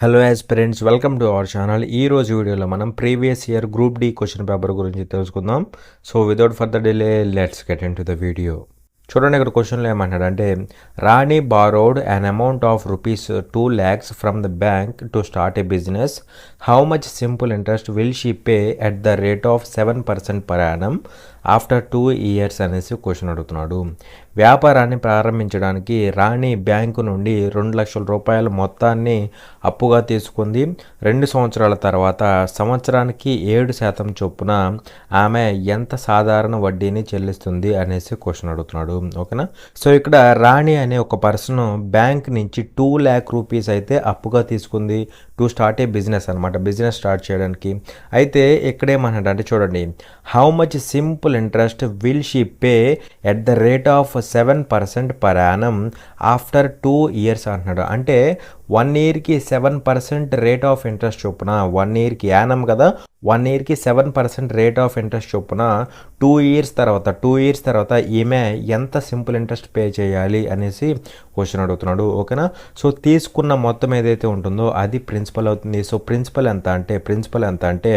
Hello aspirants, welcome to our channel. ఈ రోజు వీడియోలో మనం previous year group D question paper గురించి తెలుసుకుందాం. So without further delay let's get into the video. చూడండి, ఇక్కడ క్వశ్చన్లో ఏమంటాడంటే, Rani borrowed an amount of rupees 2 lakhs from the bank to start a business. How much simple interest will she pay at the rate of 7% per annum after 2 years అనేసి question అడుగుతున్నాడు. వ్యాపారాన్ని ప్రారంభించడానికి రాణి bank నుండి 2 లక్షల రూపాయల మొత్తాన్ని అప్పుగా తీసుకుంది. 2 సంవత్సరాల తర్వాత సంవత్సరానికి 7% చొప్పున ఆమె ఎంత సాధారణ వడ్డీని చెల్లిస్తుంది అనేసి క్వశ్చన్ అడుగుతున్నాడు. ఓకేనా. సో ఇక్కడ రాణి అనే ఒక పర్సన్ బ్యాంక్ నుంచి 2 lakh రూపీస్ అయితే అప్పుగా తీసుకుంది టు స్టార్ట్ ఏ బిజినెస్ అనమాట, బిజినెస్ స్టార్ట్ చేయడానికి. అయితే ఇక్కడేమన్నాడంటే చూడండి, how much simple interest will she pay at the rate of 7% per annum after 2 years అంటున్నాడు. అంటే 1 yearకి 7% రేట్ ఆఫ్ ఇంట్రెస్ట్ చొప్పున, 1 yearకి యానం కదా, 1 yearకి 7% రేట్ ఆఫ్ ఇంట్రెస్ట్ చొప్పున 2 years తర్వాత ఈమె ఎంత సింపుల్ ఇంట్రెస్ట్ పే చేయాలి అనేసి క్వశ్చన్ అడుగుతున్నాడు. ఓకేనా. సో తీసుకున్న మొత్తం ఏదైతే ఉంటుందో అది ప్రిన్సిపల్ అవుతుంది. సో ప్రిన్సిపల్ ఎంత అంటే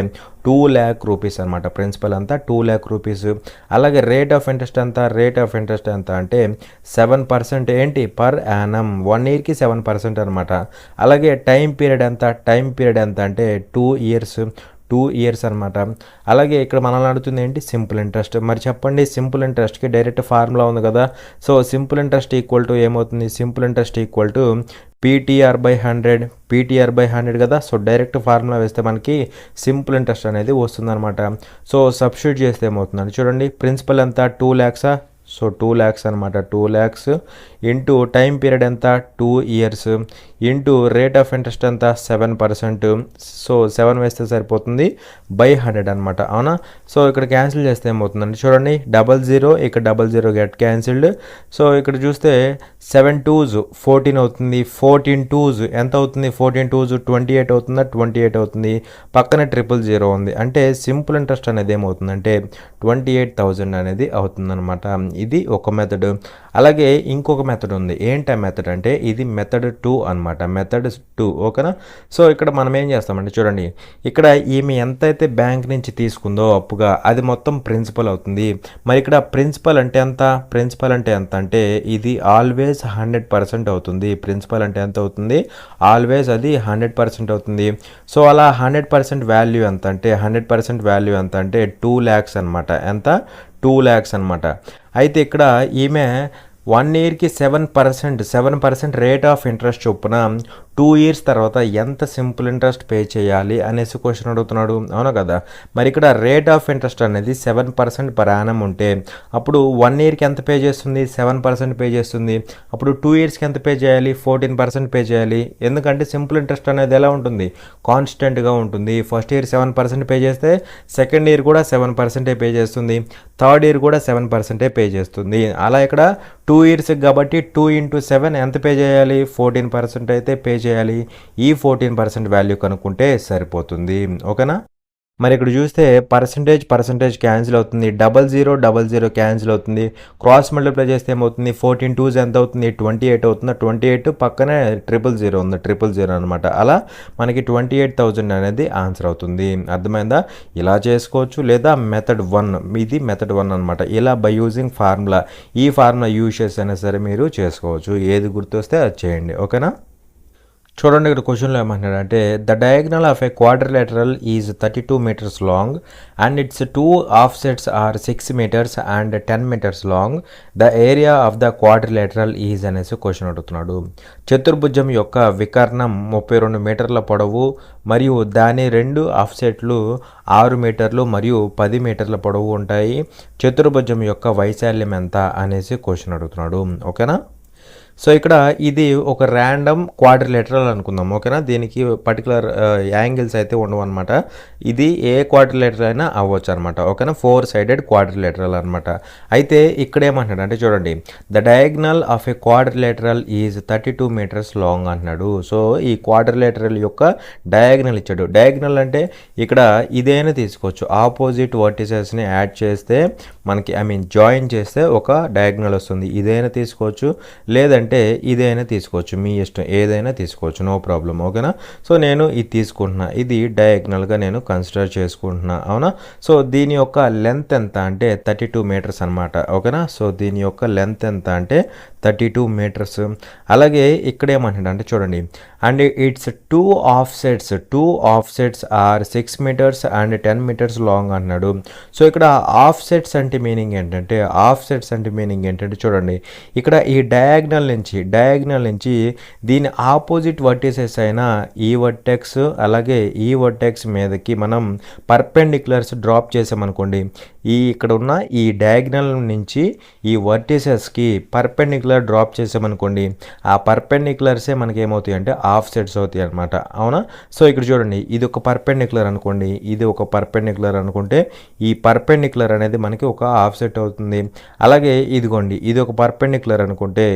2 lakh రూపీస్ అనమాట. ప్రిన్సిపల్ అంతా 2 lakh రూపీస్. అలాగే రేట్ ఆఫ్ ఇంట్రెస్ట్ ఎంత అంటే 7% ఏంటి పర్ యానం, 1 yearకి 7% అనమాట. అలాగే టైం పీరియడ్ ఎంత అంటే 2 years అనమాట. అలాగే ఇక్కడ మనల్ని అడుగుతుంది ఏంటి, సింపుల్ ఇంట్రెస్ట్. మరి చెప్పండి, సింపుల్ ఇంట్రెస్ట్కి డైరెక్ట్ ఫార్ములా ఉంది కదా. So simple interest equal to ఏమవుతుంది, simple interest equal to PTR/100 కదా. సో డైరెక్ట్ ఫార్ములా వేస్తే మనకి సింపుల్ ఇంట్రెస్ట్ అనేది వస్తుందన్నమాట. సో సబ్స్టిట్యూట్ చేస్తే ఏమవుతుందండి, చూడండి, ప్రిన్సిపల్ ఎంత 2 lakhs. సో 2 lakhs అనమాట. 2 lakhs ఇంటూ టైం పీరియడ్ ఎంత 2 years into rate of interest ఎంత 7%. సో 7 వేస్తే సరిపోతుంది బై 100 అనమాట. అవునా. సో ఇక్కడ క్యాన్సిల్ చేస్తే ఏమవుతుందండి, చూడండి, 00 ఇక్కడ 00 గెట్ క్యాన్సిల్డ్. సో ఇక్కడ చూస్తే 7 2s 14 అవుతుంది. 14 2s ఎంత అవుతుంది, 14 2s 28 అవుతుందా, 28 అవుతుంది. పక్కన 000 ఉంది. అంటే సింపుల్ ఇంట్రెస్ట్ అనేది ఏమవుతుందంటే 28,000 అనేది అవుతుందన్నమాట. ఇది ఒక మెథడ్. అలాగే ఇంకొక మెథడ్ ఉంది. ఏంటి ఆ మెథడ్ అంటే, ఇది మెథడ్ 2 అనమాట. మెథడ్ 2. ఓకేనా. సో ఇక్కడ మనం ఏం చేస్తామంటే చూడండి, ఇక్కడ ఈమె ఎంతైతే బ్యాంక్ నుంచి తీసుకుందో అప్పుగా అది మొత్తం ప్రిన్సిపల్ అవుతుంది. మరి ఇక్కడ ప్రిన్సిపల్ అంటే ఎంత అంటే ఇది ఆల్వేస్ 100% అవుతుంది. ప్రిన్సిపల్ అంటే ఎంత అవుతుంది, ఆల్వేస్ అది 100% అవుతుంది. సో అలా 100% వాల్యూ ఎంత అంటే 2 lakhs అనమాట. ఎంత 2 lakhs అనమాట. అయితే ఇక్కడ ఈమె 1 yearకి 7% రేట్ ఆఫ్ ఇంట్రెస్ట్ చొప్పున 2 years తర్వాత ఎంత సింపుల్ ఇంట్రెస్ట్ పే చేయాలి అనేసి క్వశ్చన్ అడుగుతున్నాడు. అవునా కదా. మరి ఇక్కడ రేట్ ఆఫ్ ఇంట్రెస్ట్ అనేది 7% per annum ఉంటే అప్పుడు 1 yearకి ఎంత పే చేస్తుంది, 7% పే చేస్తుంది. అప్పుడు 2 yearsకి ఎంత పే చేయాలి, 14% పే చేయాలి. ఎందుకంటే సింపుల్ ఇంట్రెస్ట్ అనేది ఎలా ఉంటుంది, కాన్స్టెంట్గా ఉంటుంది. ఫస్ట్ ఇయర్ 7% పే చేస్తే సెకండ్ ఇయర్ కూడా 7% పే చేస్తుంది, థర్డ్ ఇయర్ కూడా 7% పే చేస్తుంది. అలా ఇక్కడ 2 years కాబట్టి 2 into 7 ఎంత పే చేయాలి, 14% అయితే పే చేయాలి. ఈ 14% వాల్యూ కనుక్కుంటే సరిపోతుంది. ఓకేనా. మరి ఇక్కడ చూస్తే పర్సంటేజ్ క్యాన్సిల్ అవుతుంది, 00 క్యాన్సిల్ అవుతుంది. క్రాస్ మల్టిప్లై చేస్తే ఏమవుతుంది, 14 2s ఎంత అవుతుంది, 28 అవుతుంది. 28 పక్కనే 000 ఉంది, 000 అనమాట. అలా మనకి 28,000 అనేది ఆన్సర్ అవుతుంది. అర్థమైందా. ఇలా చేసుకోవచ్చు. లేదా మెథడ్ 1, ఇది మెథడ్ 1 అనమాట. ఇలా బై యూజింగ్ ఫార్ములా, ఈ ఫార్ములా యూజ్ చేసైనా సరే మీరు చేసుకోవచ్చు. ఏది గుర్తొస్తే అది చేయండి. ఓకేనా. చూడండి, ఇక్కడ క్వశ్చన్లో ఏమంటున్నాడంటే, the diagonal of a quadrilateral is 32 meters long and its 2 offsets are 6 meters and 10 meters long. The area of the quadrilateral is అనేసి క్వశ్చన్ అడుగుతున్నాడు. చతుర్భుజం యొక్క వికర్ణం 32 మీటర్ల పొడవు మరియు దాని 2 ఆఫ్సెట్లు 6 మీటర్లు మరియు 10 మీటర్ల పొడవు ఉంటాయి. చతుర్భుజం యొక్క వైశాల్యం ఎంత అనేసి క్వశ్చన్ అడుగుతున్నాడు. ఓకేనా. సో ఇక్కడ ఇది ఒక ర్యాండమ్ క్వాడ్రిలేటరల్ అనుకుందాం. ఓకేనా. దీనికి పర్టికులర్ యాంగిల్స్ అయితే ఉండవు అనమాట. ఇది ఏ క్వాడ్రిలేటరల్ అయినా అవ్వచ్చు అనమాట. ఓకేనా. 4-sided క్వాడ్రిలేటరల్ అనమాట. అయితే ఇక్కడ ఏమంటున్నాడు అంటే చూడండి, the diagonal of a quadrilateral is 32 meters long అంటున్నాడు. సో ఈ క్వాడ్రిలేటరల్ యొక్క డయాగ్నల్ ఇచ్చాడు. డయాగ్నల్ అంటే ఇక్కడ ఇదేనా తీసుకోవచ్చు, ఆపోజిట్ వర్టిసెస్ని యాడ్ చేస్తే మనకి జాయిన్ చేస్తే ఒక డయాగ్నల్ వస్తుంది. ఇదేనా తీసుకోవచ్చు, లేదంటే లేదంటే ఇదైనా తీసుకోవచ్చు, మీ ఇష్టం ఏదైనా తీసుకోవచ్చు, నో ప్రాబ్లం. ఓకేనా. సో నేను ఇది తీసుకుంటున్నా, ఇది డయాగ్నల్గా నేను కన్సిడర్ చేసుకుంటున్నా. అవునా. సో దీని యొక్క లెంత్ ఎంత అంటే 32 మీటర్స్ అనమాట. ఓకేనా. సో దీని యొక్క లెంత్ ఎంత అంటే 32 మీటర్స్. అలాగే ఇక్కడ ఏమంటాడు అంటే చూడండి, and its two offsets are 6 metres and 10 metres long అన్నాడు. సో ఇక్కడ ఆఫ్సెట్స్ అంటే మీనింగ్ ఏంటంటే చూడండి, ఇక్కడ ఈ డయాగ్నల్ నుంచి దీని ఆపోజిట్ వర్టిసెస్ అయిన ఈ వర్టెక్స్ అలాగే ఈ వర్టెక్స్ మీదకి మనం పర్పెండిక్యులర్స్ డ్రాప్ చేసామనుకోండి, ఇక్కడ ఉన్న ఈ డయాగ్నల్ నుంచి ఈ వర్టిసెస్కి పర్పెండిక్యులర్ డ్రాప్ చేసామనుకోండి, ఆ పర్పెండిక్యులర్సే మనకి ఏమవుతాయి అంటే ఆఫ్సెట్స్ అవుతాయి అనమాట. అవునా. సో ఇక్కడ చూడండి, ఇది ఒక పర్పెండిక్యులర్ అనుకోండి, ఇది ఒక పర్పెండిక్యులర్ అనుకుంటే ఈ పర్పెండిక్యులర్ అనేది మనకి ఒక ఆఫ్సెట్ అవుతుంది. అలాగే ఇదిగోండి, ఇది ఒక పర్పెండిక్యులర్ అనుకుంటే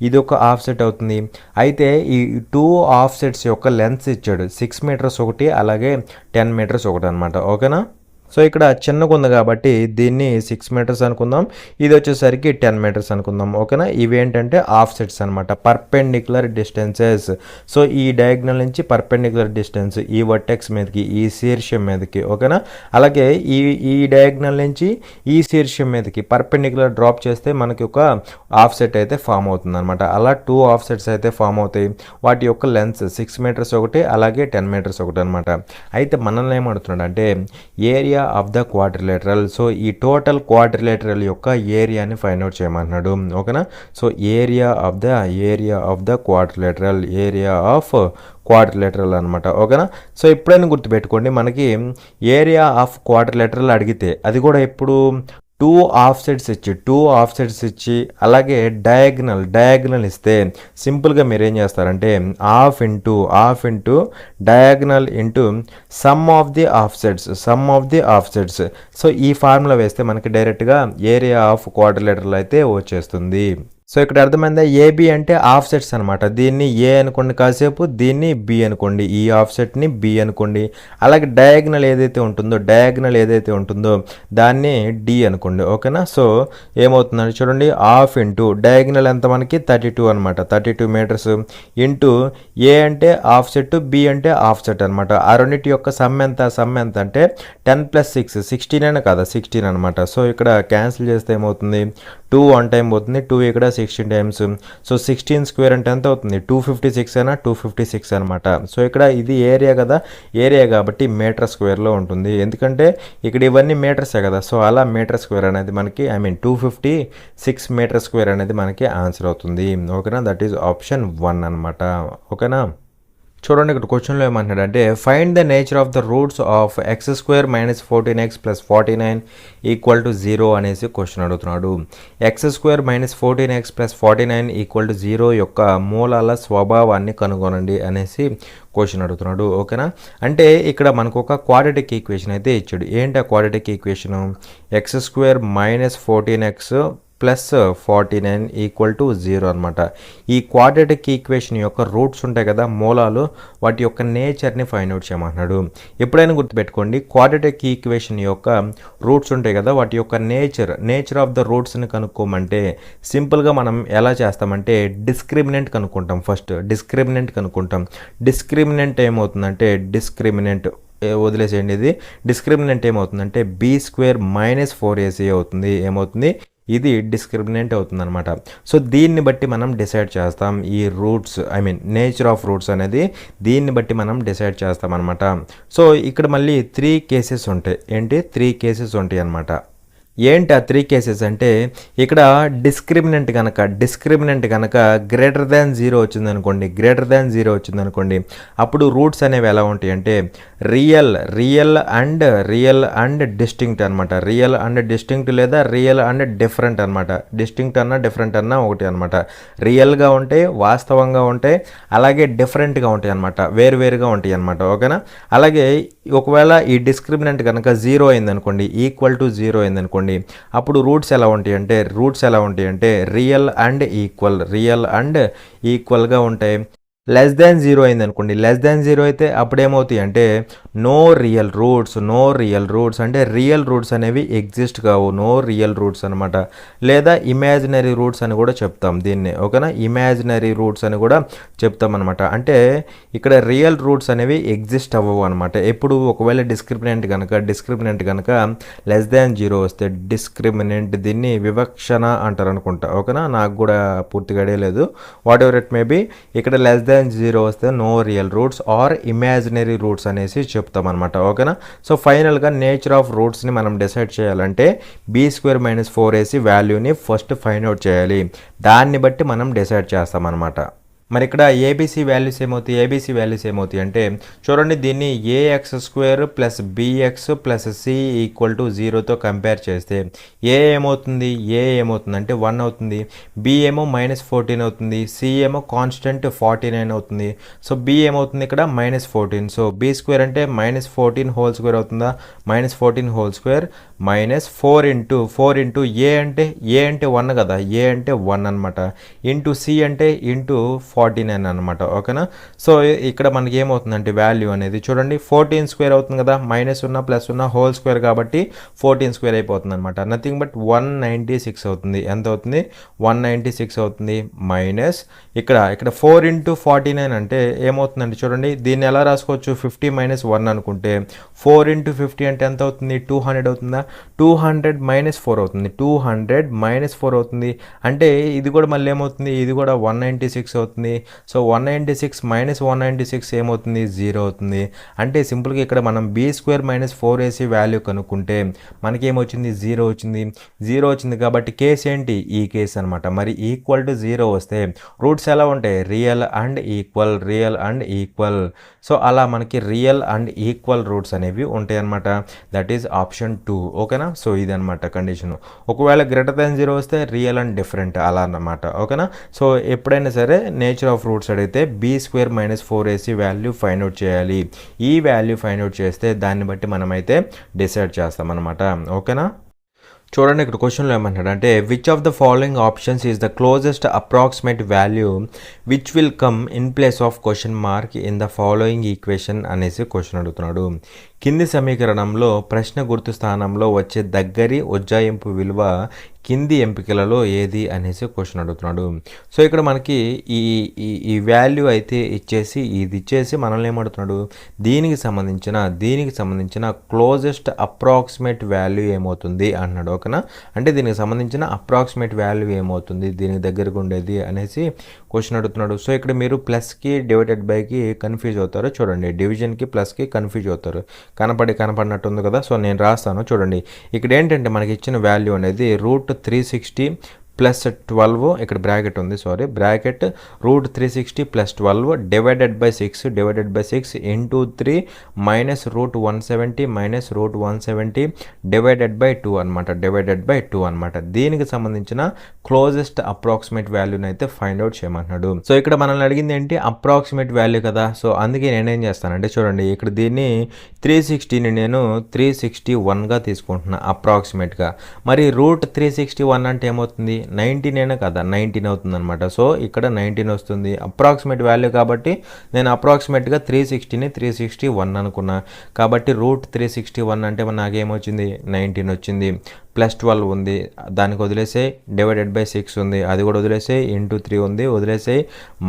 ఇది ఒక ఆఫ్సెట్ అవుతుంది. అయితే ఈ టూ ఆఫ్సెట్స్ యొక్క లెంత్స్ ఇచ్చాడు, 6 మీటర్స్ ఒకటి అలాగే 10 మీటర్స్ ఒకటి అనమాట. ఓకేనా. సో ఇక్కడ చిన్నగా ఉంది కాబట్టి దీన్ని 6 మీటర్స్ అనుకుందాం, ఇది వచ్చేసరికి 10 మీటర్స్ అనుకుందాం. ఓకేనా. ఇవి ఏంటంటే ఆఫ్సెట్స్ అనమాట, పర్పెండిక్యులర్ డిస్టెన్సెస్. సో ఈ డయాగ్నల్ నుంచి పర్పెండిక్యులర్ డిస్టెన్స్ ఈ వర్టెక్స్ మీదకి, ఈ శీర్షం మీదకి. ఓకేనా. అలాగే ఈ డయాగ్నల్ నుంచి ఈ శీర్షం మీదకి పర్పెండిక్యులర్ డ్రాప్ చేస్తే మనకి ఒక ఆఫ్సెట్ అయితే ఫామ్ అవుతుంది అనమాట. అలా 2 ఆఫ్సెట్స్ అయితే ఫామ్ అవుతాయి. వాటి యొక్క లెన్స్ 6 మీటర్స్ ఒకటి అలాగే 10 మీటర్స్ ఒకటి అనమాట. అయితే మనల్ని ఏమడుతున్నాడు అంటే area of the quadrilateral. So ఈ టోటల్ క్వాడ్రిలేటరల్ యొక్క ఏరియాని ఫైండ్ అవుట్ చేయమన్నాడు. ఓకేనా. So area of the quadrilateral అనమాట. ఓకేనా. సో ఎప్పుడైనా గుర్తుపెట్టుకోండి, మనకి ఏరియా ఆఫ్ క్వాడ్రిలేటరల్ అడిగితే అది కూడా ఎప్పుడు టూ ఆఫ్సెట్స్ ఇచ్చి అలాగే డయాగ్నల్ ఇస్తే సింపుల్గా మీరు ఏం చేస్తారంటే half into diagonal into some of the offsets. So ఈ ఫార్ములా వేస్తే మనకి డైరెక్ట్గా ఏరియా ఆఫ్ క్వాడ్రిలేటరల్ అయితే వచ్చేస్తుంది. సో ఇక్కడ అర్థమైందా, ఏబి అంటే ఆఫ్సెట్స్ అనమాట. దీన్ని ఏ అనుకోండి కాసేపు, దీన్ని బి అనుకోండి, ఈ ఆఫ్సెట్ని బి అనుకోండి. అలాగే డయాగ్నల్ ఏదైతే ఉంటుందో దాన్ని డి అనుకోండి. ఓకేనా. సో ఏమవుతుందంటే చూడండి, హాఫ్ ఇంటూ డయాగ్నల్ ఎంత మనకి 32 అనమాట, 32 మీటర్స్ ఇంటూ ఏ అంటే ఆఫ్సెట్, బి అంటే ఆఫ్సెట్ అనమాట. ఆ రెండింటి యొక్క సమ్ ఎంత అంటే 10 + 6 16 కదా, 16 అనమాట. సో ఇక్కడ క్యాన్సిల్ చేస్తే ఏమవుతుంది, 2 1 టైం పోతుంది, 2 ఇక్కడ 16 టైమ్స్. సో 16 స్క్వేర్ అంటే ఎంత అవుతుంది, 256 అనమాట. సో ఇక్కడ ఇది ఏరియా కదా, ఏరియా కాబట్టి మీటర్ స్క్వేర్లో ఉంటుంది, ఎందుకంటే ఇక్కడ ఇవన్నీ మీటర్సే కదా. సో అలా మీటర్ స్క్వేర్ అనేది మనకి 256 మీటర్ స్క్వేర్ అనేది మనకి ఆన్సర్ అవుతుంది. ఓకేనా. దట్ ఈజ్ ఆప్షన్ 1 అనమాట. ఓకేనా. చూడండి, ఇక్కడ క్వశ్చన్లో ఏమంటున్నాడు అంటే find the nature of the roots of x² - 14x + 49 = 0 అనేసి క్వశ్చన్ అడుగుతున్నాడు. x² - 14x + 49 = 0 యొక్క మూలాల స్వభావాన్ని కనుగొనండి అనేసి క్వశ్చన్ అడుగుతున్నాడు. ఓకేనా. అంటే ఇక్కడ మనకు ఒక క్వాడ్రాటిక్ ఈక్వేషన్ అయితే ఇచ్చాడు. ఏంటి ఆ క్వాడ్రాటిక్ ఈక్వేషను, x² - 14x + 49 = 0 అనమాట. ఈ క్వాడ్రాటిక్ ఈక్వేషన్ యొక్క రూట్స్ ఉంటాయి కదా, మూలాలు, వాటి యొక్క నేచర్ని ఫైండ్ అవుట్ చేయమంటున్నాడు. ఎప్పుడైనా గుర్తుపెట్టుకోండి, క్వాడ్రాటిక్ ఈక్వేషన్ యొక్క రూట్స్ ఉంటాయి కదా, వాటి యొక్క నేచర్ ఆఫ్ ద రూట్స్ని కనుక్కోమంటే సింపుల్గా మనం ఎలా చేస్తామంటే డిస్క్రిమినెంట్ కనుక్కుంటాం. ఫస్ట్ డిస్క్రిమినెంట్ ఏమవుతుందంటే వదిలేసేయండి, ఇది డిస్క్రిమినెంట్ ఏమవుతుందంటే b² - 4ac అవుతుంది. ఏమవుతుంది, ఇది డిస్క్రిమినెంట్ అవుతుంది అనమాట. సో దీన్ని బట్టి మనం డిసైడ్ చేస్తాం ఈ రూట్స్, నేచర్ ఆఫ్ రూట్స్ అనేది దీన్ని బట్టి మనం డిసైడ్ చేస్తాం అనమాట. సో ఇక్కడ మళ్ళీ 3 కేసెస్ ఉంటాయి. ఏంటి, 3 కేసెస్ ఉంటాయి అనమాట. ఏంటి ఆ 3 కేసెస్ అంటే, ఇక్కడ డిస్క్రిమినెంట్ కనుక గ్రేటర్ దాన్ 0 వచ్చిందనుకోండి, అప్పుడు రూట్స్ అనేవి ఎలా ఉంటాయి అంటే రియల్ అండ్ డిస్టింక్ట్ అనమాట. రియల్ అండ్ డిస్టింక్ట్ లేదా రియల్ అండ్ డిఫరెంట్ అనమాట. డిస్టింక్ట్ అన్నా డిఫరెంట్ అన్నా ఒకటి అనమాట. రియల్గా ఉంటాయి, వాస్తవంగా ఉంటాయి, అలాగే డిఫరెంట్గా ఉంటాయి అనమాట, వేరువేరుగా ఉంటాయి అనమాట. ఓకేనా. అలాగే ఒకవేళ ఈ డిస్క్రిమినెంట్ కనుక 0 అయిందనుకోండి, = 0 అయిందనుకోండి, అప్పుడు రూట్స్ ఎలా ఉంటాయి అంటే రియల్ అండ్ ఈక్వల్గా ఉంటాయి. లెస్ దాన్ జీరో అయింది అనుకోండి, లెస్ దాన్ జీరో అయితే అప్పుడు ఏమవుతాయి అంటే నో రియల్ రూట్స్ అంటే రియల్ రూట్స్ అనేవి ఎగ్జిస్ట్ కావు, నో రియల్ రూట్స్ అనమాట. లేదా ఇమాజినరీ రూట్స్ అని కూడా చెప్తాం దీన్ని, ఓకేనా, ఇమాజినరీ రూట్స్ అని కూడా చెప్తాం అనమాట. అంటే ఇక్కడ రియల్ రూట్స్ అనేవి ఎగ్జిస్ట్ అవ్వవు అనమాట. ఎప్పుడు ఒకవేళ డిస్క్రిమినెంట్ కనుక లెస్ దాన్ జీరో వస్తే డిస్క్రిమినెంట్, దీన్ని వివక్షణ అంటారు అనుకుంటా, ఓకేనా, నాకు కూడా పూర్తిగా లేదు, whatever it may be. ఇక్కడ లెస్ దాన్ జీరో వస్తే no real roots are imaginary roots అనేసి చెప్తాం అనమాట, ఓకేనా. సో ఫైనల్గా నేచర్ ఆఫ్ రూట్స్ని మనం డిసైడ్ చేయాలంటే b² - 4ac వాల్యూని ఫస్ట్ ఫైండ్ అవుట్ చేయాలి, దాన్ని బట్టి మనం డిసైడ్ చేస్తాం అనమాట. మరి ఇక్కడ ఏబీసీ వాల్యూస్ ఏమవుతాయి అంటే చూడండి, దీన్ని ax² + bx + c = 0తో కంపేర్ చేస్తే ఏ ఏమవుతుంది అంటే 1 అవుతుంది, b ఏమో -14 అవుతుంది, c ఏమో కాన్స్టెంట్ 49 అవుతుంది. సో b ఏమవుతుంది ఇక్కడ -14. సో b² అంటే -14 హోల్ స్క్వేర్ అవుతుందా, -14 హోల్ స్క్వేర్ -4 ఇంటూ a అంటే 1 కదా, a అంటే 1 అనమాట, ఇంటూ c అంటే ఇంటూ 49 అనమాట, ఓకేనా. సో ఇక్కడ మనకి ఏమవుతుందంటే వాల్యూ అనేది చూడండి 14² అవుతుంది కదా, మైనస్ ఉన్న ప్లస్ ఉన్న హోల్ స్క్వేర్ కాబట్టి 14² అయిపోతుంది అనమాట, నథింగ్ బట్ 196 అవుతుంది. ఎంత అవుతుంది, 196 అవుతుంది. మైనస్ ఇక్కడ 4 ఇంటూ 49 అంటే ఏమవుతుందంటే చూడండి, దీన్ని ఎలా రాసుకోవచ్చు, 50 - 1 అనుకుంటే 4 ఇంటూ 50 అంటే ఎంత అవుతుంది, 200 అవుతుందా, 200 - 4 అవుతుంది, 200 - 4 అవుతుంది. అంటే ఇది కూడా మళ్ళీ ఏమవుతుంది, ఇది కూడా 196 అవుతుంది. సో 196 - 196 ఏమవుతుంది, 0 అవుతుంది. అంటే సింపుల్గా ఇక్కడ మనం b² - 4ac వాల్యూ కనుక్కుంటే మనకేమొచ్చింది, 0 వచ్చింది. 0 వచ్చింది కాబట్టి కేస్ ఏంటి, ఈ కేస్ అనమాట. మరి ఈక్వల్ టు 0 వస్తే రూట్స్ ఎలా ఉంటాయి, రియల్ అండ్ ఈక్వల్. సో అలా మనకి రియల్ అండ్ ఈక్వల్ రూట్స్ అనేవి ఉంటాయి అనమాట. దట్ ఈజ్ ఆప్షన్ 2, ఓకేనా. సో ఇది అనమాట కండిషన్. ఒకవేళ >0 వస్తే రియల్ అండ్ డిఫరెంట్ అలా అన్నమాట, ఓకేనా. సో ఎప్పుడైనా సరే నేచర్ ఆఫ్ రూట్స్ అడిగితే b² - 4ac value find out చేయాలి. ఈ వాల్యూ ఫైండ్ అవుట్ చేస్తే దాన్ని బట్టి మనమైతే డిసైడ్ చేస్తాం అనమాట, ఓకేనా. చూడండి ఇక్కడ క్వశ్చన్లో ఏమంటాడు అంటే which of the following options is the closest approximate value which will come in place of (?) In the following equation అనేసి క్వశ్చన్ అడుగుతున్నాడు. కింది సమీకరణంలో ప్రశ్న గుర్తు స్థానంలో వచ్చే దగ్గరి ఉజ్జాయింపు విలువ కింది ఎంపికలలో ఏది అనేసి క్వశ్చన్ అడుగుతున్నాడు. సో ఇక్కడ మనకి ఈ వాల్యూ అయితే ఇచ్చేసి మనల్ని ఏమడుగుతున్నాడు, దీనికి సంబంధించిన క్లోజెస్ట్ అప్రాక్సిమేట్ వాల్యూ ఏమవుతుంది అన్నాడు, ఓకేనా. అంటే దీనికి సంబంధించిన అప్రాక్సిమేట్ వాల్యూ ఏమవుతుంది, దీనికి దగ్గరకు ఉండేది అనేసి క్వశ్చన్ అడుగుతున్నాడు. సో ఇక్కడ మీరు ప్లస్కి డివైడెడ్ బైకి కన్ఫ్యూజ్ అవుతారు, చూడండి డివిజన్కి ప్లస్కి కన్ఫ్యూజ్ అవుతారు, కనపడినట్టు ఉంది కదా. సో నేను రాస్తాను చూడండి. ఇక్కడ ఏంటంటే మనకి ఇచ్చిన వాల్యూ అనేది √360 + 12, ఇక్కడ బ్రాకెట్ ఉంది, bracket √360 + 12 divided by 6 into 3 minus √170 -√170 divided by 2 అనమాట. దీనికి సంబంధించిన క్లోజెస్ట్ అప్రాక్సిమేట్ వాల్యూని అయితే ఫైండ్ అవుట్ చేయమంటున్నాడు. సో ఇక్కడ మనల్ని అడిగింది ఏంటి, అప్రాక్సిమేట్ వాల్యూ కదా. సో అందుకే నేనేం చేస్తానంటే చూడండి, ఇక్కడ దీన్ని 360ని నేను 361గా తీసుకుంటున్నా అప్రాక్సిమేట్గా. మరి √361 అంటే ఏమవుతుంది, 19 కదా, 19 అవుతుంది అనమాట. సో ఇక్కడ 19 వస్తుంది అప్రాక్సిమేట్ వాల్యూ కాబట్టి నేను అప్రాక్సిమేట్గా 360ని 361 అనుకున్నా. కాబట్టి √361 అంటే నాకేమొచ్చింది, 19 వచ్చింది. +12 ఉంది, దానికి వదిలేసే, డివైడెడ్ బై 6 ఉంది, అది కూడా వదిలేసే, ఇంటూ 3 ఉంది, వదిలేసే,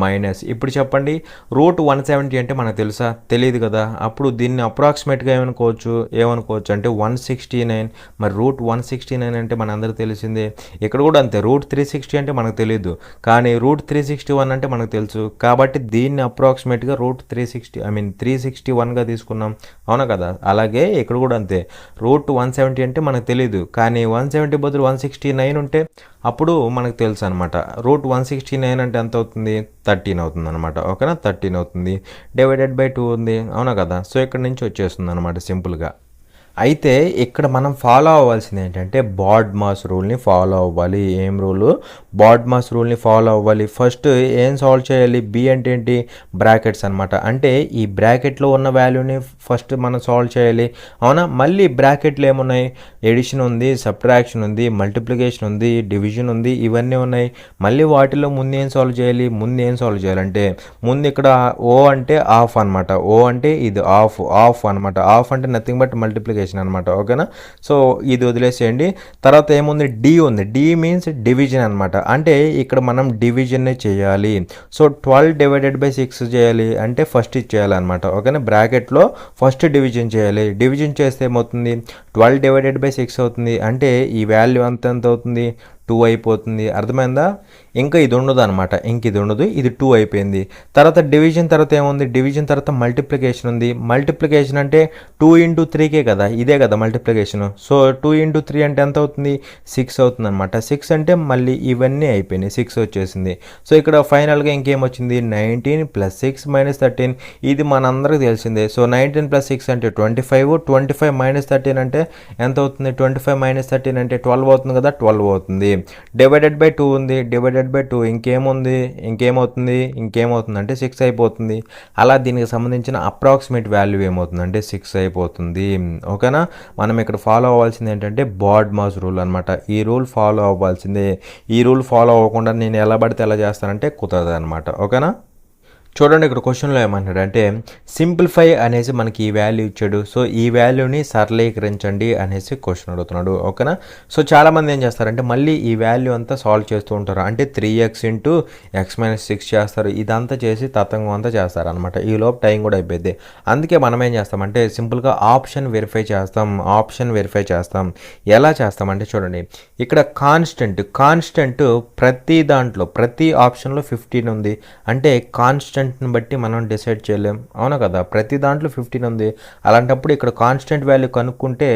మైనస్. ఇప్పుడు చెప్పండి √170 అంటే మనకు తెలుసా, తెలియదు కదా. అప్పుడు దీన్ని అప్రాక్సిమేట్గా ఏమనుకోవచ్చు అంటే 169. మరి √169 అంటే మనందరికీ తెలిసిందే. ఇక్కడ కూడా అంతే, √360 అంటే మనకు తెలియదు, కానీ √361 అంటే మనకు తెలుసు. కాబట్టి దీన్ని అప్రాక్సిమేట్గా √361గా తీసుకున్నాం, అవునా కదా. అలాగే ఇక్కడ కూడా అంతే, √170 అంటే మనకు తెలియదు, కానీ 170 బదులు 169 ఉంటే అప్పుడు మనకు తెలుసు అనమాట. √169 అంటే ఎంత అవుతుంది, 13 అవుతుంది అనమాట, ఓకేనా. 13 అవుతుంది, డివైడెడ్ బై 2 ఉంది, అవునా కదా. సో ఇక్కడ నుంచి వచ్చేస్తుంది అనమాట సింపుల్గా. అయితే ఇక్కడ మనం ఫాలో అవ్వాల్సింది ఏంటంటే బాడ్మాస్ రూల్ని ఫాలో అవ్వాలి. ఏం రూలు? బాడ్మాస్ రూల్ని ఫాలో అవ్వాలి. ఫస్ట్ ఏం సాల్వ్ చేయాలి? బి అంటే ఏంటి? బ్రాకెట్స్ అనమాట. అంటే ఈ బ్రాకెట్లో ఉన్న వాల్యూని ఫస్ట్ మనం సాల్వ్ చేయాలి, అవునా? మళ్ళీ బ్రాకెట్లు ఏమున్నాయి? ఎడిషన్ ఉంది, సబ్ట్రాక్షన్ ఉంది, మల్టిప్లికేషన్ ఉంది, డివిజన్ ఉంది, ఇవన్నీ ఉన్నాయి. మళ్ళీ వాటిలో ముందు ఏం సాల్వ్ చేయాలి? ముందు ఏం సాల్వ్ చేయాలంటే ముందు ఇక్కడ ఓ అంటే ఆఫ్ అనమాట. ఓ అంటే ఇది ఆఫ్ అనమాట. ఆఫ్ అంటే నథింగ్ బట్ మల్టిప్లికేషన్ అనమాట. ఓకేనా? సో ఇది వదిలేసేయండి. తర్వాత ఏముంది? డి ఉంది. డి మీన్స్ డివిజన్ అనమాట. అంటే ఇక్కడ మనం డివిజన్నే చేయాలి. సో 12 డివైడెడ్ బై 6 చేయాలి అంటే ఫస్ట్ ఇది చేయాలన్నమాట. ఓకేనా? బ్రాకెట్లో ఫస్ట్ డివిజన్ చేయాలి. డివిజన్ చేస్తే ఏమవుతుంది? 12 డివైడెడ్ బై 6 అవుతుంది. అంటే ఈ వాల్యూ ఎంత అవుతుంది? 2 అయిపోతుంది. అర్థమైందా? ఇంకా ఇది ఉండదు అనమాట. ఇంక ఇది ఉండదు, ఇది 2 అయిపోయింది. తర్వాత డివిజన్ తర్వాత ఏముంది? డివిజన్ తర్వాత మల్టిప్లికేషన్ ఉంది. మల్టిప్లికేషన్ అంటే 2 ఇంటూ 3కే కదా, ఇదే కదా మల్టిప్లికేషన్. సో 2 ఇంటూ 3 అంటే ఎంత అవుతుంది? 6 అవుతుంది అనమాట. 6 అంటే మళ్ళీ ఇవన్నీ అయిపోయినాయి, 6 వచ్చేసింది. సో ఇక్కడ ఫైనల్గా ఇంకేమొచ్చింది? 19 + 6 - 13. ఇది మనందరికి తెలిసిందే. సో 19 + 6 అంటే 25. 25 - 13 అంటే ఎంత అవుతుంది? 25 - 13 అంటే 12 అవుతుంది కదా, 12 అవుతుంది. డివైడెడ్ బై 2 ఉంది. డివైడెడ్ బై 2 ఇంకేముంది? ఇంకేమవుతుంది అంటే 6 అయిపోతుంది. అలా దీనికి సంబంధించిన అప్రాక్సిమేట్ వాల్యూ ఏమవుతుందంటే 6 అయిపోతుంది. ఓకేనా? మనం ఇక్కడ ఫాలో అవ్వాల్సింది ఏంటంటే బాడ్మాస్ రూల్ అనమాట. ఈ రూల్ ఫాలో అవ్వాల్సిందే. ఈ రూల్ ఫాలో అవ్వకుండా నేను ఎలా పడితే ఎలా చేస్తానంటే కుదరదు అనమాట. ఓకేనా? చూడండి ఇక్కడ క్వశ్చన్లో ఏమంటాడంటే సింప్లిఫై అనేసి మనకి ఈ వాల్యూ ఇచ్చాడు. సో ఈ వాల్యూని సరళీకరించండి అనేసి క్వశ్చన్ అడుగుతున్నాడు. ఓకేనా? సో చాలామంది ఏం చేస్తారంటే మళ్ళీ ఈ వాల్యూ అంతా సాల్వ్ చేస్తూ ఉంటారు. అంటే 3x ఇంటూ x - 6 చేస్తారు. ఇదంతా చేసి తతంగం అంతా చేస్తారనమాట. ఈ లోపు టైం కూడా అయిపోయింది. అందుకే మనం ఏం చేస్తామంటే సింపుల్గా ఆప్షన్ వెరిఫై చేస్తాం. ఎలా చేస్తామంటే చూడండి, ఇక్కడ కాన్స్టెంట్ ప్రతి ఆప్షన్లో 15 ఉంది. అంటే కాన్స్టెంట్ని బట్టి మనం డిసైడ్ చేయలేం, అవునా కదా? ప్రతి దాంట్లో 15 ఉంది. అలాంటప్పుడు ఇక్కడ కాన్స్టెంట్ వాల్యూ కనుక్కుంటే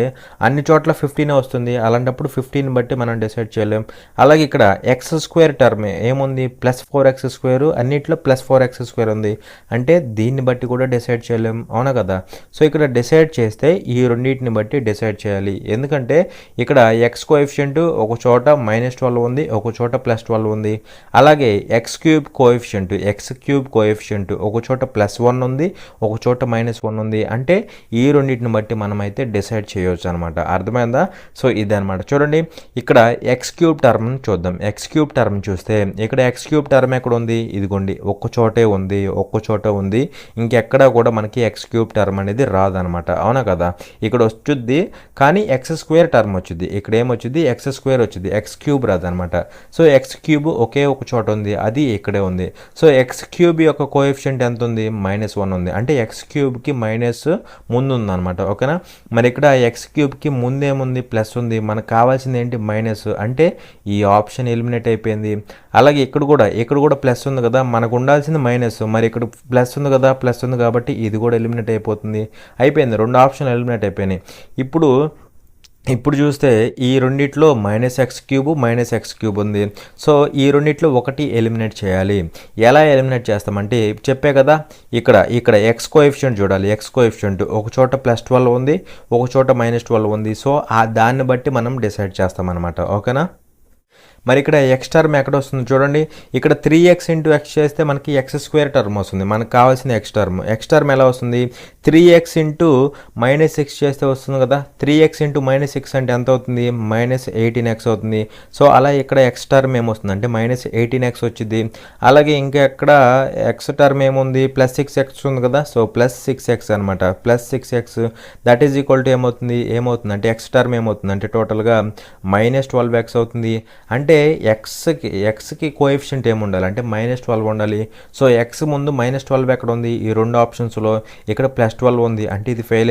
అన్ని చోట్ల 15 వస్తుంది. అలాంటప్పుడు 15 బట్టి మనం డిసైడ్ చేయలేం. అలాగే ఇక్కడ x² టర్మ్ ఏముంది? +4x². అన్నిట్లో +4x² ఉంది. అంటే దీన్ని బట్టి కూడా డిసైడ్ చేయలేం, అవునా కదా? సో ఇక్కడ డిసైడ్ చేస్తే ఈ రెండింటిని బట్టి డిసైడ్ చేయాలి. ఎందుకంటే ఇక్కడ x కోఎఫిషియంట్ ఒక చోట -12 ఉంది, ఒక చోట +12 ఉంది. అలాగే x³ కోఎఫిషియంట్ ఒక చోట +1 ఉంది, ఒక చోట -1 ఉంది. అంటే ఈ రెండింటిని బట్టి మనం అయితే డిసైడ్ చేయవచ్చు అనమాట. అర్థమైందా? సో ఇదనమాట. చూడండి ఇక్కడ x³ టర్మ్ చూద్దాం. x³ టర్మ్ చూస్తే ఇక్కడ x³ టర్మ్ ఎక్కడ ఉంది? ఇదిగోండి, ఒక్క చోట ఉంది. ఇంకెక్కడా కూడా మనకి x³ టర్మ్ అనేది రాదనమాట, అవునా కదా? ఇక్కడ వచ్చుద్ది కానీ x² టర్మ్ వచ్చింది. ఇక్కడ ఏమొచ్చింది? x² వచ్చింది, x³ రాదనమాట. సో x³ ఒకే ఒక చోట ఉంది, అది ఇక్కడే ఉంది. సో x³ యొక్క కోఎఫిషియంట్ ఎంత ఉంది? -1 ఉంది. అంటే x³ మైనస్ ముందు ఉందన్నమాట. ఓకేనా? మరి ఇక్కడ x³ ముందేముంది? ప్లస్ ఉంది. మనకు కావాల్సింది ఏంటి? మైనస్. అంటే ఈ ఆప్షన్ ఎలిమినేట్ అయిపోయింది. అలాగే ఇక్కడ కూడా ప్లస్ ఉంది కదా, మనకు ఉండాల్సింది మైనస్. మరి ఇక్కడ ప్లస్ ఉంది కదా, ప్లస్ ఉంది కాబట్టి ఇది కూడా ఎలిమినేట్ అయిపోయింది. రెండు ఆప్షన్లు ఎలిమినేట్ అయిపోయినాయి. ఇప్పుడు చూస్తే ఈ రెండిట్లో -x³ ఉంది. సో ఈ రెండిట్లో ఒకటి ఎలిమినేట్ చేయాలి. ఎలా ఎలిమినేట్ చేస్తామంటే చెప్పే కదా, ఇక్కడ x కోఎఫిషియంట్ చూడాలి. x కోఎఫిషియంట్ ఒక చోట +12 ఉంది, ఒక చోట -12 ఉంది. సో దాన్ని బట్టి మనం డిసైడ్ చేస్తామన్నమాట. ఓకేనా? మరి ఇక్కడ x టర్మ్ ఎక్కడ వస్తుంది చూడండి. ఇక్కడ 3x ఇంటూ x చేస్తే మనకి x² టర్మ్ వస్తుంది. మనకు కావాల్సిన x టర్మ్ ఎలా వస్తుంది? 3x ఇంటూ -6 చేస్తే వస్తుంది కదా. 3x ఇంటూ -6 అంటే ఎంత అవుతుంది? -18x అవుతుంది. సో అలా ఇక్కడ x టర్మ్ ఏమొస్తుంది అంటే -18x వచ్చింది. అలాగే ఇంకా ఎక్కడ x టర్మ్ ఏముంది? +6x ఉంది కదా. సో +6x అనమాట. +6x that is equal to ఏమవుతుంది అంటే x టర్మ్ ఏమవుతుంది అంటే టోటల్గా -12x అవుతుంది. అంటే ఎక్స్కి కోఎఫిషియంట్ ఏముండాలి అంటే -12 ఉండాలి. సో ఎక్స్ ముందు -12 ఎక్కడ ఉంది? ఈ రెండు ఆప్షన్స్లో. ఇక్కడ +12 ఉంది. అంటే ఇది ఫెయిల్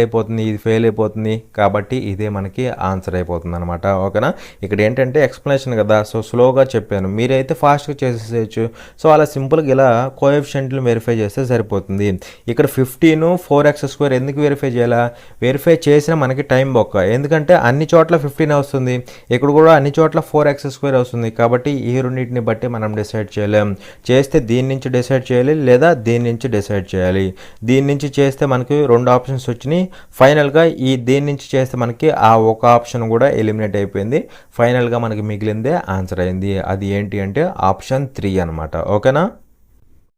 అయిపోతుంది. కాబట్టి ఇదే మనకి ఆన్సర్ అయిపోతుంది అనమాట. ఓకేనా? ఇక్కడ ఏంటంటే ఎక్స్ప్లెనేషన్ కదా, సో స్లోగా చెప్పాను, మీరైతే ఫాస్ట్గా చేసేసేయచ్చు. సో అలా సింపుల్గా ఇలా కోఎఫిషియంట్లు వెరిఫై చేస్తే సరిపోతుంది. ఇక్కడ 15 4x² ఎందుకు వెరిఫై చేయాలా? వెరిఫై చేసినా మనకి టైం బొక్క. ఎందుకంటే అన్ని చోట్ల 15 వస్తుంది, ఇక్కడ కూడా అన్ని చోట్ల 4x² వస్తుంది. వస్తుంది. కాబట్టి ఈ రెండింటిని బట్టి మనం డిసైడ్ చేయలేం. చేస్తే దీని నుంచి డిసైడ్ చేయాలి లేదా దీని నుంచి డిసైడ్ చేయాలి. దీని నుంచి చేస్తే మనకి 2 ఆప్షన్స్ వచ్చినాయి. ఫైనల్గా దీని నుంచి చేస్తే మనకి ఆ ఒక ఆప్షన్ కూడా ఎలిమినేట్ అయిపోయింది. ఫైనల్గా మనకి మిగిలిందే ఆన్సర్ అయింది. అది ఏంటి అంటే ఆప్షన్ 3 అనమాట. ఓకేనా.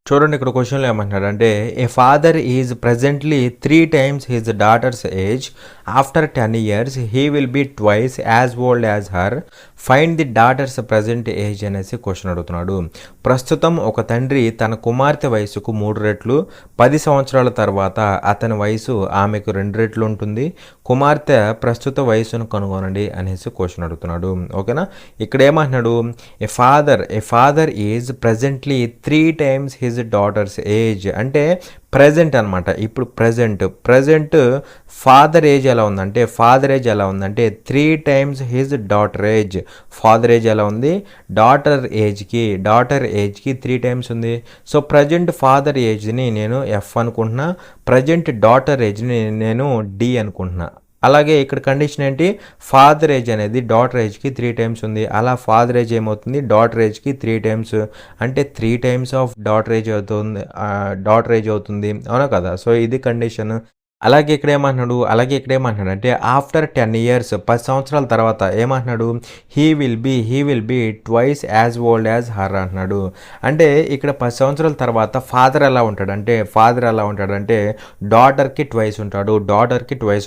చూడండి ఇక్కడ క్వశ్చన్లో ఏమంటున్నాడు అంటే a father is presently 3 times his daughter's age after 10 years he will be twice as old as her find the daughter's present age అనేసి క్వశ్చన్ అడుగుతున్నాడు. ప్రస్తుతం ఒక తండ్రి తన కుమార్తె వయసుకు 3 రెట్లు, 10 సంవత్సరాల తర్వాత అతని వయసు ఆమెకు 2 రెట్లు ఉంటుంది. కుమార్తె ప్రస్తుత వయసును కనుగొనండి అనేసి క్వశ్చన్ అడుగుతున్నాడు. ఓకేనా. ఇక్కడ ఏమంటున్నాడు a father is presently 3 times his daughter's age అంటే ప్రజెంట్ అనమాట. ఇప్పుడు ప్రజెంట్ ఫాదర్ ఏజ్ ఎలా ఉందంటే 3 times his daughter age. Father age ఎలా ఉంది, డాటర్ ఏజ్కి 3 times ఉంది. సో ప్రజెంట్ ఫాదర్ ఏజ్ని నేను ఎఫ్ అనుకుంటున్నా, ప్రజెంట్ డాటర్ ఏజ్ని నేను డి అనుకుంటున్నా. అలాగే ఇక్కడ కండిషన్ ఏంటి, ఫాదర్ ఏజ్ అనేది డాటర్ ఏజ్కి 3 times ఉంది. అలా ఫాదర్ ఏజ్ ఏమవుతుంది, డాటర్ ఏజ్కి 3 times, అంటే 3 times ఆఫ్ డాటర్ ఏజ్ అవుతుంది అవునా కదా. సో ఇది కండిషన్. అలాగే ఇక్కడ ఏమంటున్నాడు అంటే ఆఫ్టర్ 10 years 10 సంవత్సరాల తర్వాత ఏమంటున్నాడు, he will be twice as old as her అంటున్నాడు. అంటే ఇక్కడ 10 సంవత్సరాల తర్వాత ఫాదర్ ఎలా ఉంటాడంటే డాటర్కి ట్వైస్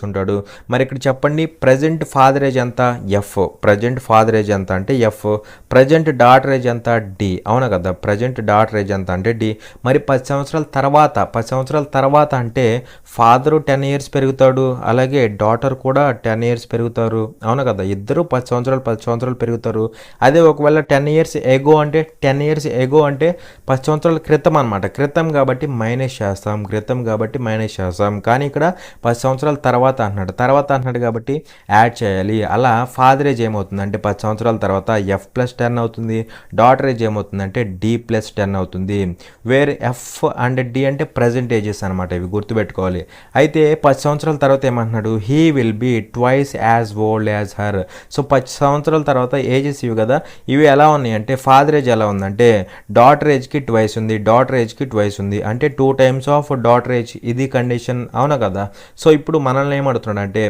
ఉంటాడు. మరి ఇక్కడ చెప్పండి ప్రజెంట్ ఫాదర్ ఏజ్ ఎంత, ఎఫ్. ప్రజెంట్ ఫాదర్ ఏజ్ ఎంత అంటే ఎఫ్. ప్రజెంట్ డాటర్ ఏజ్ ఎంత, డి. అవునా కదా. ప్రజెంట్ డాటర్ ఏజ్ ఎంత అంటే డి. మరి 10 సంవత్సరాల తర్వాత అంటే ఫాదరు 10 years పెరుగుతాడు, అలాగే డాటర్ కూడా 10 years పెరుగుతారు. అవునా కదా. ఇద్దరు 10 సంవత్సరాలు పెరుగుతారు. అదే ఒకవేళ 10 years ఎగో అంటే 10 సంవత్సరాల క్రితం అనమాట. క్రితం కాబట్టి మైనస్ చేస్తాం. కానీ ఇక్కడ 10 సంవత్సరాల తర్వాత అంటున్నాడు కాబట్టి యాడ్ చేయాలి. అలా ఫాదర్ ఏజ్ ఏమవుతుంది అంటే 10 సంవత్సరాల తర్వాత ఎఫ్ ప్లస్ 10 అవుతుంది. డాటర్ ఏజ్ ఏమవుతుంది అంటే డి ప్లస్ 10 అవుతుంది. వేర్ ఎఫ్ అండ్ డి అంటే ప్రజెంట్ ఏజెస్ అనమాట. ఇవి గుర్తుపెట్టుకోవాలి. అయితే 10 సంవత్సరాల తర్వాత ఏమంటున్నాడు, he will be twice as old as her. So 10 సంవత్సరాల తర్వాత ఏజెస్ ఇవి కదా. ఇవి ఎలా ఉన్నాయి అంటే ఫాదర్ ఏజ్ ఎలా ఉందంటే డాటర్ ఏజ్కి ట్వైస్ ఉంది, అంటే 2 times ఆఫ్ డాటర్ ఏజ్. ఇది కండిషన్. అవునా కదా. సో ఇప్పుడు మనల్ని ఏమడుతున్నాడు అంటే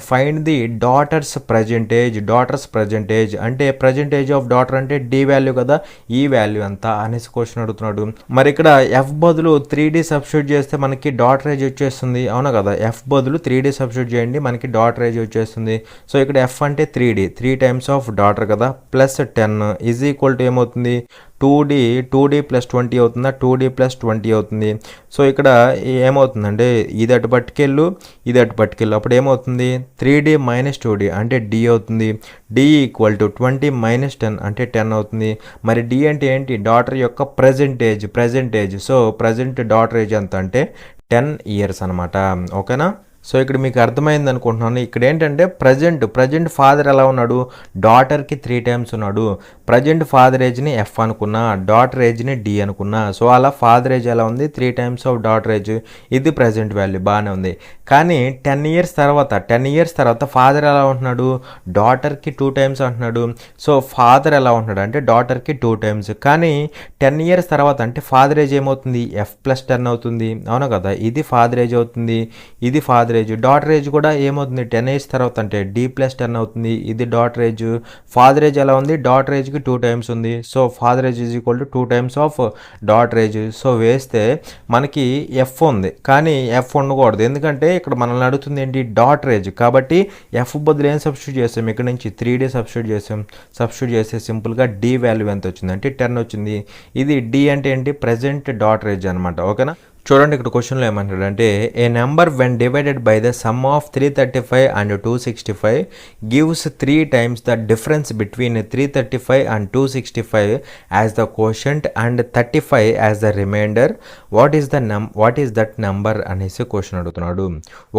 find the daughter's present age అంటే ప్రజెంట్ ఏజ్ ఆఫ్ డాటర్ అంటే డి వాల్యూ కదా, ఈ వాల్యూ ఎంత అనేసి క్వశ్చన్ అడుగుతున్నాడు. మరి ఇక్కడ ఎఫ్ బదులు 3D సబ్స్టిట్యూట్ చేస్తే మనకి డాటర్ ఏజ్ వచ్చేస్తుంది. అవునా కదా. ఎఫ్ బదులు 3D సబ్స్టిట్యూట్ చేయండి, మనకి డాటర్ ఏజ్ వచ్చేస్తుంది. సో ఇక్కడ ఎఫ్ అంటే 3 times ఆఫ్ డాటర్ కదా, ప్లస్ 10 ఈజ్ ఈక్వల్ టు ఏమవుతుంది 2D ప్లస్ 20 అవుతుందా, 2D ప్లస్ 20 అవుతుంది. సో ఇక్కడ ఏమవుతుందంటే ఇది అటు పట్టుకెళ్ళు, అప్పుడు ఏమవుతుంది 3D మైనస్ 2D అంటే D అవుతుంది. D ఈక్వల్ టు 20 మైనస్ 10 అంటే 10 అవుతుంది. మరి D అంటే ఏంటి, డాటర్ యొక్క present age. So present daughter age ఎంత అంటే 10 years అనమాట. ఓకేనా. సో ఇక్కడ మీకు అర్థమైంది అనుకుంటున్నాను. ఇక్కడ ఏంటంటే ప్రజెంట్ ఫాదర్ ఎలా ఉన్నాడు, డాటర్కి 3 times ఉన్నాడు. ప్రజెంట్ ఫాదర్ ఏజ్ని ఎఫ్ అనుకున్నా, డాటర్ ఏజ్ని డి అనుకున్నా. సో అలా ఫాదర్ ఏజ్ ఎలా ఉంది 3 times ఆఫ్ డాటర్ ఏజ్. ఇది ప్రజెంట్ వాల్యూ బాగానే ఉంది. కానీ 10 years తర్వాత ఫాదర్ ఎలా ఉంటున్నాడు, డాటర్కి 2 times అంటున్నాడు. సో ఫాదర్ ఎలా ఉంటున్నాడు అంటే డాటర్కి 2 times. కానీ 10 years తర్వాత అంటే ఫాదర్ ఏజ్ ఏమవుతుంది ఎఫ్ ప్లస్ 10 అవుతుంది. అవునా కదా. ఇది ఫాదర్ ఏజ్ అవుతుంది, ఇది ఫాదర్ ఏజ్. డాటర్ ఏజ్ కూడా ఏమవుతుంది 10 years తర్వాత అంటే డి ప్లస్ 10 అవుతుంది. ఇది డాటర్ ఏజ్. ఫాదర్ ఏజ్ ఎలా ఉంది, డాటర్ ఏజ్కి 2 times ఉంది. So father age is equal to 2 times of daughter age. So వేస్తే మనకి ఎఫ్ ఉంది, కానీ ఎఫ్ ఉండకూడదు. ఎందుకంటే ఇక్కడ మనల్ని అడుగుతుంది ఏంటి, డాటర్ ఏజ్. కాబట్టి ఎఫ్ బదులు ఏం సబ్స్టిట్యూట్ చేస్తాం, ఇక్కడ నుంచి 3D సబ్స్టిట్యూట్ చేస్తే సింపుల్గా డి వాల్యూ ఎంత వచ్చింది అంటే 10 వచ్చింది. ఇది డి అంటే ఏంటి, ప్రజెంట్ డాటర్ ఏజ్ అనమాట. ఓకేనా. చూడండి ఇక్కడ క్వశ్చన్లో ఏమంటాడు అంటే a number when divided by the sum of 335 and 265 gives 3 times the difference between 335 and 265 as the quotient and 35 as the remainder. What is that number అనేసి క్వశ్చన్ అడుగుతున్నాడు.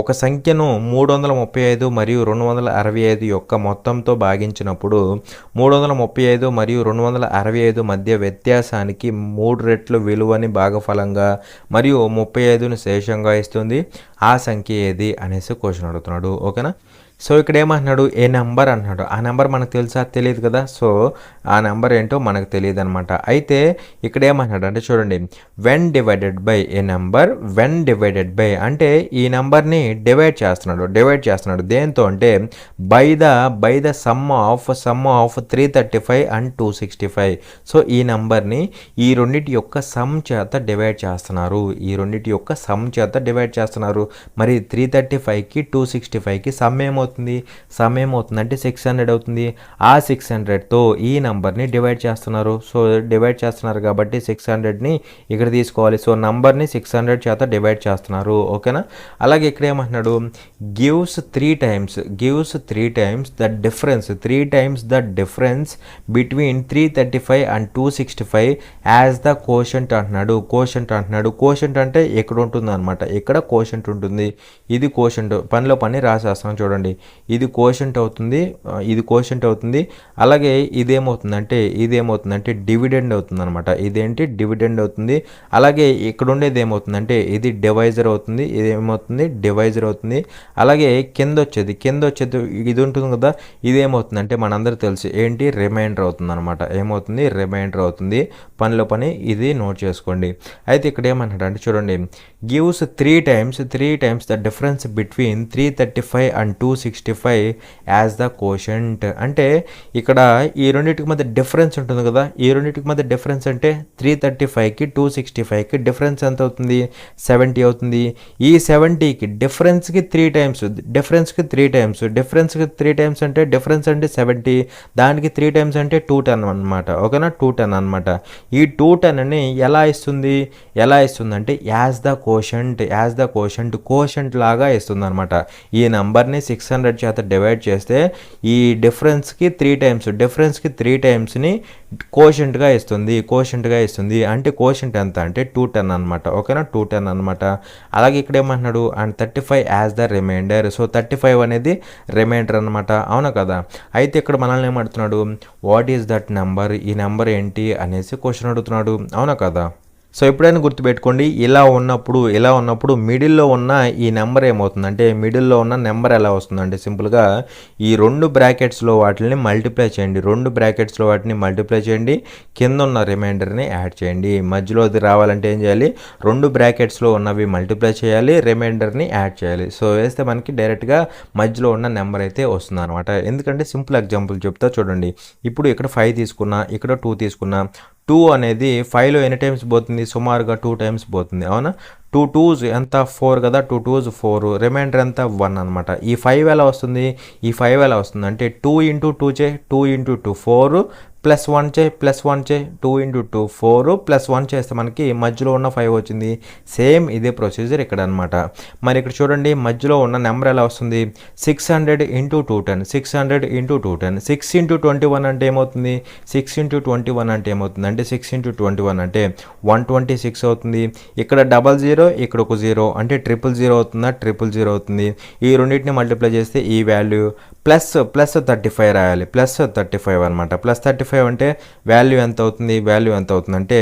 ఒక సంఖ్యను 335 మరియు 265 యొక్క మొత్తంతో భాగించినప్పుడు 335 మరియు 265 మధ్య వ్యత్యాసానికి 3 రెట్లు విలువని భాగఫలంగా మరియు 35ను శేషంగా ఇస్తుంది. ఆ సంఖ్య ఏది అనేసి క్వశ్చన్ అడుగుతున్నాడు. ఓకేనా. సో ఇక్కడ ఏమంటున్నాడు ఏ నెంబర్ అంటున్నాడు. ఆ నెంబర్ మనకు తెలుసా తెలియదు కదా. సో ఆ నెంబర్ ఏంటో మనకు తెలియదు అనమాట. అయితే ఇక్కడ ఏమంటున్నాడు అంటే చూడండి, when divided by A number, when divided by అంటే ఈ నెంబర్ని డివైడ్ చేస్తున్నాడు దేంతో అంటే by the sum of 335 and 265. So ఈ నెంబర్ని ఈ రెండింటి యొక్క సమ్ చేత డివైడ్ చేస్తున్నారు. మరి 335కి 265కి సమ్ ఏమవుతుంది అంటే 600 అవుతుంది. ఆ 600తో ఈ నెంబర్ని డివైడ్ చేస్తున్నారు. సో డివైడ్ చేస్తున్నారు కాబట్టి 600ని ఇక్కడ తీసుకోవాలి. సో నంబర్ని 600 చేత డివైడ్ చేస్తున్నారు. ఓకేనా. అలాగే ఇక్కడ ఏమంటున్నాడు, gives three times the difference between 335 and 265 as the quotient అంటున్నాడు. కోషంట్ అంటే ఇక్కడ ఉంటుంది అనమాట. ఇక్కడ కోషంట్ ఉంటుంది. ఇది కోషంట్, పనిలో పని రాసేస్తాం చూడండి. ఇది కోషంట్ అవుతుంది. అలాగే ఇదేమవుతుందంటే డివిడెండ్ అవుతుంది అనమాట. ఇదేంటి డివిడెండ్ అవుతుంది. అలాగే ఇక్కడ ఉండేది ఏమవుతుందంటే ఇది డివైజర్ అవుతుంది. అలాగే కింద వచ్చేది ఇది ఉంటుంది కదా. ఇది ఏమవుతుందంటే మనందరూ తెలుసు ఏంటి రిమైండర్ అవుతుంది అనమాట. రిమైండర్ అవుతుంది. పనిలో పని ఇది నోట్ చేసుకోండి. అయితే ఇక్కడ ఏమంటాడు అంటే చూడండి, gives three times the difference between 335 and 265 as the quotient. అంటే ఇక్కడ ఈ రెండింటికి మధ్య డిఫరెన్స్ ఉంటుంది కదా. ఈ రెండింటికి మధ్య డిఫరెన్స్ అంటే 335కి 265కి డిఫరెన్స్ ఎంత అవుతుంది 70 అవుతుంది. ఈ 70కి డిఫరెన్స్కి త్రీ టైమ్స్ అంటే డిఫరెన్స్ అంటే 70, దానికి 3 టైమ్స్ అంటే 210 అనమాట. ఓకేనా. 210 అనమాట. ఈ 210ని ఎలా ఇస్తుంది అంటే యాజ్ ద కోషంట్ లాగా ఇస్తుంది అనమాట. ఈ నెంబర్ని 600 చేత డివైడ్ చేస్తే ఈ డిఫరెన్స్కి 3 టైమ్స్ని కోషంట్గా ఇస్తుంది. అంటే కోషంట్ ఎంత అంటే 210 అనమాట. ఓకేనా. 210 అనమాట. అలాగే ఇక్కడ ఏమంటున్నాడు and 35 as the remainder. So 35 అనేది రిమైండర్ అనమాట. అవునా కదా. అయితే ఇక్కడ మనల్ని ఏమడుతున్నాడు, వాట్ ఈస్ దట్ నెంబర్, ఈ నెంబర్ ఏంటి అనేసి క్వశ్చన్ అడుగుతున్నాడు. అవునా కదా. సో ఎప్పుడైనా గుర్తుపెట్టుకోండి, ఇలా ఉన్నప్పుడు మిడిల్లో ఉన్న ఈ నెంబర్ ఏమవుతుందంటే మిడిల్లో ఉన్న నెంబర్ ఎలా వస్తుందంటే సింపుల్గా ఈ రెండు బ్రాకెట్స్లో వాటిని మల్టిప్లై చేయండి. కింద ఉన్న రిమైండర్ని యాడ్ చేయండి. మధ్యలో అది రావాలంటే ఏం చేయాలి, రెండు బ్రాకెట్స్లో ఉన్నవి మల్టిప్లై చేయాలి, రిమైండర్ని యాడ్ చేయాలి. సో వేస్తే మనకి డైరెక్ట్గా మధ్యలో ఉన్న నెంబర్ అయితే వస్తుంది అనమాట. ఎందుకంటే సింపుల్ ఎగ్జాంపుల్ చెప్తా చూడండి. ఇప్పుడు ఇక్కడ 5 తీసుకున్నా, ఇక్కడ 2 తీసుకున్నా. 2 అనేది 5లో ఎన్ని టైమ్స్ పోతుంది, సుమారుగా 2 టైమ్స్ పోతుంది. అవునా. 2 2s ఎంత 4 కదా. 2 2s 4, రిమైండర్ ఎంత 1 అనమాట. ఈ 5 ఎలా వస్తుంది అంటే 2 ఇంటూ 2 చే 2 ఇంటూ 2 4 ప్లస్ 1 చే 2 ఇంటూ 2 4 ప్లస్ 1 చేస్తే మనకి మధ్యలో ఉన్న 5 వచ్చింది. సేమ్ ఇదే ప్రొసీజర్ ఇక్కడ అనమాట. మరి ఇక్కడ చూడండి మధ్యలో ఉన్న నెంబర్ ఎలా వస్తుంది, 600 ఇంటూ 210. 6 ఇంటూ 21 అంటే ఏమవుతుంది, 6 ఇంటూ 21 అంటే ఏమవుతుంది అంటే 6 ఇంటూ 21 అంటే 126 అవుతుంది. ఇక్కడ 00, ఇక్కడ ఒక 0 అంటే 000 అవుతుందా, 000 అవుతుంది. ఈ రెండింటిని మల్టిప్లై చేస్తే ఈ వాల్యూ ప్లస్ 35 రాయాలి. ప్లస్ 35 అనమాట. ప్లస్ 35 అంటే వాల్యూ ఎంత అవుతుంది అంటే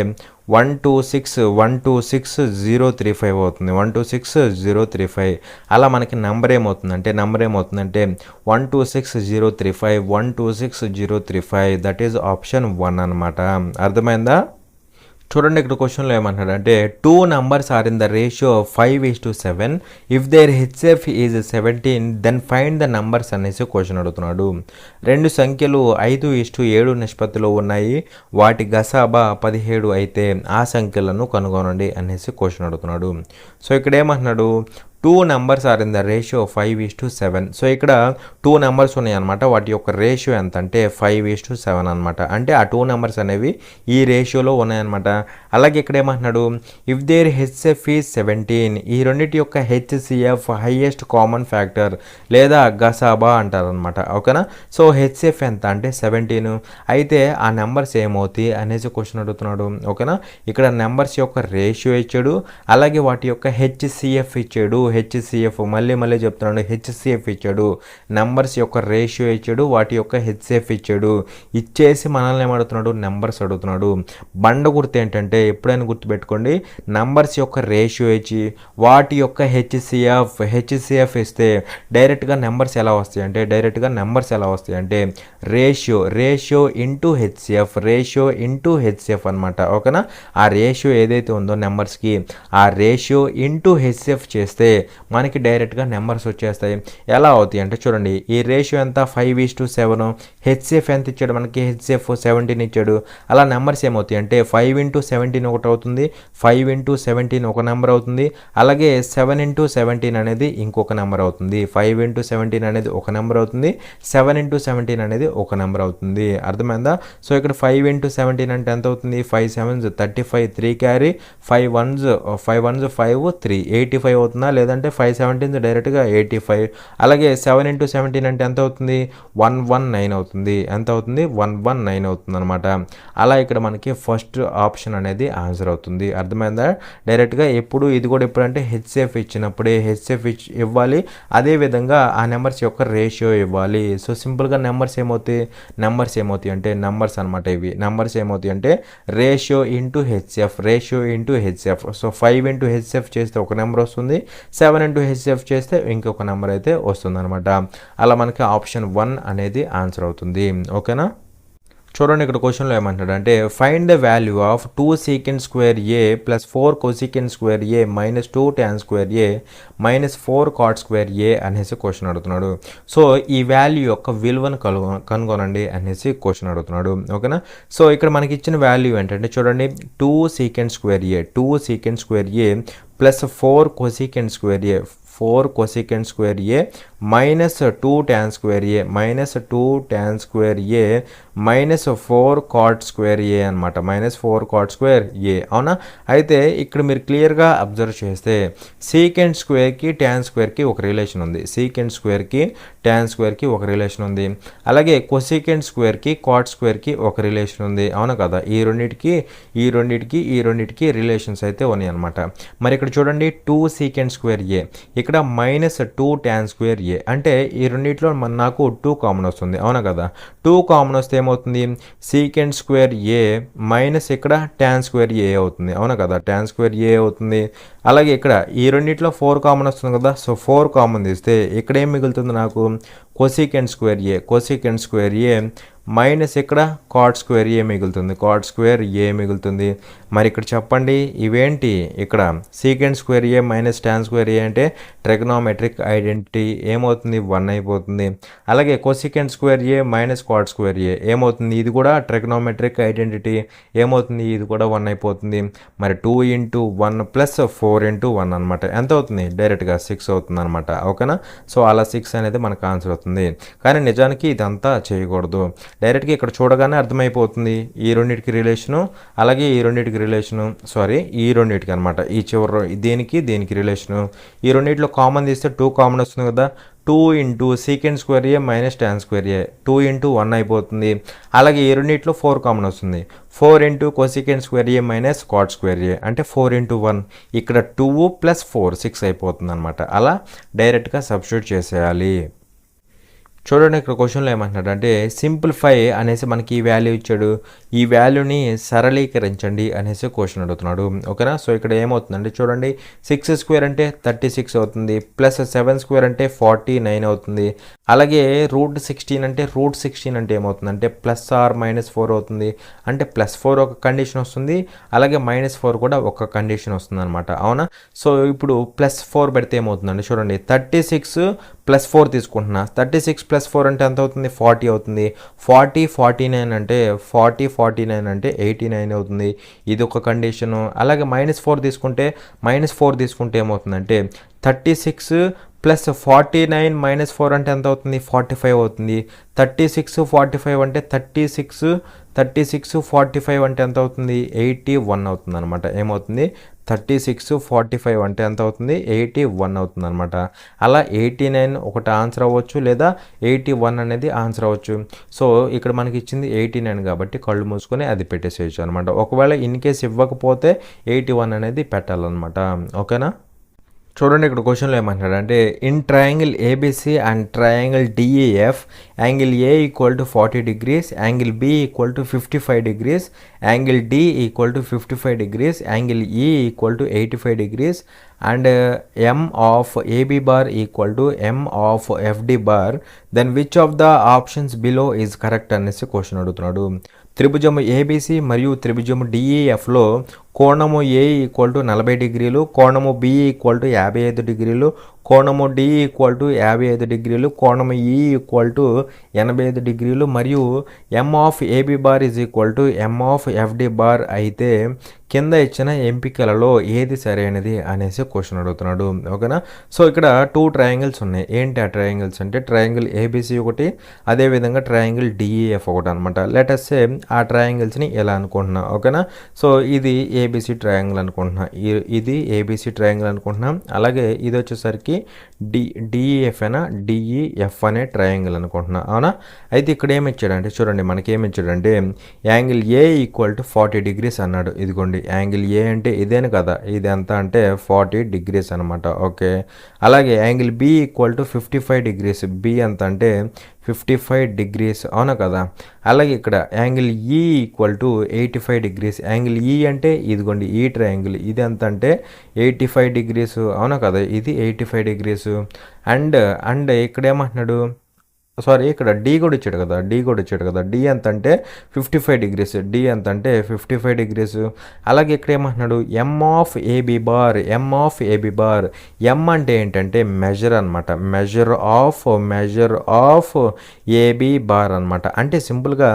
126035 అవుతుంది. 126035. అలా మనకి నెంబర్ ఏమవుతుందంటే 126035. దట్ ఈజ్ ఆప్షన్ 1 అనమాట. అర్థమైందా. చూడండి ఇక్కడ క్వశ్చన్లో ఏమంటాడు అంటే 2 numbers are in the ratio 5:7. If their HCF is 17 then find the numbers అనేసి క్వశ్చన్ అడుగుతున్నాడు. రెండు సంఖ్యలు 5:7 నిష్పత్తిలో ఉన్నాయి, వాటి గసాబా 17 అయితే ఆ సంఖ్యలను కనుగొనండి అనేసి క్వశ్చన్ అడుగుతున్నాడు. సో ఇక్కడ ఏమంటున్నాడు, 2 numbers are in the ratio 5:7. So ఇక్కడ 2 numbers ఉన్నాయి అనమాట. వాటి యొక్క రేషియో ఎంత అంటే 5:7 అనమాట. అంటే ఆ 2 numbers అనేవి ఈ రేషియోలో ఉన్నాయన్నమాట. అలాగే ఇక్కడ ఏమంటున్నాడు, ఇఫ్ దేర్ హెచ్ఎఫ్ ఈజ్ 17. ఈ రెండింటి యొక్క హెచ్సిఎఫ్ హైయెస్ట్ కామన్ ఫ్యాక్టర్ లేదా గసాబా అంటారనమాట. ఓకేనా. సో హెచ్ఎఫ్ ఎంత అంటే 17. అయితే ఆ నెంబర్స్ ఏమవుతాయి అనేసి క్వశ్చన్ అడుగుతున్నాడు. ఓకేనా. ఇక్కడ నెంబర్స్ యొక్క రేషియో ఇచ్చాడు, అలాగే వాటి యొక్క హెచ్సిఎఫ్ ఇచ్చాడు. హెచ్సిఎఫ్, మళ్ళీ చెప్తున్నాను, హెచ్సిఎఫ్ ఇచ్చాడు, నెంబర్స్ యొక్క రేషియో ఇచ్చాడు, వాటి యొక్క హెచ్సిఎఫ్ ఇచ్చాడు. ఇచ్చేసి మనల్ని ఏమడుగుతున్నాడు, నెంబర్స్ అడుగుతున్నాడు. బండ గుర్తు ఏంటంటే ఎప్పుడైనా గుర్తుపెట్టుకోండి, నెంబర్స్ యొక్క రేషియో ఇచ్చి వాటి యొక్క హెచ్సిఎఫ్ ఇస్తే డైరెక్ట్గా నెంబర్స్ ఎలా వస్తాయి అంటే రేషియో ఇంటూ హెచ్సిఎఫ్ అనమాట. ఓకేనా, ఆ రేషియో ఏదైతే ఉందో నెంబర్స్కి, ఆ రేషియో ఇంటూ హెచ్సిఎఫ్ చేస్తే మనకి డైరెక్ట్గా నెంబర్స్ వచ్చేస్తాయి. ఎలా అవుతాయి అంటే చూడండి, ఈ రేషియో ఎంత 5:7, హెచ్సిఎఫ్ ఎంత ఇచ్చాడు మనకి, హెచ్సిఎఫ్ 17 ఇచ్చాడు. అలా నెంబర్స్ ఏమవుతాయి అంటే 5:17 ఒకటి అవుతుంది, 5:17 ఒక నెంబర్ అవుతుంది, అలాగే 7:17 అనేది ఇంకొక నెంబర్ అవుతుంది. 5:17 అనేది ఒక నెంబర్ అవుతుంది, 7:17 అనేది ఒక నెంబర్ అవుతుంది. అర్థమైందా? సో ఇక్కడ 5:17 అంటే ఎంత అవుతుంది, 5 7s 35, 3 క్యారీ, 5 1s 5 3 85 అవుతుందా, లేదంటే 5 17 డైరెక్ట్గా 85. అలాగే 7:17 అంటే ఎంత అవుతుంది, 119 అవుతుంది. ఎంత అవుతుంది, 119 అవుతుంది అనమాట. అలా ఇక్కడ మనకి ఫస్ట్ ఆప్షన్ అనేది ఆన్సర్ అవుతుంది. అర్థమైందా? డైరెక్ట్గా ఎప్పుడు ఇది కూడా ఎప్పుడంటే హెచ్సిఎఫ్ ఇచ్చినప్పుడే హెచ్సిఎఫ్ ఇవ్వాలి, అదేవిధంగా ఆ నెంబర్స్ యొక్క రేషియో ఇవ్వాలి. సో సింపుల్గా నెంబర్స్ ఏమవుతాయి అంటే నెంబర్స్ అనమాట. ఇవి నెంబర్స్ ఏమవుతాయి అంటే ratio into HCF. So 5 HCF చేస్తే ఒక నెంబర్ వస్తుంది, 7 హెచ్సిఎఫ్ చేస్తే ఇంకొక నెంబర్ అయితే వస్తుంది అనమాట. అలా మనకి ఆప్షన్ 1 అనేది ఆన్సర్ అవుతుంది. ఓకేనా, చూడండి ఇక్కడ క్వశ్చన్లో ఏమంటాడు అంటే find the value of 2 secant square a plus 4 cosecant square a minus 2 tan square a minus 4 cot square a అనేసి క్వశ్చన్ అడుగుతున్నాడు. సో ఈ వాల్యూ యొక్క విలువను కనుగొనండి అనేసి క్వశ్చన్ అడుగుతున్నాడు. ఓకేనా, సో ఇక్కడ మనకి ఇచ్చిన వాల్యూ ఏంటంటే చూడండి, 2 secant square a plus 4 cosecant square a minus 2 tan square a minus 4 cot square a అనమాట. -4 cot square a. అవునా? అయితే ఇక్కడ మీరు క్లియర్గా అబ్జర్వ్ చేస్తే సీకెంట్ స్క్వేర్కి ట్యాన్ స్క్వేర్కి ఒక రిలేషన్ ఉంది, ఒక రిలేషన్ ఉంది. అలాగే కొసీకెంట్ స్క్వేర్కి కాట్ స్క్వేర్కి ఒక రిలేషన్ ఉంది. అవునా కదా? ఈ రెండింటికి రిలేషన్స్ అయితే ఉన్నాయి అనమాట. మరి ఇక్కడ చూడండి 2 secant square a, ఇక్కడ -2 tan square a, అంటే ఈ రెండింటిలో నాకు 2 కామన్ వస్తుంది. అవునా కదా? 2 కామన్ వస్తే ఏమవుతుంది, సీకెంట్ స్క్వేర్ ఏ మైనస్ ఇక్కడ ట్యాన్ స్క్వేర్ ఏ అవుతుంది. అవునా కదా? ట్యాన్ స్క్వేర్ ఏ అవుతుంది. అలాగే ఇక్కడ ఈ రెండింటిలో 4 కామన్ వస్తుంది కదా, సో 4 కామన్ తీస్తే ఇక్కడ ఏం మిగులుతుంది నాకు, కొసీకెంట్ స్క్వేర్ ఏ మైనస్ ఇక్కడ కాట్ స్క్వేర్ ఏ మిగులుతుంది. మరి ఇక్కడ చెప్పండి ఇవేంటి, ఇక్కడ సీకెంట్ స్క్వేర్ ఏ మైనస్ ట్యాన్ స్క్వేర్ ఏ అంటే ట్రిగ్నోమెట్రిక్ ఐడెంటిటీ ఏమవుతుంది, 1 అయిపోతుంది. అలాగే కొసీకెంట్ స్క్వేర్ ఏ మైనస్ కాట్ స్క్వేర్ ఏ ఏమవుతుంది, ఇది కూడా ట్రిగ్నోమెట్రిక్ ఐడెంటిటీ ఏమవుతుంది, ఇది కూడా 1 అయిపోతుంది. మరి 2 × 1 ప్లస్ 4 × 1 అనమాట. ఎంత అవుతుంది, డైరెక్ట్గా 6 అవుతుంది అనమాట. ఓకేనా? సో అలా 6 అనేది మనకు ఆన్సర్ అవుతుంది. కానీ నిజానికి ఇదంతా చేయకూడదు. డైరెక్ట్గా ఇక్కడ చూడగానే అర్థమైపోతుంది ఈ రెండింటికి రిలేషను, అలాగే ఈ రెండింటికి అనమాట. ఈ చివరి దీనికి రిలేషను. ఈ రెండింటిలో కామన్ తీస్తే 2 కామన్ వస్తుంది కదా, 2 × సీకెంట్ స్క్వేర్ ఏ మైనస్ ట్యాన్ స్క్వేర్ ఏ 2 × 1 అయిపోతుంది. అలాగే ఈ రెండింటిలో 4 కామన్ వస్తుంది, 4 × కొసీకెంట్ స్క్వేర్ ఏ మైనస్ కాట్ స్క్వేర్ ఏ అంటే 4 × 1, ఇక్కడ 2 + 4 6 అయిపోతుంది అనమాట. అలా డైరెక్ట్గా సబ్స్టిట్యూట్ చేసేయాలి. చూడండి ఇక్కడ క్వశ్చన్లో ఏమంటున్నాడు అంటే సింప్లిఫై అనేసి మనకి ఈ వాల్యూ ఇచ్చాడు, ఈ వాల్యూని సరళీకరించండి అనేసి క్వశ్చన్ అడుగుతున్నాడు. ఓకేనా? సో ఇక్కడ ఏమవుతుందంటే చూడండి, 6 స్క్వేర్ అంటే 36 అవుతుంది, ప్లస్ 7 స్క్వేర్ అంటే 49 అవుతుంది. అలాగే √16 అంటే ఏమవుతుందంటే +or-4 అవుతుంది. అంటే +4 ఒక కండిషన్ వస్తుంది, అలాగే -4 కూడా ఒక కండిషన్ వస్తుంది అనమాట. అవునా? సో ఇప్పుడు +4 పెడితే ఏమవుతుందండి చూడండి, 36 + 4 తీసుకుంటున్నా, 36 + 4 అంటే ఎంత అవుతుంది, 40 అవుతుంది. 49 అంటే 89 అవుతుంది. ఇది ఒక కండిషను. అలాగే -4 తీసుకుంటే ఏమవుతుందంటే 36 + 49 - 4 అంటే ఎంత అవుతుంది, 45 అవుతుంది. 36 45 అంటే 36 45 అంటే ఎంత అవుతుంది, 81 అవుతుంది అనమాట. ఏమవుతుంది, 36 45 అంటే ఎంత అవుతుంది, 81 అవుతుంది అనమాట. అలా 89 ఒకటి ఆన్సర్ అవ్వచ్చు, లేదా 81 అనేది ఆన్సర్ అవ్వచ్చు. సో ఇక్కడ మనకి ఇచ్చింది 89 కాబట్టి కళ్ళు మూసుకొని అది పెట్టేసేయచ్చు అనమాట. ఒకవేళ ఇన్ కేస్ ఇవ్వకపోతే 81 అనేది పెట్టాలన్నమాట. ఓకేనా? చూడండి ఇక్కడ క్వశ్చన్లో ఏమంటున్నాడు అంటే in triangle ABC and triangle DEF angle A equal to 40 degrees, angle B equal to 55 degrees, angle D equal to 55 degrees, angle E equal to 85 degrees and m of AB bar equal to m of FD bar, then which of the options below is correct అనేసి question అడుగుతున్నాడు. త్రిభుజము ABC మరియు త్రిభుజము డిఈఎఫ్లో కోణము A equal to 40 degrees, కోణము B equal to 55 degrees, కోణము D equal to 55 degrees, కోణము ఈ ఈక్వల్ టు 85 degrees మరియు M of AB bar is equal to M of FD bar అయితే కింద ఇచ్చిన ఎంపికలలో ఏది సరైనది అనేసి క్వశ్చన్ అడుగుతున్నాడు. ఓకేనా. సో ఇక్కడ 2 triangles ఉన్నాయి. ఏంటి ఆ ట్రయాంగిల్స్ అంటే ట్రయాంగిల్ ఏబిసి ఒకటి, అదేవిధంగా ట్రయాంగిల్ డిఈఎఫ్ ఒకటి అనమాట. లెటస్ సే ఆ ట్రయాంగిల్స్ని ఎలా అనుకుంటున్నా. ఓకేనా. సో ఇది ఏబిసి ట్రయాంగిల్ అనుకుంటున్నా, ఇది ఏబిసి ట్రయాంగిల్ అనుకుంటున్నాం. అలాగే ఇది వచ్చేసరికి డిఈఎఫ్ అయినా డిఈఎఫ్ అనే ట్రయాంగిల్ అనుకుంటున్నా. అవునా. అయితే ఇక్కడ ఏమి ఇచ్చాడంటే చూడండి, మనకి ఏమి ఇచ్చాడంటే angle A equal to 40 degrees అన్నాడు. ఇదిగోండి యాంగిల్ ఏ అంటే ఇదేను కదా, ఇది ఎంత అంటే 40 degrees అనమాట. ఓకే. అలాగే angle B equal to 55 degrees, B ఎంత అంటే 55 degrees. అవునా కదా. అలాగే ఇక్కడ angle E equal to 85 degrees, angle ఈ అంటే ఇదిగోండి ఈ ట్రయాంగిల్, ఇది ఎంత అంటే 85 degrees. అవునా కదా, ఇది 85 degrees. అండ్ ఇక్కడ ఏమంటున్నాడు, సారీ ఇక్కడ డి కూడా ఇచ్చాడు కదా, డి ఎంత అంటే 55 degrees, డి ఎంత అంటే 55 degrees. అలాగే ఇక్కడ ఏమంటున్నాడు ఎమ్ ఆఫ్ ఏబి బార్, ఎమ్ అంటే ఏంటంటే మెజర్ అనమాట, మెజర్ ఆఫ్ ఏబి బార్ అనమాట. అంటే సింపుల్గా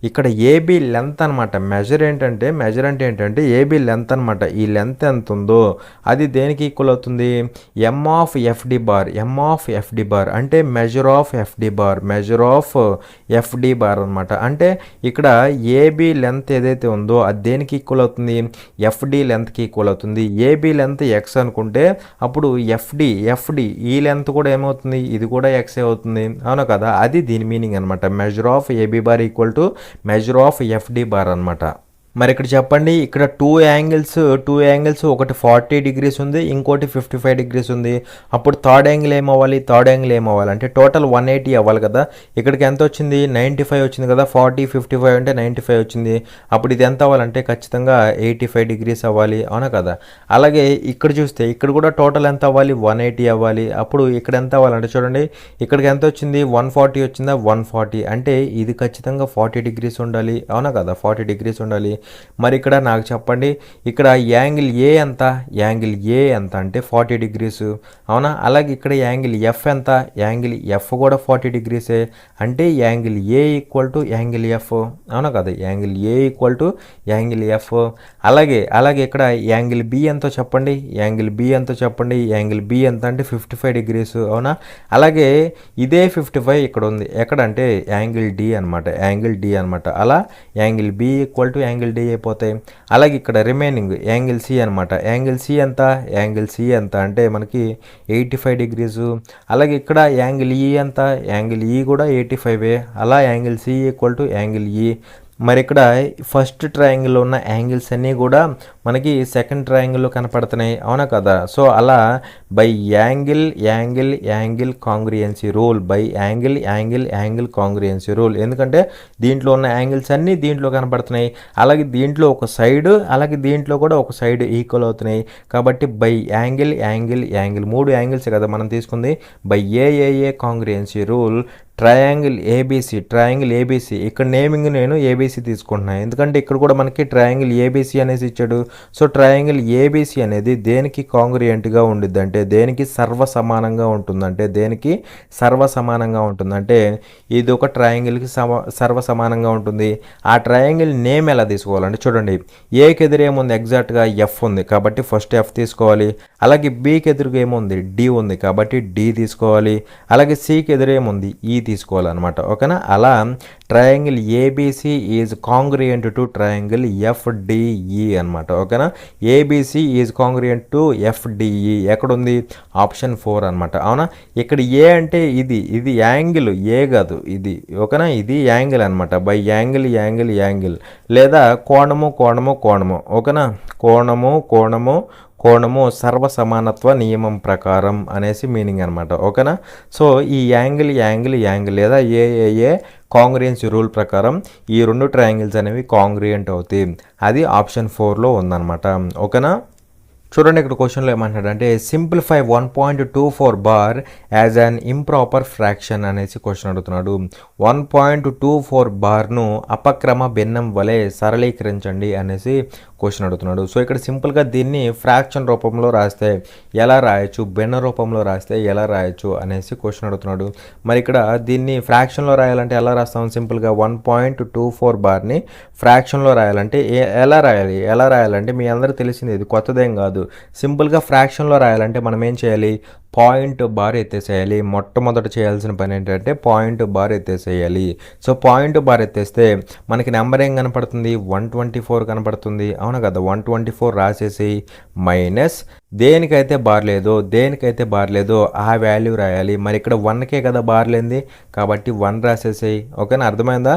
ఇక్కడ ఏబి లెంత్ అనమాట. మెజర్ అంటే ఏంటంటే ఏబి లెంత్ అనమాట. ఈ లెంత్ ఎంత ఉందో అది దేనికి ఈక్వల్ అవుతుంది, ఎమ్ ఆఫ్ ఎఫ్డి బార్ అంటే మెజర్ ఆఫ్ ఎఫ్డి బార్ అనమాట. అంటే ఇక్కడ ఏబి లెంత్ ఏదైతే ఉందో అది దేనికి ఈక్వల్ అవుతుంది, ఎఫ్డి లెంత్కి ఈక్వల్ అవుతుంది. ఏబి లెంత్ ఎక్స్ అనుకుంటే అప్పుడు ఎఫ్డి ఈ లెంత్ కూడా ఏమవుతుంది, ఇది కూడా ఎక్స్ అవుతుంది. అవునా కదా. అది దీని మీనింగ్ అనమాట. Measure of AB bar equal to measure of FD bar అనమాట. మరి ఇక్కడ చెప్పండి, ఇక్కడ 2 యాంగిల్స్ ఒకటి 40 degrees ఉంది, ఇంకోటి 55 degrees ఉంది. అప్పుడు థర్డ్ యాంగిల్ ఏమవ్వాలి అంటే టోటల్ 180 అవ్వాలి కదా. ఇక్కడికి ఎంత వచ్చింది, 95 వచ్చింది కదా. 40 55 అంటే 95 వచ్చింది. అప్పుడు ఇది ఎంత అవ్వాలంటే ఖచ్చితంగా 85 degrees అవ్వాలి. అవునా కదా. అలాగే ఇక్కడ చూస్తే ఇక్కడ కూడా టోటల్ ఎంత అవ్వాలి, 180 అవ్వాలి. అప్పుడు ఇక్కడ ఎంత అవ్వాలంటే చూడండి, ఇక్కడికి ఎంత వచ్చింది, 140 వచ్చిందా, 140 అంటే ఇది ఖచ్చితంగా 40 degrees ఉండాలి. అవునా కదా, 40 degrees ఉండాలి. మరి ఇక్కడ నాకు చెప్పండి, ఇక్కడ యాంగిల్ ఏ ఎంత అంటే 40 degrees. అవునా. అలాగే ఇక్కడ యాంగిల్ ఎఫ్ ఎంత, యాంగిల్ ఎఫ్ కూడా 40 degrees. అంటే angle A equal to angle F. అవునా కదా, angle A equal to angle F. అలాగే ఇక్కడ యాంగిల్ బి ఎంతో చెప్పండి, యాంగిల్ బి ఎంత అంటే 55 degrees. అవునా. అలాగే ఇదే 55 ఇక్కడ ఉంది, ఎక్కడంటే యాంగిల్ డి అనమాట. అలా angle B equal to angle D అయిపోతాయి. అలాగే ఇక్కడ రిమైనింగ్ యాంగిల్ సి అనమాట. యాంగిల్ సి ఎంత అంటే మనకి 85 degrees. అలాగే ఇక్కడ యాంగిల్ ఈ ఎంత, యాంగిల్ ఈ కూడా 85. అలా angle C equal to angle E. మరి ఇక్కడ ఫస్ట్ ట్రయాంగిల్లో ఉన్న యాంగిల్స్ అన్నీ కూడా మనకి సెకండ్ ట్రయాంగిల్లో కనపడుతున్నాయి. అవునా కదా. సో అలా బై యాంగిల్ కాంగ్రియుయెన్సీ రూల్, ఎందుకంటే దీంట్లో ఉన్న యాంగిల్స్ అన్నీ దీంట్లో కనపడుతున్నాయి. అలాగే దీంట్లో ఒక సైడ్, అలాగే దీంట్లో కూడా ఒక సైడ్ ఈక్వల్ అవుతున్నాయి. కాబట్టి బై యాంగిల్ 3 యాంగిల్స్ కదా మనం తీసుకుంది. బై ఏఏఏ కాంగ్రియుయెన్సీ రూల్ ట్రయాంగిల్ ఏబిసి, ఇక్కడ నేమింగ్ నేను ఏబిసి తీసుకుంటున్నాను, ఎందుకంటే ఇక్కడ కూడా మనకి ట్రయాంగిల్ ఏబిసి అనేసి ఇచ్చాడు. సో ట్రయాంగిల్ ఏబిసి అనేది దేనికి కాంగ్రియంట్గా ఉండిద్ది అంటే దేనికి సర్వసమానంగా ఉంటుందంటే ఇది ఒక ట్రయాంగిల్కి సర్వసమానంగా ఉంటుంది. ఆ ట్రయాంగిల్ నేమ్ ఎలా తీసుకోవాలంటే చూడండి, ఏకి ఎదురు ఏముంది, ఎగ్జాక్ట్గా ఎఫ్ ఉంది కాబట్టి ఫస్ట్ ఎఫ్ తీసుకోవాలి. అలాగే బికి ఎదురుగా ఏముంది, డి ఉంది కాబట్టి డి తీసుకోవాలి. అలాగే సికి ఎదురు ఏముంది, ఈ తీసుకోవాలన్నమాట. ఓకేనా. అలా triangle ABC is congruent to triangle FDE అనమాట. ఓకేనా. ABC is congruent to FDE ఎక్కడుంది, ఆప్షన్ 4 అనమాట. అవునా. ఇక్కడ ఏ అంటే ఇది యాంగిల్ ఏ కాదు, ఇది. ఓకేనా. ఇది యాంగిల్ అనమాట. బై యాంగిల్ లేదా కోణము. ఓకేనా. కోణము సర్వసమానత్వ నియమం ప్రకారం అనేసి మీనింగ్ అనమాట. ఓకేనా. సో ఈ యాంగిల్ లేదా ఏ కాంగ్రియన్స్ రూల్ ప్రకారం ఈ రెండు ట్రయాంగిల్స్ అనేవి కాంగ్రియంట్ అవుతాయి. అది ఆప్షన్ 4లో ఉందన్నమాట. ఓకేనా. చూడండి ఇక్కడ క్వశ్చన్లో ఏమంటాడంటే simplify 1.24 bar as an improper fraction అనేసి క్వశ్చన్ అడుగుతున్నాడు. 1.24 బార్ను అపక్రమ భిన్నం వలె సరళీకరించండి అనేసి క్వశ్చన్ అడుగుతున్నాడు. సో ఇక్కడ సింపుల్గా దీన్ని ఫ్రాక్షన్ రూపంలో రాస్తే ఎలా రాయొచ్చు, భిన్న రూపంలో రాస్తే ఎలా రాయొచ్చు అనేసి క్వశ్చన్ అడుగుతున్నాడు. మరి ఇక్కడ దీన్ని ఫ్రాక్షన్లో రాయాలంటే ఎలా రాస్తాం? సింపుల్గా 1.24 బార్ని ఫ్రాక్షన్లో రాయాలంటే ఎలా రాయాలంటే మీ అందరూ తెలిసింది, ఇది కొత్తదేం కాదు. సింపుల్గా ఫ్రాక్షన్లో రాయాలంటే మనం ఏం చేయాలి? పాయింట్ బార్ ఎత్తేసేయాలి. మొట్టమొదట చేయాల్సిన పని ఏంటంటే పాయింట్ బార్ ఎత్తేసేయాలి. సో పాయింట్ బార్ ఎత్తేస్తే మనకి నెంబర్ ఏం కనపడుతుంది? 124 కనపడుతుంది. అవునా కదా. 124 రాసేసి మైనస్ దేనికైతే బార్ లేదో ఆ వాల్యూ రాయాలి. మరి ఇక్కడ 1కే కదా బార్ లేనిది, కాబట్టి 1 రాసేసేయి. ఓకేనా, అర్థమైందా?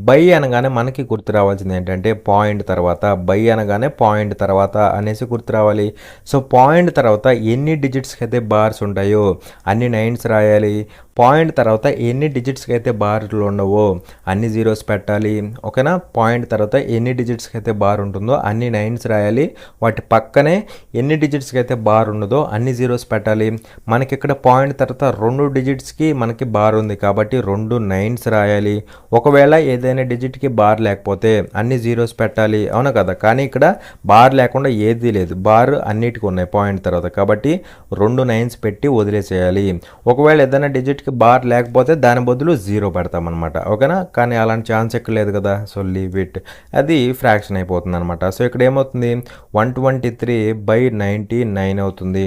బై అనగానే మనకి గుర్తు రావాల్సింది ఏంటంటే పాయింట్ తర్వాత, బై అనగానే పాయింట్ తర్వాత అనేసి గుర్తు రావాలి. సో పాయింట్ తర్వాత ఎన్ని డిజిట్స్కి అయితే బార్స్ ఉంటాయో అన్ని 9s రాయాలి. పాయింట్ తర్వాత ఎన్ని డిజిట్స్కి అయితే బార్లు ఉండవో అన్ని జీరోస్ పెట్టాలి. ఓకేనా. పాయింట్ తర్వాత ఎన్ని డిజిట్స్కి అయితే బార్ ఉంటుందో అన్ని 9s రాయాలి. వాటి పక్కనే ఎన్ని డిజిట్స్కి అయితే బార్ ఉండదో అన్ని జీరోస్ పెట్టాలి. మనకి ఇక్కడ పాయింట్ తర్వాత 2 డిజిట్స్కి మనకి బార్ ఉంది కాబట్టి 2 9s రాయాలి. ఒకవేళ ఏదైనా డిజిట్కి బార్ లేకపోతే అన్ని జీరోస్ పెట్టాలి. అవునా కదా. కానీ ఇక్కడ బార్ లేకుండా ఏదీ లేదు, బార్ అన్నిటికీ ఉన్నాయి పాయింట్ తర్వాత, కాబట్టి 2 9s పెట్టి వదిలేసేయాలి. ఒకవేళ ఏదైనా డిజిట్కి బార్ లేకపోతే దాని బదులు 0 పెడతామన్నమాట. ఓకేనా. కానీ అలాంటి ఛాన్స్ ఎక్కడ లేదు కదా. సో లీవ్ ఇట్, అది ఫ్రాక్షన్ అయిపోతుంది అనమాట. సో ఇక్కడ ఏమవుతుంది? 123/99 అవుతుంది.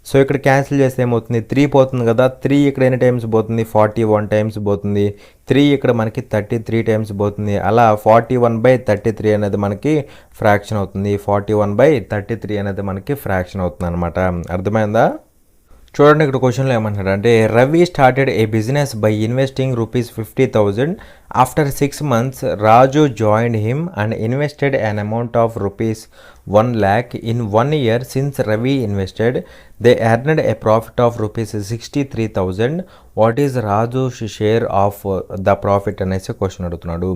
సో ఇక్కడ క్యాన్సిల్ చేస్తే ఏమవుతుంది? 3 పోతుంది కదా. 3 ఇక్కడ ఎన్ని టైమ్స్ పోతుంది? 41 టైమ్స్ పోతుంది. 3 ఇక్కడ మనకి 33 టైమ్స్ పోతుంది. అలా 41/33 అనేది మనకి ఫ్రాక్షన్ అవుతుంది. 41/33 అనేది మనకి ఫ్రాక్షన్ అవుతుంది అనమాట. అర్థమైందా? చూడండి ఇక్కడ క్వశ్చన్లో ఏమంటారు అంటే Ravi started a business by investing ₹50,000. After 6 months Raju joined him and invested an amount of ₹1 lakh. In 1 year since Ravi invested, they earned a profit of ₹63,000. What is Raju's share of the profit అనేసి question అడుగుతున్నాడు.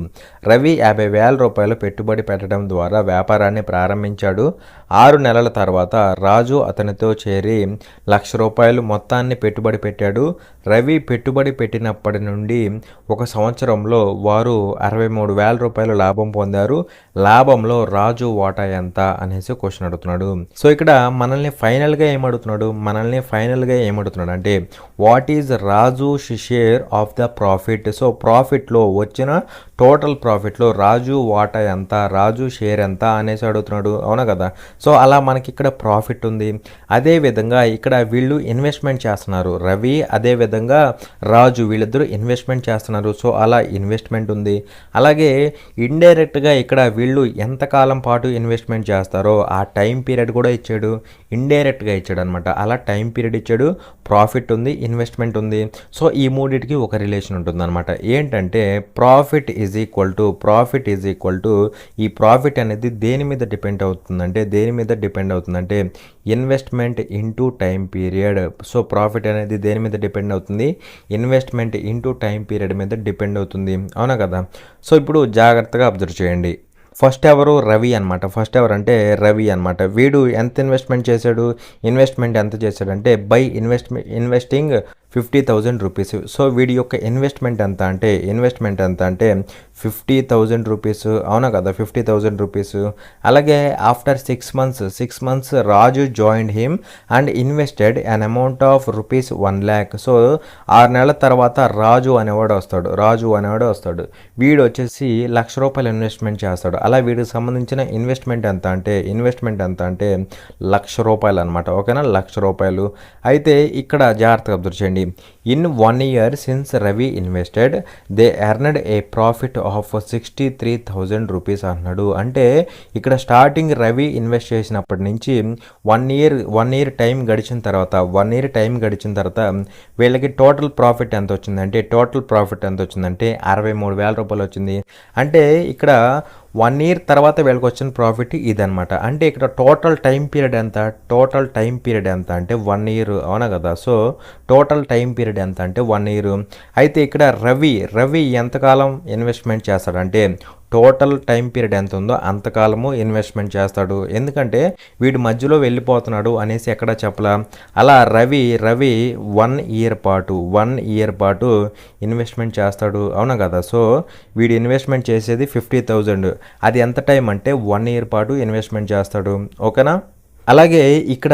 రవి 50,000 రూపాయలు పెట్టుబడి పెట్టడం ద్వారా వ్యాపారాన్ని ప్రారంభించాడు. 6 నెలల తర్వాత రాజు అతనితో చేరి ₹1,00,000 మొత్తాన్ని పెట్టుబడి పెట్టాడు. రవి పెట్టుబడి పెట్టినప్పటి నుండి 1 సంవత్సరంలో వారు ₹63,000 లాభం పొందారు. లాభంలో రాజు వాటా ఎంత అనేసి క్వశ్చన్ అడుగుతున్నాడు. సో ఇక్కడ మనల్ని ఫైనల్గా ఏమడుగుతున్నాడు అంటే what is Raju share of the profit. So ప్రాఫిట్లో వచ్చిన టోటల్ ప్రాఫిట్లో రాజు వాటా ఎంత, రాజు షేర్ ఎంత అనేసి అడుగుతున్నాడు. అవునా కదా. సో అలా మనకి ఇక్కడ ప్రాఫిట్ ఉంది. అదేవిధంగా ఇక్కడ వీళ్ళు ఇన్వెస్ట్మెంట్ చేస్తున్నారు. రవి అదేవిధంగా రాజు వీళ్ళిద్దరూ ఇన్వెస్ట్మెంట్ చేస్తున్నారు. సో అలా ఇన్వెస్ట్మెంట్ ఉంది. అలాగే ఇండైరెక్ట్గా ఇక్కడ వీళ్ళు ఎంతకాలం పాటు ఇన్వెస్ట్మెంట్ చేస్తారో ఆ టైం పీరియడ్ కూడా ఇచ్చాడు. ఇండైరెక్ట్గా ఇచ్చాడు అనమాట. అలా టైం పీరియడ్ ఇచ్చాడు, ప్రాఫిట్ ఉంది, ఇన్వెస్ట్మెంట్ ఉంది. సో ఈ మూడింటికి ఒక రిలేషన్ ఉంటుంది అనమాట. ఏంటంటే ప్రాఫిట్ ఈజ్ ఈక్వల్ టు ఈ ప్రాఫిట్ అనేది దేని మీద డిపెండ్ అవుతుందంటే investment into time period. So profit అనేది దేని మీద డిపెండ్ అవుతుంది? ఇన్వెస్ట్మెంట్ ఇంటూ టైం పీరియడ్ మీద డిపెండ్ అవుతుంది. అవునా కదా. సో ఇప్పుడు జాగ్రత్తగా అబ్జర్వ్ చేయండి. ఫస్ట్ ఎవరు? రవి అనమాట. వీడు ఎంత ఇన్వెస్ట్మెంట్ చేశాడు? ఇన్వెస్ట్మెంట్ ఎంత చేశాడంటే బై ఇన్వెస్టింగ్ ₹50,000. సో వీడి యొక్క ఇన్వెస్ట్మెంట్ ఎంత అంటే ₹50,000. అవునా కదా. ₹50,000. అలాగే after 6 months Raju joined him and invested an amount of ₹1 lakh. So 6 నెలల తర్వాత రాజు అనేవాడు వస్తాడు. వీడు వచ్చేసి ₹1,00,000 ఇన్వెస్ట్మెంట్ చేస్తాడు. అలా వీడికి సంబంధించిన ఇన్వెస్ట్మెంట్ ఎంత అంటే ₹1,00,000 అనమాట. ఓకేనా, ₹1,00,000. అయితే ఇక్కడ జాగ్రత్తగా అబ్జర్వ్ చేయండి. In 1 year since Ravi invested, they earned a profit of ₹63,000 అన్నాడు. అంటే ఇక్కడ స్టార్టింగ్ రవి ఇన్వెస్ట్ చేసినప్పటి నుంచి 1 year టైం గడిచిన తర్వాత వీళ్ళకి టోటల్ ప్రాఫిట్ ఎంత వచ్చిందంటే ₹63,000 వచ్చింది. అంటే ఇక్కడ 1 ఇయర్ తర్వాత వీళ్ళకి వచ్చిన ప్రాఫిట్ ఇదనమాట. అంటే ఇక్కడ టోటల్ టైం పీరియడ్ ఎంత? టోటల్ టైం పీరియడ్ ఎంత అంటే 1 ఇయర్, అవునా కదా. సో టోటల్ టైం పీరియడ్ ఎంత అంటే 1 ఇయర్. అయితే ఇక్కడ రవి ఎంతకాలం ఇన్వెస్ట్మెంట్ చేస్తాడంటే టోటల్ టైం పీరియడ్ ఎంత ఉందో అంతకాలము ఇన్వెస్ట్మెంట్ చేస్తాడు. ఎందుకంటే వీడు మధ్యలో వెళ్ళిపోతున్నాడు అనేసి ఎక్కడ చెప్పలా. అలా రవి 1 ఇయర్ పాటు ఇన్వెస్ట్మెంట్ చేస్తాడు, అవునా కదా. సో వీడు ఇన్వెస్ట్మెంట్ చేసేది 50,000. అది ఎంత టైం అంటే 1 ఇయర్ పాటు ఇన్వెస్ట్మెంట్ చేస్తాడు, ఓకేనా. అలాగే ఇక్కడ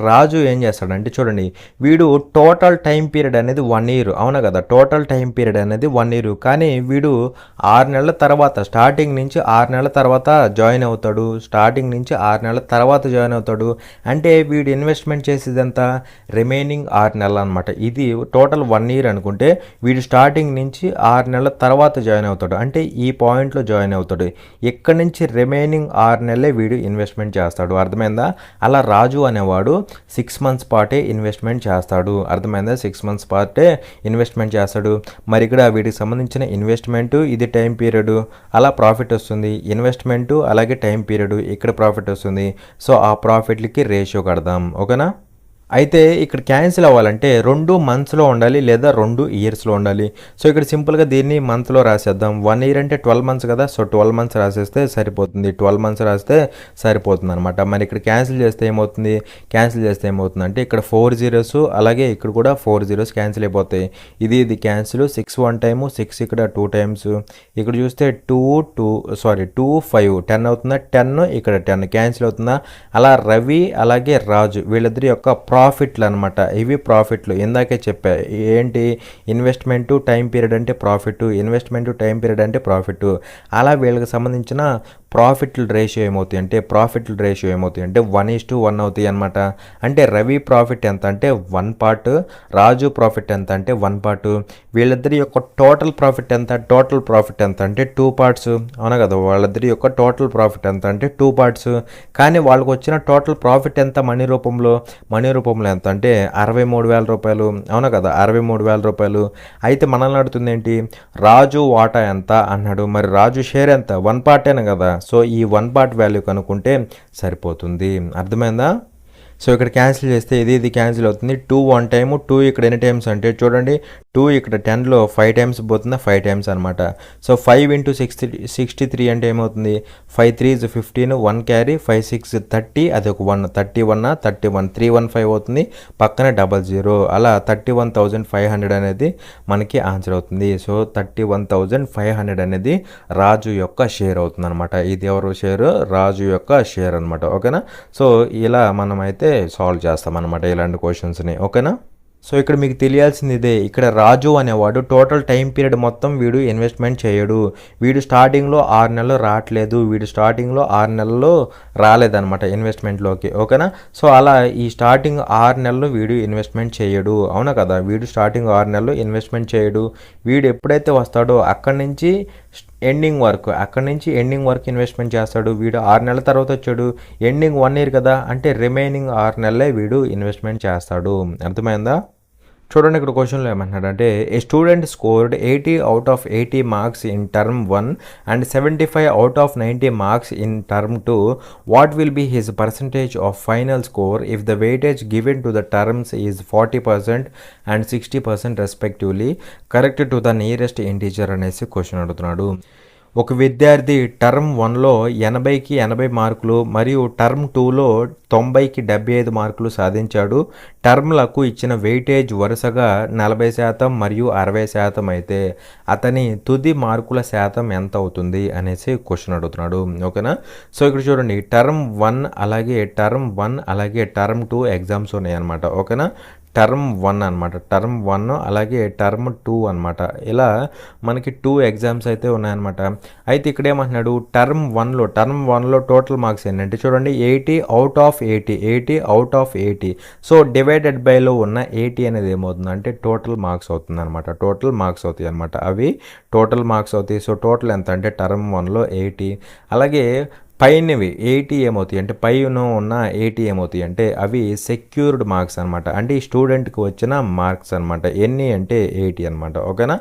రాజు ఏం చేస్తాడంటే చూడండి, వీడు టోటల్ టైం పీరియడ్ అనేది 1 ఇయర్, అవునా కదా. టోటల్ టైం పీరియడ్ అనేది 1 ఇయర్, కానీ వీడు 6 నెలల తర్వాత స్టార్టింగ్ నుంచి 6 నెలల తర్వాత జాయిన్ అవుతాడు. అంటే వీడు ఇన్వెస్ట్మెంట్ చేసేదంతా రిమైనింగ్ 6 నెలలు అనమాట. ఇది టోటల్ 1 ఇయర్ అనుకుంటే వీడు స్టార్టింగ్ నుంచి 6 నెలల తర్వాత జాయిన్ అవుతాడు, అంటే ఈ పాయింట్లో జాయిన్ అవుతాడు. ఇక్కడ నుంచి రిమైనింగ్ 6 నెలలే వీడు ఇన్వెస్ట్మెంట్ చేస్తాడు, అర్థమైందా. అలా రాజు అనేవాడు 6 మంత్స్ పాటే ఇన్వెస్ట్మెంట్ చేస్తాడు, అర్థమైందా. 6 మంత్స్ పాటే ఇన్వెస్ట్మెంట్ చేస్తాడు. మరి ఇక్కడ వీటికి సంబంధించిన ఇన్వెస్ట్మెంట్, ఇది టైం పీరియడ్, అలా ప్రాఫిట్ వస్తుంది. ఇన్వెస్ట్మెంట్ అలాగే టైం పీరియడ్, ఇక్కడ ప్రాఫిట్ వస్తుంది. సో ఆ ప్రాఫిట్లకి రేషియో కడదాం, ఓకేనా. అయితే ఇక్కడ క్యాన్సిల్ అవ్వాలంటే 2 మంత్స్లో ఉండాలి లేదా 2 ఇయర్స్లో ఉండాలి. సో ఇక్కడ సింపుల్గా దీన్ని మంత్లో రాసేద్దాం. 1 ఇయర్ అంటే 12 మంత్స్ కదా. సో 12 మంత్స్ రాసేస్తే సరిపోతుంది, 12 మంత్స్ రాస్తే సరిపోతుంది అనమాట. మరి ఇక్కడ క్యాన్సిల్ చేస్తే ఏమవుతుంది అంటే ఇక్కడ 4 zeros అలాగే ఇక్కడ కూడా 4 zeros క్యాన్సిల్ అయిపోతాయి. ఇది క్యాన్సిల్. 6 1 టైము, 6 ఇక్కడ 2 టైమ్స్, ఇక్కడ చూస్తే 2 5 10 అవుతుందా, 10 ఇక్కడ 10 క్యాన్సిల్ అవుతుందా. అలా రవి అలాగే రాజు వీళ్ళిద్దరి యొక్క ప్రాఫిట్లు అనమాట. ఇవి ప్రాఫిట్లు ఇందాకే చెప్పా. ఏంటి? ఇన్వెస్ట్మెంటు టైం పీరియడ్ అంటే ప్రాఫిట్. అలా వీళ్ళకి సంబంధించిన ప్రాఫిట్ల రేషియో ఏమవుతాయి అంటే 1:1 అవుతాయి అనమాట. అంటే రవి ప్రాఫిట్ ఎంత అంటే 1 పార్ట్, రాజు ప్రాఫిట్ ఎంత అంటే 1 పార్ట్. వీళ్ళిద్దరి యొక్క టోటల్ ప్రాఫిట్ ఎంత అంటే 2 పార్ట్స్, అవునా కదా. వాళ్ళిద్దరి యొక్క టోటల్ ప్రాఫిట్ ఎంత అంటే 2 పార్ట్స్. కానీ వాళ్ళకి వచ్చిన టోటల్ ప్రాఫిట్ ఎంత మనీ రూపంలో ఎంత అంటే 63,000 రూపాయలు, అవునా కదా. 63,000 రూపాయలు. అయితే మనల్ని అడుగుతుంది ఏంటి, రాజు వాటా ఎంత అన్నాడు. మరి రాజు షేర్ ఎంత? 1 పార్టేనా కదా. సో ఈ 1 పార్ట్ వాల్యూ కనుక్కుంటే సరిపోతుంది, అర్థమైందా. సో ఇక్కడ క్యాన్సిల్ చేస్తే ఇది క్యాన్సిల్ అవుతుంది. 2 1 టైము, 2 ఇక్కడ ఎన్ని టైమ్స్ అంటే చూడండి, 2 ఇక్కడ 10లో 5 టైమ్స్ పోతుందా, 5 టైమ్స్ అనమాట. సో 5 × 63 అంటే ఏమవుతుంది, 5 3 15, 1 క్యారీ, 5 6 30, అది ఒక 1, 31 315 అవుతుంది, పక్కనే 00. అలా 31,500 అనేది మనకి ఆన్సర్ అవుతుంది. సో 31,500 అనేది రాజు యొక్క షేర్ అవుతుంది అనమాట. ఇది ఎవరు షేర్? రాజు యొక్క షేర్ అనమాట, ఓకేనా. సో ఇలా మనం అయితే సాల్వ్ చేస్తాం అనమాట ఇలాంటి క్వశ్చన్స్ని, ఓకేనా. సో ఇక్కడ మీకు తెలియాల్సింది ఇదే. ఇక్కడ రాజు అనేవాడు టోటల్ టైం పీరియడ్ మొత్తం వీడు ఇన్వెస్ట్మెంట్ చేయడు. వీడు స్టార్టింగ్లో 6 నెలలు రావట్లేదు, స్టార్టింగ్లో 6 నెలలు రాలేదన్నమాట ఇన్వెస్ట్మెంట్లోకి, ఓకేనా. సో అలా ఈ స్టార్టింగ్ 6 నెలలు వీడు ఇన్వెస్ట్మెంట్ చేయడు, అవునా కదా. వీడు స్టార్టింగ్ 6 నెలలు ఇన్వెస్ట్మెంట్ చేయడు. వీడు ఎప్పుడైతే వస్తాడో అక్కడి నుంచి ఎండింగ్ వరకు ఇన్వెస్ట్మెంట్ చేస్తాడు. వీడు 6 నెలల తర్వాత వచ్చాడు, ఎండింగ్ 1 ఇయర్ కదా, అంటే రిమైనింగ్ 6 నెలలే వీడు ఇన్వెస్ట్మెంట్ చేస్తాడు, అర్థమైందా. చూడండి ఇక్కడ క్వశ్చన్లో ఏమంటున్నాడంటే a student scored 80 out of 80 marks in term 1 and 75 out of 90 marks in term 2. What will be his percentage of final score if the weightage given to the terms is 40% and 60% respectively. Correct to the nearest integer అనేసి question అడుగుతున్నాడు. ఒక విద్యార్థి term 1లో 80కి 80 మార్కులు మరియు term 2లో 90కి 75 మార్కులు సాధించాడు. టర్మ్లకు ఇచ్చిన వెయిటేజ్ వరుసగా 40% మరియు 60% అయితే అతని తుది మార్కుల శాతం ఎంత అవుతుంది అనేసి క్వశ్చన్ అడుగుతున్నాడు, ఓకేనా. సో ఇక్కడ చూడండి, టర్మ్ 1 అలాగే టర్మ్ 2 ఎగ్జామ్స్ ఉన్నాయన్నమాట, ఓకేనా. టర్మ్ 1 అలాగే టర్మ్ 2 అనమాట. ఇలా మనకి 2 ఎగ్జామ్స్ అయితే ఉన్నాయన్నమాట. అయితే ఇక్కడ ఏమంటున్నాడు, టర్మ్ 1లో టోటల్ మార్క్స్ ఏంటంటే చూడండి 80 out of 80. సో డివైడెడ్ బైలో ఉన్న 80 అనేది ఏమవుతుంది అంటే టోటల్ మార్క్స్ అవుతుంది అనమాట. అవి టోటల్ మార్క్స్ అవుతాయి. సో టోటల్ ఎంత అంటే టర్మ్ 1లో 80. అలాగే పైనవి 80 ఏమవుతాయి అంటే పైన ఉన్న 80 ఏమవుతాయి అంటే అవి సెక్యూర్డ్ మార్క్స్ అనమాట. అంటే ఈ స్టూడెంట్కి వచ్చిన మార్క్స్ అనమాట. ఎన్ని అంటే 80 అనమాట. ఓకేనా.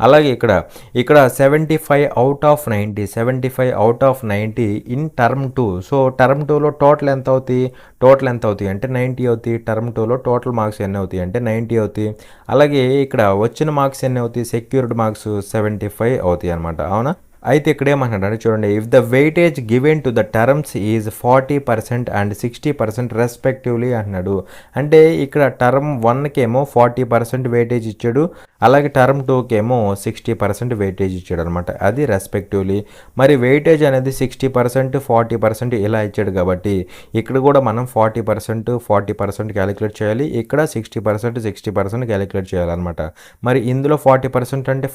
అలాగే ఇక్కడ 75 out of 90, 75 out of 90 in term 2. So term 2లో టోటల్ ఎంత అవుతాయి అంటే 90 అవుతాయి. టర్మ్ 2లో టోటల్ మార్క్స్ ఎన్ని అవుతాయి అంటే 90 అవుతాయి. అలాగే ఇక్కడ వచ్చిన మార్క్స్ ఎన్ని అవుతాయి, సెక్యూర్డ్ మార్క్స్ 75 అవుతాయి అనమాట. అవునా. అయితే ఇక్కడ ఏమంటున్నాడు చూడండి, if the weightage given to the terms is 40% and 60% respectively అంటున్నాడు. అంటే ఇక్కడ టర్మ్ 1కి ఏమో 40% వెయిటేజ్ ఇచ్చాడు, అలాగే టర్మ్ 2కి ఏమో 60% వెయిటేజ్ ఇచ్చాడు అనమాట. అది రెస్పెక్టివ్లీ. మరి వెయిటేజ్ అనేది 60%, 40% ఇలా ఇచ్చాడు కాబట్టి ఇక్కడ కూడా మనం 40% క్యాలిక్యులేట్ చేయాలి, ఇక్కడ 60% క్యాలిక్యులేట్ చేయాలన్నమాట. మరి ఇందులో 40% అంటే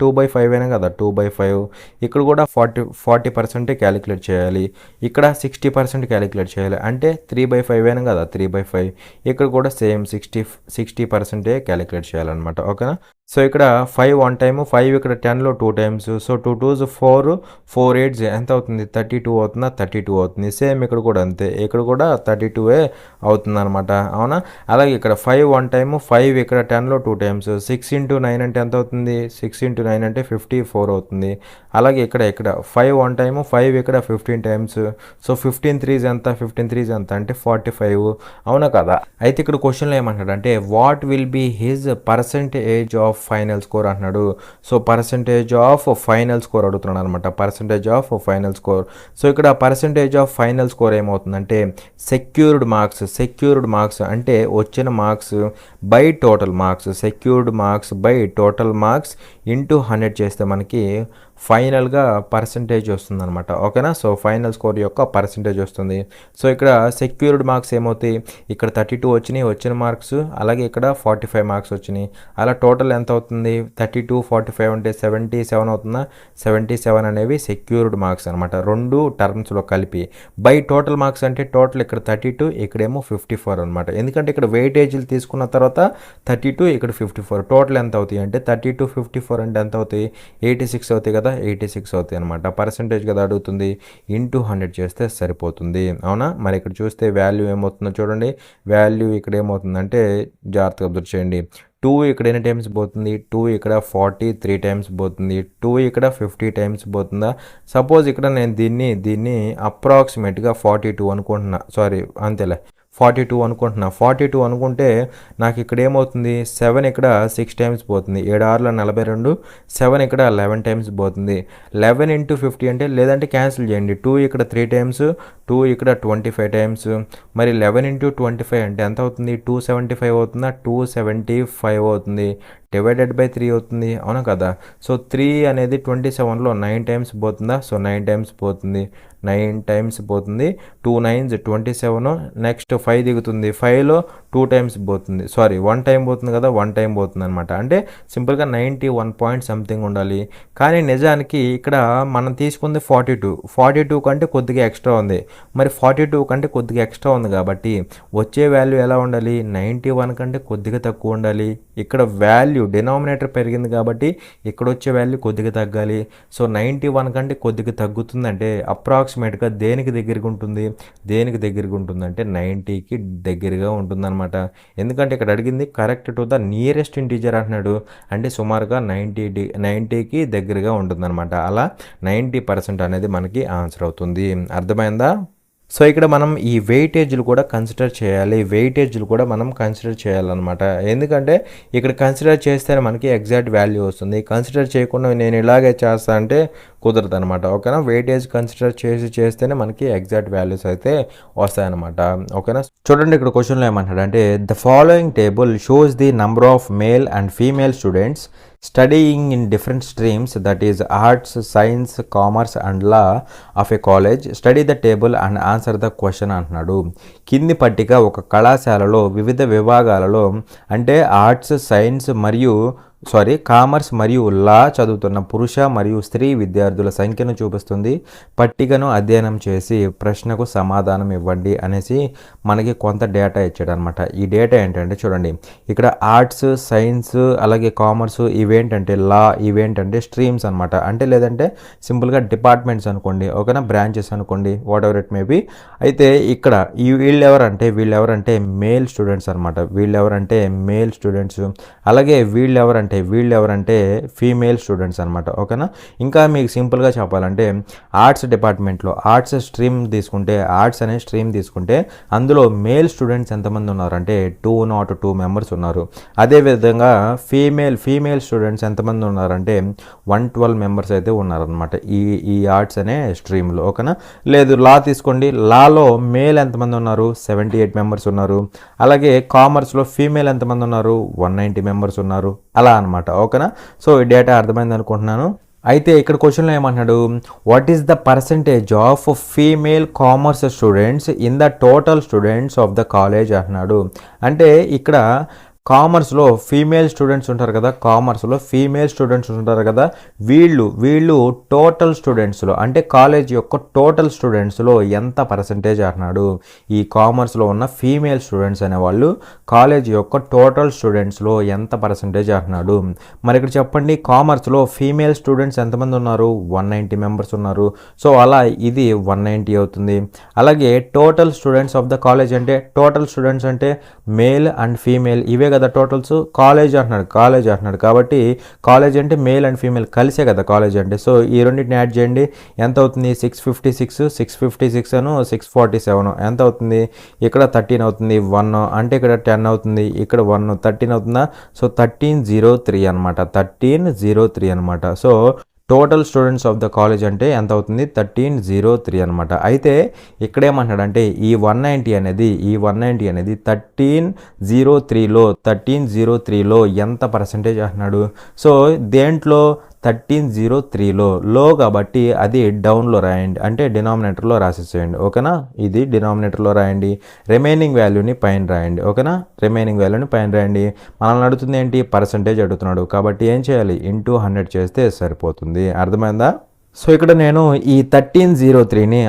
2/5 అయినా కదా, 2/5. ఇక్కడ కూడా 40% క్యాలిక్యులేట్ చేయాలి, ఇక్కడ 60% క్యాలిక్యులేట్ చేయాలి, అంటే 3/5 అయినా కదా, 3/5. ఇక్కడ కూడా సేమ్ 60% క్యాలిక్యులేట్ చేయాలన్నమాట. ఓకేనా. సో ఇక్కడ 5 1 టైము, 5 ఇక్కడ 10లో 2 టైమ్స్. సో 2 2s 4, 4 8s ఎంత అవుతుంది, 32 అవుతుందా, 32 అవుతుంది. సేమ్ ఇక్కడ కూడా అంతే, ఇక్కడ కూడా 32 అవుతుంది అనమాట. అవునా. అలాగే ఇక్కడ 5 1 టైము, 5 ఇక్కడ 10లో 2 టైమ్స్. 6 × 9 అంటే ఎంత అవుతుంది, 6 × 9 అంటే 54 అవుతుంది. అలాగే ఇక్కడ 5 1 టైము, 5 ఇక్కడ 15 టైమ్స్. సో 15 3s ఎంత, 15 3s ఎంత అంటే 45. అవునా కదా. అయితే ఇక్కడ క్వశ్చన్లో ఏమంటాడు అంటే what will be his percentage of final score అంటున్నాడు. So percentage of final score అడుగుతున్నాడు అనమాట. Percentage of final score. So ఇక్కడ పర్సెంటేజ్ ఆఫ్ ఫైనల్ స్కోర్ ఏమవుతుందంటే సెక్యూర్డ్ మార్క్స్ అంటే వచ్చిన marks by total marks, secured marks by total marks into 100 చేస్తే మనకి ఫైనల్గా పర్సంటేజ్ వస్తుంది అనమాట. ఓకేనా. సో ఫైనల్ స్కోర్ యొక్క పర్సంటేజ్ వస్తుంది. సో ఇక్కడ సెక్యూర్డ్ మార్క్స్ ఏమవుతాయి, ఇక్కడ 32 వచ్చిన మార్క్స్, అలాగే ఇక్కడ 45 మార్క్స్ వచ్చినాయి. అలా టోటల్ ఎంత అవుతుంది, 32 45 అంటే 77 అవుతుందా, 77 అనేవి సెక్యూర్డ్ మార్క్స్ అనమాట, రెండు టర్మ్స్లో కలిపి. బై టోటల్ మార్క్స్ అంటే టోటల్ ఇక్కడ 32, ఇక్కడేమో 54 అనమాట. ఎందుకంటే ఇక్కడ వెయిటేజీలు తీసుకున్న తర్వాత 32, ఇక్కడ 54, టోటల్ ఎంత అవుతాయి అంటే 32 54 అంటే ఎంత అవుతాయి, 86 అవుతాయి కదా, 86 అవుతాయి అనమాట. పర్సంటేజ్ కదా అడుగుతుంది, ఇంటూ 100 చేస్తే సరిపోతుంది. అవునా. మరి ఇక్కడ చూస్తే వాల్యూ ఏమవుతుందో చూడండి. వాల్యూ ఇక్కడ ఏమవుతుందంటే జాగ్రత్తగా అబ్జర్వ్ చేయండి. 2 ఇక్కడ ఎన్ని టైమ్స్ పోతుంది, 2 ఇక్కడ 43 టైమ్స్ పోతుంది, 2 ఇక్కడ 50 టైమ్స్ పోతుందా. సపోజ్ ఇక్కడ నేను దీన్ని అప్రాక్సిమేట్గా 42 అనుకుంటున్నా, సారీ అంతేలే 42 అనుకుంటున్నా. 42 అనుకుంటే నాకు ఇక్కడ ఏమవుతుంది, 7 ఇక్కడ 6 టైమ్స్ పోతుంది, 7 6 42, 7 ఇక్కడ 11 టైమ్స్ పోతుంది. 11 × 50 అంటే లేదంటే క్యాన్సిల్ చేయండి, 2 ఇక్కడ 3 టైమ్స్, 2 ఇక్కడ 25 టైమ్స్. మరి 11 × 25 అంటే ఎంత అవుతుంది, 275 అవుతుందా, 275 అవుతుంది. డివైడెడ్ బై 3 అవుతుంది. అవునా కదా. సో 3 అనేది 27లో 9 టైమ్స్ పోతుందా, సో 9 టైమ్స్ పోతుంది, 9 టైమ్స్ పోతుంది. 2 9s 27, నెక్స్ట్ 5 దిగుతుంది, 5లో 2 టైమ్స్ పోతుంది, సారీ 1 టైం పోతుంది కదా, 1 టైం పోతుంది అనమాట. అంటే సింపుల్గా 91 పాయింట్ సంథింగ్ ఉండాలి. కానీ నిజానికి ఇక్కడ మనం తీసుకుంది 42 కంటే కొద్దిగా ఎక్స్ట్రా ఉంది. మరి 42 కంటే కొద్దిగా ఎక్స్ట్రా ఉంది కాబట్టి వచ్చే వాల్యూ ఎలా ఉండాలి, 91 కంటే కొద్దిగా తక్కువ ఉండాలి. ఇక్కడ వాల్యూ డినామినేటర్ పెరిగింది కాబట్టి ఇక్కడ వచ్చే వాల్యూ కొద్దిగా తగ్గాలి. సో 91 కంటే కొద్దిగా తగ్గుతుందంటే అప్రాక్సిమేట్గా దేనికి దగ్గరగా ఉంటుంది, అంటే 90కి దగ్గరగా ఉంటుందన్నమాట. ఎందుకంటే ఇక్కడ అడిగింది correct to the nearest integer అంటున్నాడు, అంటే సుమారుగా 90కి దగ్గరగా ఉంటుందన్నమాట. అలా 90% అనేది మనకి ఆన్సర్ అవుతుంది. అర్థమైందా. సో ఇక్కడ మనం ఈ వెయిటేజ్లు కూడా కన్సిడర్ చేయాలన్నమాట. ఎందుకంటే ఇక్కడ కన్సిడర్ చేస్తేనే మనకి ఎగ్జాక్ట్ వాల్యూ వస్తుంది. కన్సిడర్ చేయకుండా నేను ఇలాగే చేస్తా అంటే కుదరదు అనమాట. ఓకేనా. వెయిటేజ్ కన్సిడర్ చేస్తేనే మనకి ఎగ్జాక్ట్ వాల్యూస్ అయితే వస్తాయన్నమాట. ఓకేనా. చూడండి ఇక్కడ క్వశ్చన్లో ఏమంటాడు అంటే the following table shows the number of male and female students studying in different streams, that is arts, science, commerce and law of A college. Study the table and answer the question అంటున్నాడు. కింది పట్టిక ఒక కళాశాలలో వివిధ విభాగాలలో అంటే arts, science మరియు commerce మరియు లా చదువుతున్న పురుష మరియు స్త్రీ విద్యార్థుల సంఖ్యను చూపిస్తుంది. పట్టికను అధ్యయనం చేసి ప్రశ్నకు సమాధానం ఇవ్వండి అనేసి మనకి కొంత డేటా ఇచ్చాడు అనమాట. ఈ డేటా ఏంటంటే చూడండి, ఇక్కడ ఆర్ట్స్, సైన్స్, అలాగే కామర్స్ ఇవేంటంటే లా, ఇవేంటంటే స్ట్రీమ్స్ అనమాట. అంటే లేదంటే సింపుల్గా డిపార్ట్మెంట్స్ అనుకోండి, ఓకేనా, బ్రాంచెస్ అనుకోండి, what ever it may B. అయితే ఇక్కడ వీళ్ళెవరంటే మేల్ స్టూడెంట్స్ అనమాట. వీళ్ళెవరంటే మేల్ స్టూడెంట్స్. అలాగే వీళ్ళెవరంటే ఫీమేల్ స్టూడెంట్స్ అనమాట, ఓకేనా. ఇంకా మీకు సింపుల్గా చెప్పాలంటే ఆర్ట్స్ డిపార్ట్మెంట్లో ఆర్ట్స్ అనే స్ట్రీమ్ తీసుకుంటే అందులో మేల్ స్టూడెంట్స్ ఎంతమంది ఉన్నారంటే 202 మెంబర్స్ ఉన్నారు. అదేవిధంగా ఫీమేల్ స్టూడెంట్స్ ఎంతమంది ఉన్నారంటే 112 మెంబర్స్ అయితే ఉన్నారనమాట ఈ ఆర్ట్స్ అనే స్ట్రీమ్లో, ఓకేనా. లేదు లా తీసుకోండి, లాలో మేల్ ఎంతమంది ఉన్నారు, 78 మెంబర్స్ ఉన్నారు. అలాగే కామర్స్లో ఫీమేల్ ఎంతమంది ఉన్నారు, 190 మెంబర్స్ ఉన్నారు, అలా అనమాట, ఓకేనా. సో ఈ డేటా అర్థమైంది అనుకుంటున్నాను. అయితే ఇక్కడ క్వశ్చన్లో ఏమంటున్నాడు, what is the percentage of female commerce students in the total students of the college అంటున్నాడు. అంటే ఇక్కడ కామర్స్లో ఫీమేల్ స్టూడెంట్స్ ఉంటారు కదా, వీళ్ళు టోటల్ స్టూడెంట్స్లో అంటే కాలేజ్ యొక్క టోటల్ స్టూడెంట్స్లో ఎంత పర్సంటేజ్ అంటున్నాడు. ఈ కామర్స్లో ఉన్న ఫీమేల్ స్టూడెంట్స్ అనేవాళ్ళు కాలేజ్ యొక్క టోటల్ స్టూడెంట్స్లో ఎంత పర్సంటేజ్ అంటున్నాడు. మరి ఇక్కడ చెప్పండి, కామర్స్లో ఫీమేల్ స్టూడెంట్స్ ఎంతమంది ఉన్నారు, 190 మెంబర్స్ ఉన్నారు. సో అలా ఇది 190 అవుతుంది. అలాగే total students of the college అంటే టోటల్ స్టూడెంట్స్ అంటే మేల్ అండ్ ఫీమేల్ ఇవే కదా టోటల్స్. కాలేజ్ అంటున్నాడు కాబట్టి కాలేజ్ అంటే మేల్ అండ్ ఫీమేల్ కలిసే కదా కాలేజ్ అంటే. సో ఈ రెండింటిని యాడ్ చేయండి, ఎంత అవుతుంది, 656 అను 647 ఎంత అవుతుంది, ఇక్కడ 13 అవుతుంది, 1 అంటే ఇక్కడ 10 అవుతుంది, ఇక్కడ 1 13 అవుతుందా. సో 1303 అనమాట. So total students of the college అంటే ఎంత అవుతుంది, 1303 అనమాట. అయితే ఇక్కడేమంటాడంటే ఈ 190 అనేది 1303లో ఎంత పర్సంటేజ్ అంటున్నాడు. సో దేంట్లో 1303లో కాబట్టి అది డౌన్లో రాయండి, అంటే డినామినేటర్లో రాసేసేయండి, ఓకేనా. ఇది డినామినేటర్లో రాయండి, రిమైనింగ్ వాల్యూని పైన రాయండి, ఓకేనా. మనల్ని అడుగుతుంది ఏంటి, పర్సంటేజ్ అడుగుతున్నాడు కాబట్టి ఏం చేయాలి, ఇంటూ 100 చేస్తే సరిపోతుంది. అర్థమైందా. సో ఇక్కడ నేను ఈ 1303ని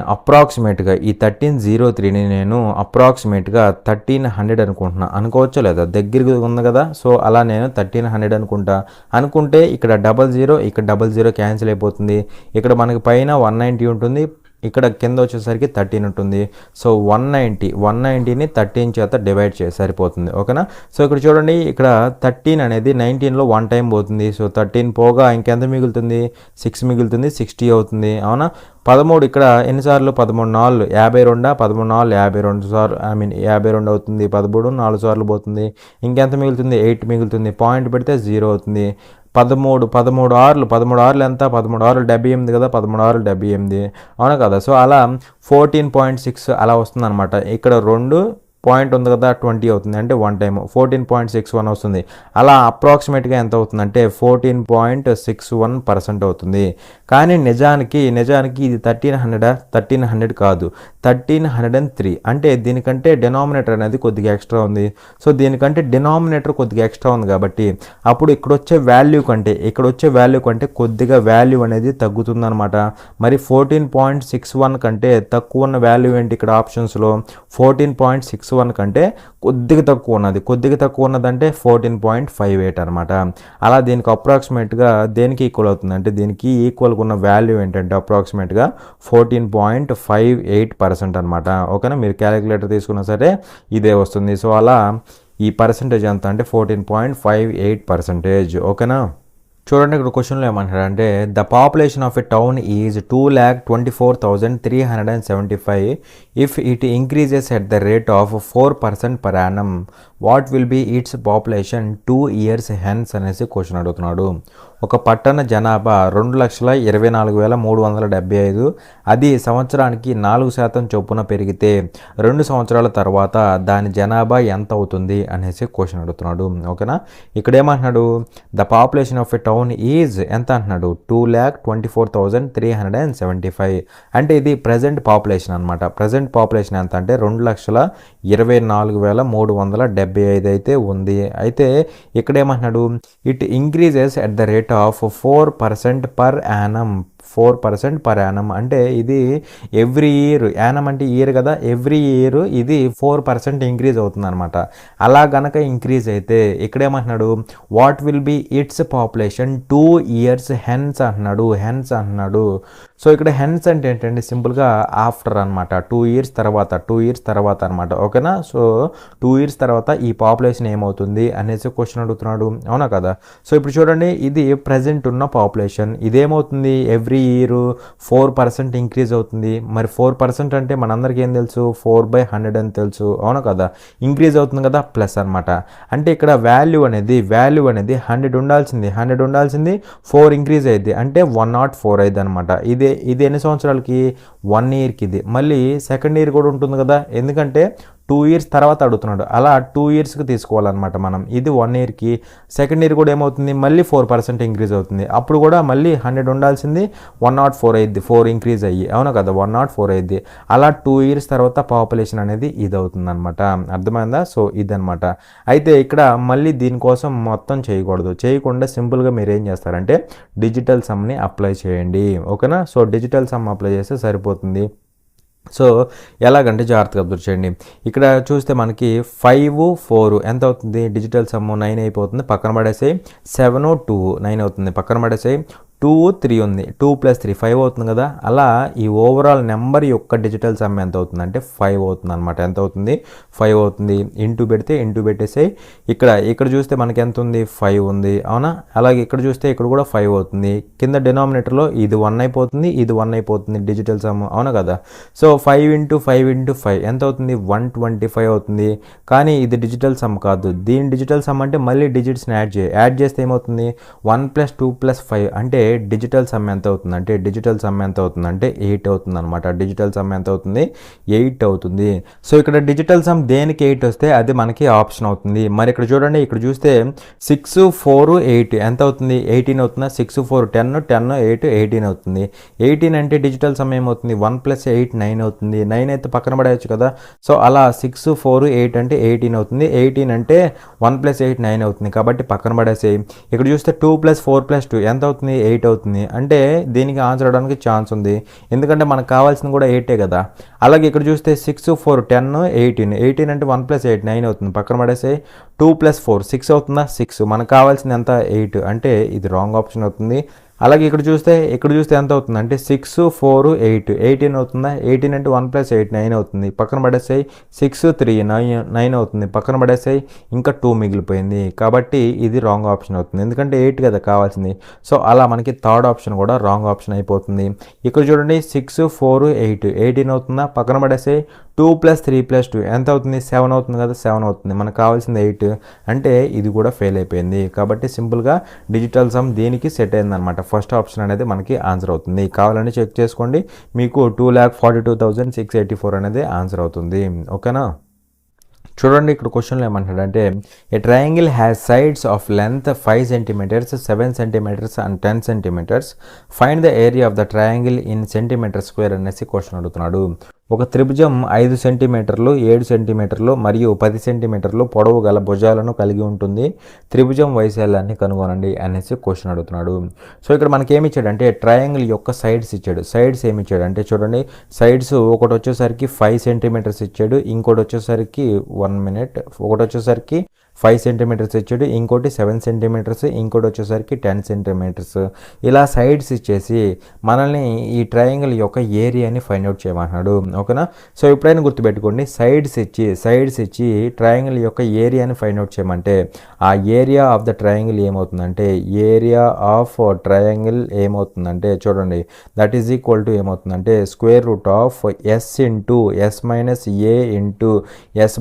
నేను అప్రాక్సిమేట్గా 1300 అనుకోవచ్చా లేదా, దగ్గరగా ఉంది కదా. సో అలా నేను 1300 అనుకుంటే ఇక్కడ 00 క్యాన్సిల్ అయిపోతుంది. ఇక్కడ మనకి పైన 190 ఉంటుంది, ఇక్కడ కింద వచ్చేసరికి 13 ఉంటుంది. సో 190ని 13 చేత డివైడ్ చేసి సరిపోతుంది, ఓకేనా. సో ఇక్కడ చూడండి, ఇక్కడ 13 అనేది 19లో 1 టైం పోతుంది. సో 13 పోగా ఇంకెంత మిగులుతుంది, 6 మిగులుతుంది, 60 అవుతుంది, అవునా. 13 ఇక్కడ ఎన్నిసార్లు, 13 4 52, 13 4 52 సార్లు 52 అవుతుంది. 13 4 సార్లు పోతుంది, ఇంకెంత మిగులుతుంది, 8 మిగులుతుంది. పాయింట్ పెడితే 0 అవుతుంది. 13 ఆర్లు ఎంత, 13 ఆర్లు 78 కదా, 13 ఆర్లు 78, అవునా కదా. సో అలా 14.6 అలా వస్తుంది అనమాట. ఇక్కడ 2 పాయింట్ ఉంది కదా, 20 అవుతుంది, అంటే 1 టైం 14.61 వస్తుంది. అలా అప్రాక్సిమేట్గా ఎంత అవుతుంది అంటే 14.61% అవుతుంది. కానీ నిజానికి ఇది 1300 కాదు, 1303. అంటే దీనికంటే డినామినేటర్ అనేది కొద్దిగా ఎక్స్ట్రా ఉంది. సో దీనికంటే డినామినేటర్ కొద్దిగా ఎక్స్ట్రా ఉంది కాబట్టి అప్పుడు ఇక్కడ వచ్చే వాల్యూ కంటే కొద్దిగా వాల్యూ అనేది తగ్గుతుందన్నమాట. మరి 14.61 కంటే తక్కువ ఉన్న వాల్యూ ఏంటి, ఇక్కడ ఆప్షన్స్లో 14.61 కంటే కొద్దిగా తక్కువ ఉన్నదంటే 14.58 అనమాట. అలా దీనికి అప్రాక్సిమేట్గా దేనికి ఈక్వల్ అవుతుంది అంటే దీనికి ఈక్వల్గా ఉన్న వాల్యూ ఏంటంటే అప్రాక్సిమేట్గా 14.58% అనమాట, ఓకేనా. మీరు క్యాలిక్యులేటర్ తీసుకున్నా సరే ఇదే వస్తుంది. సో అలా ఈ పర్సంటేజ్ ఎంత అంటే 14.58%, ఓకేనా. చూడండి, ఇక్కడ క్వశ్చన్లో ఏమంటారంటే the population of a town is 2,24,375 if it increases at the rate of 4% per annum what will be its population 2 years hence అనేసి క్వశ్చన్ అడుగుతున్నాడు. ఒక పట్టణ జనాభా 2,24,375, అది సంవత్సరానికి 4% చొప్పున పెరిగితే 2 సంవత్సరాల తర్వాత దాని జనాభా ఎంత అవుతుంది అనేసి క్వశ్చన్ అడుగుతున్నాడు, ఓకేనా. ఇక్కడ ఏమంటున్నాడు, the population of a town is ఎంత అంటున్నాడు, 2,24,375. అంటే ఇది ప్రజెంట్ పాపులేషన్ అనమాట. ప్రజెంట్ పాపులేషన్ ఎంత అంటే 2,24,375 75 అయితే ఉంది. అయితే ఇక్కడ ఏమంటున్నాడు, it increases at the rate of 4% per annum. 4% per annum అంటే ఇది ఎవ్రీ ఇయర్, యానం అంటే ఇయర్ కదా, ఎవ్రీ ఇయర్ ఇది 4% ఇంక్రీజ్ అవుతుంది అనమాట. అలా గనక ఇంక్రీజ్ అయితే ఇక్కడ ఏమంటున్నాడు, what will be it's population 2 years hence అంటున్నాడు. హెన్స్ అంటున్నాడు. సో ఇక్కడ హెన్స్ అంటే ఏంటంటే సింపుల్గా ఆఫ్టర్ అనమాట, 2 years తర్వాత, 2 years తర్వాత అనమాట. ఓకేనా. సో 2 years తర్వాత ఈ పాపులేషన్ ఏమవుతుంది అనేసి క్వశ్చన్ అడుగుతున్నాడు, అవునా కదా. సో ఇప్పుడు చూడండి, ఇది ప్రజెంట్ ఉన్న పాపులేషన్, ఇదేమవుతుంది ఎవ్రీ ఇయర్ 4% ఇంక్రీజ్ అవుతుంది. మరి 4% అంటే మనందరికీ ఏం తెలుసు, 4/100 అని తెలుసు, అవునా కదా. ఇంక్రీజ్ అవుతుంది కదా, ప్లస్ అనమాట. అంటే ఇక్కడ వాల్యూ అనేది 100 ఉండాల్సింది, 100 ఉండాల్సింది 4 ఇంక్రీజ్ అయ్యింది అంటే 104 అయింది అనమాట. ఇది ఎన్ని సంవత్సరాలకి, 1 yearకి. ఇది మళ్ళీ సెకండ్ ఇయర్ కూడా ఉంటుంది కదా, ఎందుకంటే 2 years తర్వాత అడుగుతున్నాడు. అలా 2 yearsకి తీసుకోవాలన్నమాట మనం. ఇది 1 yearకి. సెకండ్ ఇయర్ కూడా ఏమవుతుంది, మళ్ళీ 4% ఇంక్రీజ్ అవుతుంది. అప్పుడు కూడా మళ్ళీ 100 ఉండాల్సింది 104 అయ్యిద్ది, 4 ఇంక్రీజ్ అయ్యి, అవునా కదా, 104 అయ్యిద్ది. అలా 2 years తర్వాత పాపులేషన్ అనేది ఇది అవుతుంది అనమాట. అర్థమైందా. సో ఇదనమాట. అయితే ఇక్కడ మళ్ళీ దీనికోసం మొత్తం చేయకుండా సింపుల్గా మీరు ఏం చేస్తారంటే డిజిటల్ సమ్ని అప్లై చేయండి. ఓకేనా. సో డిజిటల్ సమ్ అప్లై చేస్తే సరిపోతుంది. సో ఎలాగంటే జాగ్రత్తగా అబ్జర్వ్ చేయండి. ఇక్కడ చూస్తే మనకి 5, 4 ఎంత అవుతుంది, డిజిటల్ సమ్ 9 అయిపోతుంది, పక్కన పడేసి 7, 2 9 అవుతుంది, పక్కన పడేసి 2, 3 ఉంది, 2 + 3 5 అవుతుంది కదా. అలా ఈ ఓవరాల్ నెంబర్ యొక్క డిజిటల్ సమ్ ఎంత అవుతుంది అంటే 5 అవుతుంది అనమాట. ఎంత అవుతుంది, 5 అవుతుంది. ఇంటూ పెట్టేసి ఇక్కడ చూస్తే మనకి ఎంత ఉంది, 5 ఉంది, అవునా. అలాగే ఇక్కడ చూస్తే ఇక్కడ కూడా 5 అవుతుంది. కింద డినామినేటర్లో ఇది 1 అయిపోతుంది, ఇది 1 అయిపోతుంది డిజిటల్ సమ్, అవునా కదా. సో 5 × 5 × 5 ఎంత అవుతుంది, 125 అవుతుంది. కానీ ఇది డిజిటల్ సమ్ కాదు. దీని డిజిటల్ సమ్ అంటే మళ్ళీ డిజిట్స్ని యాడ్ చేస్తే ఏమవుతుంది, 1 + 2 + 5 అంటే డిజిటల్ సమ్ ఎంత అవుతుందంటే 8 అవుతుంది అనమాట. డిజిటల్ సమ్ ఎంత అవుతుంది, 8 అవుతుంది. సో ఇక్కడ డిజిటల్ సమ్ దేనికి 8 వస్తే అది మనకి ఆప్షన్ అవుతుంది. మరి ఇక్కడ చూడండి, ఇక్కడ చూస్తే 6, 4, 8 ఎంత అవుతుంది, 18 అవుతుందా. 6, 4 10, 10, 8 18 అవుతుంది. 18 అంటే డిజిటల్ సమ్ ఏమవుతుంది, 1 + 8 9 అవుతుంది. 9 అయితే పక్కన పడేయచ్చు కదా. సో అలా 6, 4, 8 అంటే 18 అవుతుంది. 18 అంటే 1 + 8 9 అవుతుంది, కాబట్టి పక్కన పడేసి ఇక్కడ చూస్తే 2 + 4 + 2 ఎంత అవుతుంది, 8 అవుతుంది. అంటే దీనికి ఆన్సర్ అవడానికి ఛాన్స్ ఉంది, ఎందుకంటే మనకు కావాల్సింది కూడా 8 కదా. అలాగే ఇక్కడ చూస్తే 6, 4 10, 18 అంటే 1 + 8 9 అవుతుంది, పక్కన పడేసి 2 + 4 6 అవుతుందా, 6. మనకు కావాల్సింది ఎంత, 8 అంటే ఇది రాంగ్ ఆప్షన్ అవుతుంది. అలాగే ఇక్కడ చూస్తే ఎంత అవుతుంది అంటే 6, 4 8 18 అవుతుందా. 18 అంటే 1 + 8 9 అవుతుంది, పక్కన పడేసాయి. 6, 3 9 అవుతుంది, పక్కన పడేసాయి. ఇంకా 2 మిగిలిపోయింది, కాబట్టి ఇది రాంగ్ ఆప్షన్ అవుతుంది, ఎందుకంటే 8 కదా కావాల్సింది. సో అలా మనకి థర్డ్ ఆప్షన్ కూడా రాంగ్ ఆప్షన్ అయిపోతుంది. ఇక్కడ చూడండి 6, 4 8 18 అవుతుందా, పక్కన పడేసాయి. 2 + 3 + 2 ఎంత అవుతుంది, 7 అవుతుంది కదా, 7 అవుతుంది. మనకు కావాల్సింది 8 అంటే ఇది కూడా ఫెయిల్ అయిపోయింది. కాబట్టి సింపుల్గా డిజిటల్ సమ్ దీనికి సెట్ అయిందనమాట. ఫస్ట్ ఆప్షన్ అనేది మనకి ఆన్సర్ అవుతుంది. కావాలని చెక్ చేసుకోండి, మీకు 2,42,684 అనేది ఆన్సర్ అవుతుంది. ఓకేనా. చూడండి, ఇక్కడ క్వశ్చన్లో ఏమంటాడంటే a triangle has sides of length 5 cm, 7 cm and 10 cm. Find the area of the triangle in centimetre square అనేసి క్వశ్చన్ అడుగుతున్నాడు. ఒక త్రిభుజం 5 సెంటీమీటర్లు, 7 సెంటీమీటర్లు మరియు 10 సెంటీమీటర్లు పొడవు గల భుజాలను కలిగి ఉంటుంది. త్రిభుజం వైశాల్యాన్ని కనుగొనండి అనేసి క్వశ్చన్ అడుగుతున్నాడు. సో ఇక్కడ మనకి ఏమి ఇచ్చాడంటే ట్రయాంగిల్ యొక్క సైడ్స్ ఇచ్చాడు. సైడ్స్ ఏమి ఇచ్చాడు అంటే చూడండి, సైడ్స్ ఒకటి వచ్చేసరికి 5 సెంటీమీటర్స్ ఇచ్చాడు, ఇంకోటి వచ్చేసరికి 1 minute, ఒకటి వచ్చేసరికి 5 సెంటీమీటర్స్ ఇచ్చాడు, ఇంకోటి 7 సెంటీమీటర్స్, ఇంకోటి వచ్చేసరికి 10 సెంటీమీటర్స్. ఇలా సైడ్స్ ఇచ్చేసి మనల్ని ఈ ట్రయాంగిల్ యొక్క ఏరియాని ఫైండ్ అవుట్ చేయమంటున్నాడు. ఓకేనా. సో ఎప్పుడైనా గుర్తుపెట్టుకోండి, సైడ్స్ ఇచ్చి ట్రయాంగిల్ యొక్క ఏరియాని ఫైండ్ అవుట్ చేయమంటే ఆ ఏరియా ఆఫ్ ద ట్రయాంగిల్ ఏమవుతుందంటే చూడండి, దట్ ఈజ్ ఈక్వల్ టు ఏమవుతుందంటే √S × S - A × S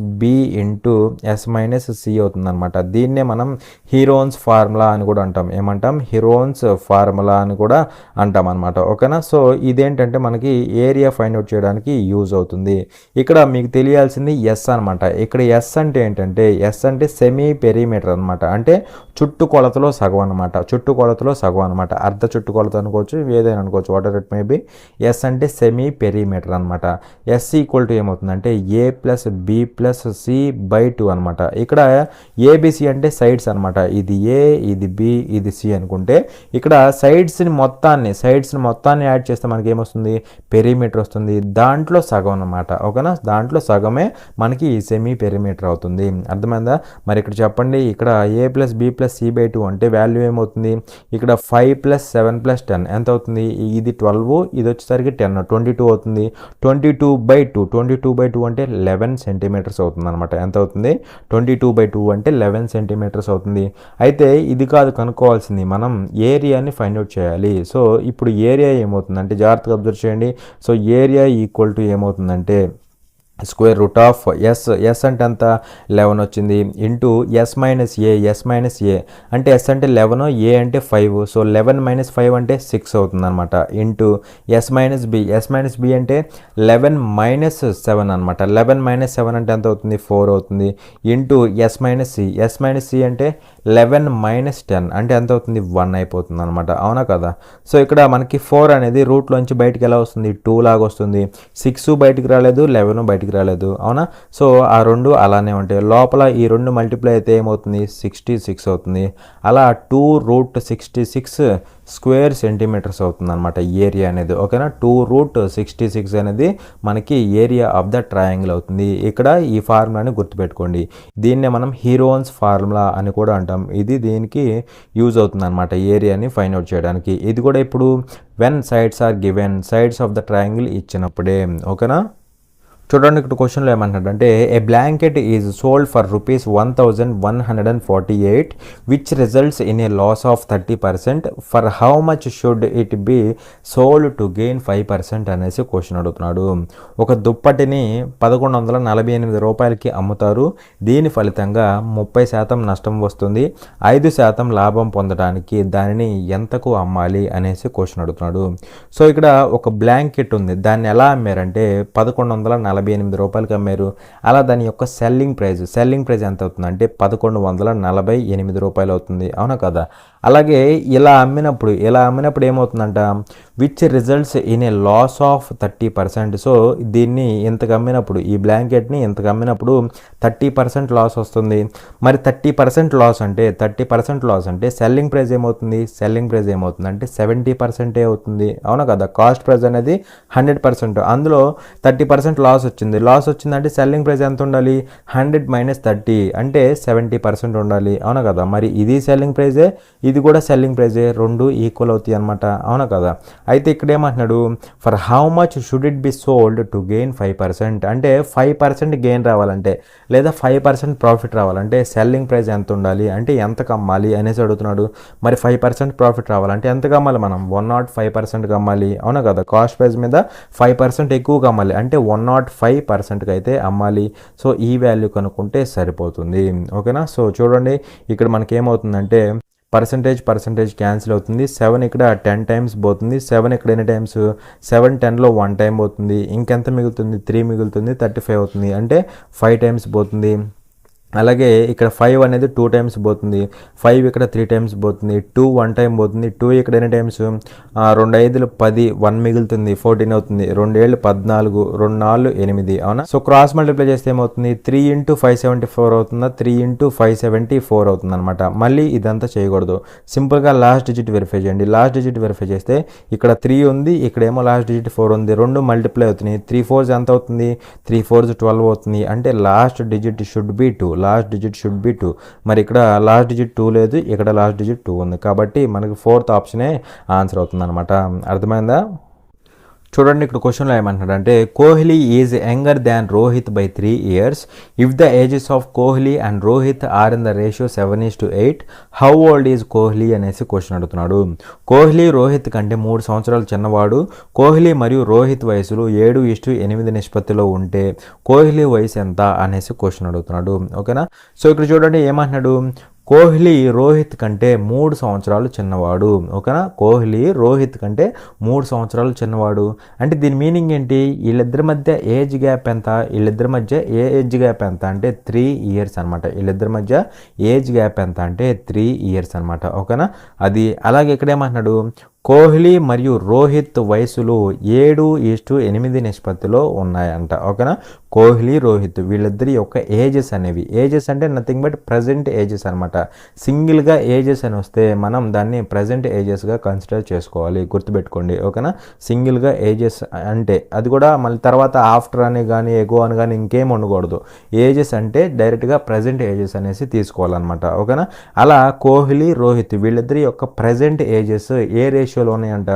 - B × S - minus C అవుతుంది అనమాట. దీన్నే మనం హీరోన్స్ ఫార్ములా అని కూడా అంటాం. ఏమంటాం? హీరోన్స్ ఫార్ములా అని కూడా అంటాం అనమాట. ఓకేనా? సో ఇదేంటంటే మనకి ఏరియా ఫైండ్ అవుట్ చేయడానికి యూజ్ అవుతుంది. ఇక్కడ మీకు తెలియాల్సింది ఎస్ అనమాట. ఇక్కడ ఎస్ అంటే ఏంటంటే ఎస్ అంటే సెమీ పెరిమీటర్ అనమాట. అంటే చుట్టుకొలతలో సగం అనమాట. చుట్టుకొలతలో సగం అనమాట. అర్ధ చుట్టుకొలత అనుకోవచ్చు, ఏదైనా అనుకోవచ్చు, whatever it may be. S అంటే సెమీ పెరిమీటర్ అనమాట. ఎస్ ఈక్వల్ టు ఏమవుతుందంటే A plus B plus C by 2 అనమాట. ఇక్కడ ఏబిసి అంటే సైడ్స్ అనమాట. ఇది ఏ, ఇది బి, ఇది సి అనుకుంటే ఇక్కడ సైడ్స్ని మొత్తాన్ని యాడ్ చేస్తే మనకి ఏమొస్తుంది? పెరిమీటర్ వస్తుంది. దాంట్లో సగం అనమాట. ఓకేనా? దాంట్లో సగమే మనకి సెమీ పెరిమీటర్ అవుతుంది. అర్థమైందా? మరి ఇక్కడ చెప్పండి, ఇక్కడ A plus B plus C by 2 అంటే వాల్యూ ఏమవుతుంది? ఇక్కడ 5 ప్లస్ 7 ప్లస్ 10 ఎంత అవుతుంది? ఇది 12, ఇది వచ్చేసరికి 10, 22 అవుతుంది. 22/2 అంటే 11 సెంటీమీటర్స్ అవుతుంది అనమాట. ఎంత అవుతుంది? 22/2 అంటే 11 సెంటీమీటర్స్ అవుతుంది. అయితే ఇది కాదు కనుక్కోవాల్సింది, మనం ఏరియాని ఫైండ్ అవుట్ చేయాలి. సో ఇప్పుడు ఏరియా ఏమవుతుందంటే జాగ్రత్తగా అబ్జర్వ్ చేయండి. సో ఏరియా ఈక్వల్ టు ఏమవుతుందంటే స్క్వేర్ రూట్ ఆఫ్ ఎస్ అంటే ఎంత? 11 వచ్చింది ఇంటూ ఎస్ మైనస్ ఏ అంటే ఎస్ అంటే 11, ఏ అంటే 5. సో 11 మైనస్ 5 అంటే 6 అవుతుంది అనమాట. ఇంటూ ఎస్ మైనస్ బి అంటే 11 మైనస్ 7 అనమాట. 11 మైనస్ 7 అంటే ఎంత అవుతుంది? 4 అవుతుంది. ఇంటూ ఎస్ మైనస్ సి అంటే 11 మైనస్ 10 అంటే ఎంత అవుతుంది? 1 అయిపోతుంది అనమాట. అవునా కదా? సో ఇక్కడ మనకి 4 అనేది రూట్లోంచి బయటికి ఎలా వస్తుంది? 2 లాగా వస్తుంది. 6 బయటికి రాలేదు, 11 బయటికి రాలేదు. అవునా? సో ఆ రెండు అలానే ఉంటాయి. లోపల ఈ రెండు మల్టిప్లై అయితే ఏమవుతుంది? 66 అవుతుంది. అలా 2√66 స్క్వేర్ సెంటీమీటర్స్ అవుతుంది అనమాట ఏరియా అనేది. ఓకేనా? 2√66 అనేది మనకి ఏరియా ఆఫ్ ద ట్రయాంగిల్ అవుతుంది. ఇక్కడ ఈ ఫార్ములాని గుర్తుపెట్టుకోండి. దీన్నే మనం హీరోన్స్ ఫార్ములా అని కూడా అంటాం. ఇది దీనికి యూజ్ అవుతుంది అనమాట ఏరియాని ఫైండ్ అవుట్ చేయడానికి. ఇది కూడా ఇప్పుడు when sides are given, sides of the triangle ఇచ్చినప్పుడే. ఓకేనా? చూడండి ఇక్కడ క్వశ్చన్లో ఏమంటాడంటే a blanket is sold for ₹1,148 which results in a loss of 30%. For how much should it be sold to gain 5% అనేసి క్వశ్చన్ అడుగుతున్నాడు. ఒక దుప్పటిని ₹1,148కి అమ్ముతారు. దీని ఫలితంగా 30% నష్టం వస్తుంది. 5% లాభం పొందడానికి దానిని ఎంతకు అమ్మాలి అనేసి క్వశ్చన్ అడుగుతున్నాడు. సో ఇక్కడ ఒక బ్లాంకెట్ ఉంది. దాన్ని ఎలా అమ్మారంటే ₹1,148కి అమ్మారు. అలా దాని యొక్క సెల్లింగ్ ప్రైస్ ఎంత అవుతుందంటే ₹1,148 అవుతుంది. అవునా కదా? అలాగే ఇలా అమ్మినప్పుడు ఏమవుతుందంట? Which results in a loss of 30%. So దీన్ని ఇంతకు అమ్మినప్పుడు, ఈ బ్లాంకెట్ని ఇంతకు అమ్మినప్పుడు 30% లాస్ వస్తుంది. మరి 30% లాస్ అంటే సెల్లింగ్ ప్రైస్ ఏమవుతుంది? అంటే 70% అవుతుంది. అవునా కదా? కాస్ట్ ప్రైస్ అనేది 100%. అందులో 30% లాస్ వచ్చిందంటే సెల్లింగ్ ప్రైస్ ఎంత ఉండాలి? 100 మైనస్ 30 అంటే 70% ఉండాలి. అవునా కదా? మరి ఇది సెల్లింగ్ ప్రైజే, ఇది కూడా సెల్లింగ్ ప్రైజే, రెండు ఈక్వల్ అవుతాయి అనమాట. అవునా కదా? అయితే ఇక్కడ ఏమంటున్నాడు? For how much should it be sold to gain 5%. అంటే 5% గెయిన్ రావాలంటే, లేదా 5% ప్రాఫిట్ రావాలంటే సెల్లింగ్ ప్రైస్ ఎంత ఉండాలి, అంటే ఎంతకు అమ్మాలి అనేసి అడుగుతున్నాడు. మరి 5% ప్రాఫిట్ రావాలంటే ఎంతకు అమ్మాలి? మనం 105%కి అమ్మాలి. అవునా కదా? కాస్ట్ ప్రైస్ మీద 5% ఎక్కువగా అమ్మాలి, అంటే 105%కి అయితే అమ్మాలి. సో ఈ వాల్యూ కనుక్కుంటే సరిపోతుంది. ఓకేనా? సో చూడండి ఇక్కడ మనకి ఏమవుతుందంటే పర్సంటేజ్ క్యాన్సిల్ అవుతుంది. 7 ఇక్కడ 10 టైమ్స్ పోతుంది. 7 ఇక్కడ ఎన్ని టైమ్స్? 7 10లో 1 టైం పోతుంది. ఇంకెంత మిగులుతుంది? 3 మిగులుతుంది. 35 అవుతుంది. అంటే 5 టైమ్స్ పోతుంది. అలాగే ఇక్కడ 5 అనేది 2 టైమ్స్ పోతుంది. 5 ఇక్కడ 3 టైమ్స్ పోతుంది. 2 1 టైం పోతుంది. 2 ఇక్కడ ఎన్ని టైమ్స్? 2 5లు 10, 1 మిగులుతుంది. 14 అవుతుంది. 2 7లు 14, 2 4లు 8. అవునా? సో క్రాస్ మల్టిప్లై చేస్తే ఏమవుతుంది? 3 × 574 అవుతుందా? 3 × 574 అవుతుంది అనమాట. మళ్ళీ ఇదంతా చేయకూడదు. సింపుల్గా లాస్ట్ డిజిట్ వెరిఫై చేయండి. లాస్ట్ డిజిట్ వెరిఫై చేస్తే ఇక్కడ 3 ఉంది, ఇక్కడేమో లాస్ట్ డిజిట్ 4 ఉంది. రెండు మల్టిప్లై అవుతున్నాయి. 3 4s ఎంత అవుతుంది? 3 4s 12 అవుతుంది. అంటే లాస్ట్ డిజిట్ షుడ్ బి 2. మరి ఇక్కడ లాస్ట్ డిజిట్ 2 లేదు, ఇక్కడ లాస్ట్ డిజిట్ 2 ఉంది. కాబట్టి మనకి 4th ఆప్షనే ఆన్సర్ అవుతుంది అనమాట. అర్థమైందా? చూడండి ఇక్కడ క్వశ్చన్లో ఏమంటున్నాడు అంటే Kohli is younger than Rohit by 3 years. If the ages of Kohli and Rohit are in the ratio 7:8 how old is Kohli అనేసి క్వశ్చన్ అడుగుతున్నాడు. కోహ్లీ రోహిత్ కంటే 3 సంవత్సరాలు చిన్నవాడు. కోహ్లీ మరియు రోహిత్ వయసులు 7:8 నిష్పత్తిలో ఉంటే కోహ్లీ వయసు ఎంత అనేసి క్వశ్చన్ అడుగుతున్నాడు. ఓకేనా. సో ఇక్కడ చూడండి ఏమంటున్నాడు, కోహ్లీ రోహిత్ కంటే 3 సంవత్సరాలు చిన్నవాడు. ఓకేనా. కోహ్లీ రోహిత్ కంటే 3 సంవత్సరాలు చిన్నవాడు అంటే దీని మీనింగ్ ఏంటి, వీళ్ళిద్దరి మధ్య ఏజ్ గ్యాప్ ఎంత, వీళ్ళిద్దరి మధ్య ఏజ్ గ్యాప్ ఎంత అంటే 3 years అనమాట. వీళ్ళిద్దరి మధ్య ఏజ్ గ్యాప్ ఎంత అంటే 3 years అనమాట. ఓకేనా. అది అలాగే ఇక్కడేమంటున్నాడు, కోహ్లీ మరియు రోహిత్ వయసులు 7:8 నిష్పత్తిలో ఉన్నాయంట. ఓకేనా. కోహ్లీ రోహిత్ వీళ్ళిద్దరి యొక్క ఏజెస్ అనేవి, ఏజెస్ అంటే నథింగ్ బట్ ప్రజెంట్ ఏజెస్ అనమాట. సింగిల్గా ఏజెస్ అని వస్తే మనం దాన్ని ప్రజెంట్ ఏజెస్గా కన్సిడర్ చేసుకోవాలి, గుర్తుపెట్టుకోండి. ఓకేనా. సింగిల్గా ఏజెస్ అంటే అది కూడా మళ్ళీ తర్వాత ఆఫ్టర్ అని కానీ ఎగో అని కానీ ఇంకేం ఉండకూడదు. ఏజెస్ అంటే డైరెక్ట్గా ప్రజెంట్ ఏజెస్ అనేసి తీసుకోవాలన్నమాట. ఓకేనా. అలా కోహ్లీ రోహిత్ వీళ్ళిద్దరి యొక్క ప్రజెంట్ ఏజెస్ ఏ రేషియోలో ఉన్నాయంట,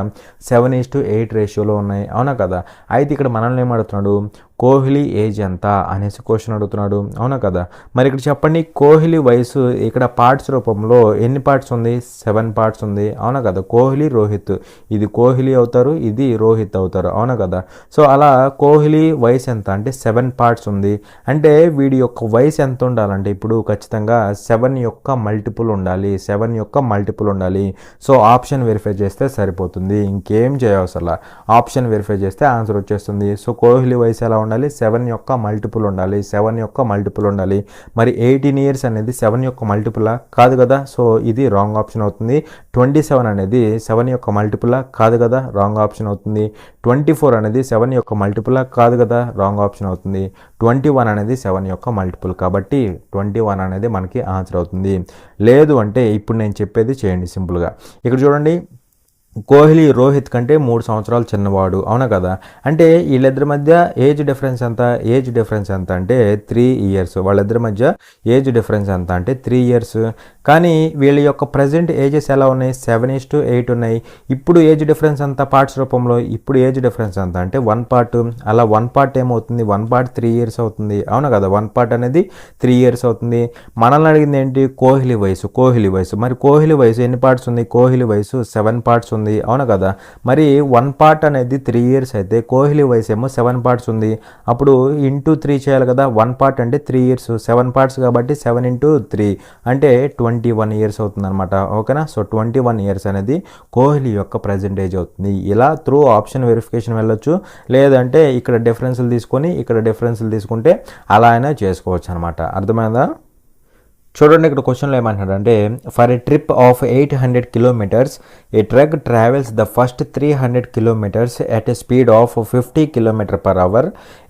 7:8 రేషియోలో ఉన్నాయి. అవునా కదా. అయితే ఇక్కడ మనల్ని ఏమడుగుతున్నాడు, కోహ్లీ ఏజ్ ఎంత అనేసి క్వశ్చన్ అడుగుతున్నాడు. అవునా కదా. మరి ఇక్కడ చెప్పండి, కోహ్లీ వయసు ఇక్కడ పార్ట్స్ రూపంలో ఎన్ని పార్ట్స్ ఉంది, 7 పార్ట్స్ ఉంది. అవునా కదా. కోహ్లీ రోహిత్, ఇది కోహ్లీ అవుతారు, ఇది రోహిత్ అవుతారు. అవునా కదా. సో అలా కోహ్లీ వయసు ఎంత అంటే 7 పార్ట్స్ ఉంది. అంటే వీడి యొక్క వయసు ఎంత ఉండాలంటే ఇప్పుడు ఖచ్చితంగా 7 యొక్క మల్టిపుల్ ఉండాలి, 7 యొక్క మల్టిపుల్ ఉండాలి. సో ఆప్షన్ వెరిఫై చేస్తే సరిపోతుంది, ఇంకేం చేయవసరం. ఆప్షన్ వెరిఫై చేస్తే ఆన్సర్ వచ్చేస్తుంది. సో కోహ్లీ వయసు ఎలా ఉండాలి, 7 యొక్క మల్టిపుల్ ఉండాలి, 7 యొక్క మల్టిపుల్ ఉండాలి. మరి 18 years అనేది 7 యొక్క మల్టిపులా కాదు కదా. సో ఇది రాంగ్ ఆప్షన్ అవుతుంది. 27 అనేది 7 యొక్క మల్టిపులా కాదు కదా, రాంగ్ ఆప్షన్ అవుతుంది. 24 అనేది 7 యొక్క మల్టిపులా కాదు కదా, రాంగ్ ఆప్షన్ అవుతుంది. 21 అనేది 7 యొక్క మల్టిపుల్ కాబట్టి 21 అనేది మనకి ఆన్సర్ అవుతుంది. లేదు అంటే ఇప్పుడు నేను చెప్పేది చేయండి సింపుల్గా. ఇక్కడ చూడండి, కోహ్లీ రోహిత్ కంటే 3 సంవత్సరాలు చిన్నవాడు. అవునా కదా. అంటే వీళ్ళిద్దరి మధ్య ఏజ్ డిఫరెన్స్ ఎంత, ఏజ్ డిఫరెన్స్ ఎంత అంటే 3 years. వాళ్ళిద్దరి మధ్య ఏజ్ డిఫరెన్స్ ఎంత అంటే 3 years. కానీ వీళ్ళ యొక్క ప్రజెంట్ ఏజెస్ ఎలా ఉన్నాయి, 7:8 ఉన్నాయి. ఇప్పుడు ఏజ్ డిఫరెన్స్ ఎంత పార్ట్స్ రూపంలో, ఇప్పుడు ఏజ్ డిఫరెన్స్ ఎంత అంటే 1 part. అలా 1 part ఏమవుతుంది, 1 part 3 years అవుతుంది. అవునా కదా. 1 part అనేది 3 years అవుతుంది. మనల్ని అడిగింది ఏంటి, కోహ్లీ వయసు. కోహ్లీ వయసు మరి కోహ్లీ వయసు ఎన్ని పార్ట్స్ ఉంది, కోహ్లీ వయసు 7 parts ఉంది. అవునా కదా. మరి 1 part అనేది 3 years అయితే కోహ్లీ వయసు ఏమో 7 parts ఉంది. అప్పుడు ఇంటూ 3 చేయాలి కదా. 1 part అంటే 3 years, 7 parts కాబట్టి 7 into 3 అంటే 21 years అవుతుంది అనమాట. ఓకేనా. సో 21 years అనేది కోహ్లీ యొక్క ప్రజెంట్ ఏజ్ అవుతుంది. ఇలా త్రూ ఆప్షన్ వెరిఫికేషన్ వెళ్ళొచ్చు, లేదంటే ఇక్కడ డిఫరెన్స్లు తీసుకొని ఇక్కడ డిఫరెన్స్లు తీసుకుంటే అలా అయినా చేసుకోవచ్చు అనమాట. అర్థమైందా. చూడండి ఇక్కడ క్వశ్చన్లో ఏమంటున్నాడంటే for a trip of 800 kilometers A truck travels the first 300 kilometers at a speed of 50 km/h.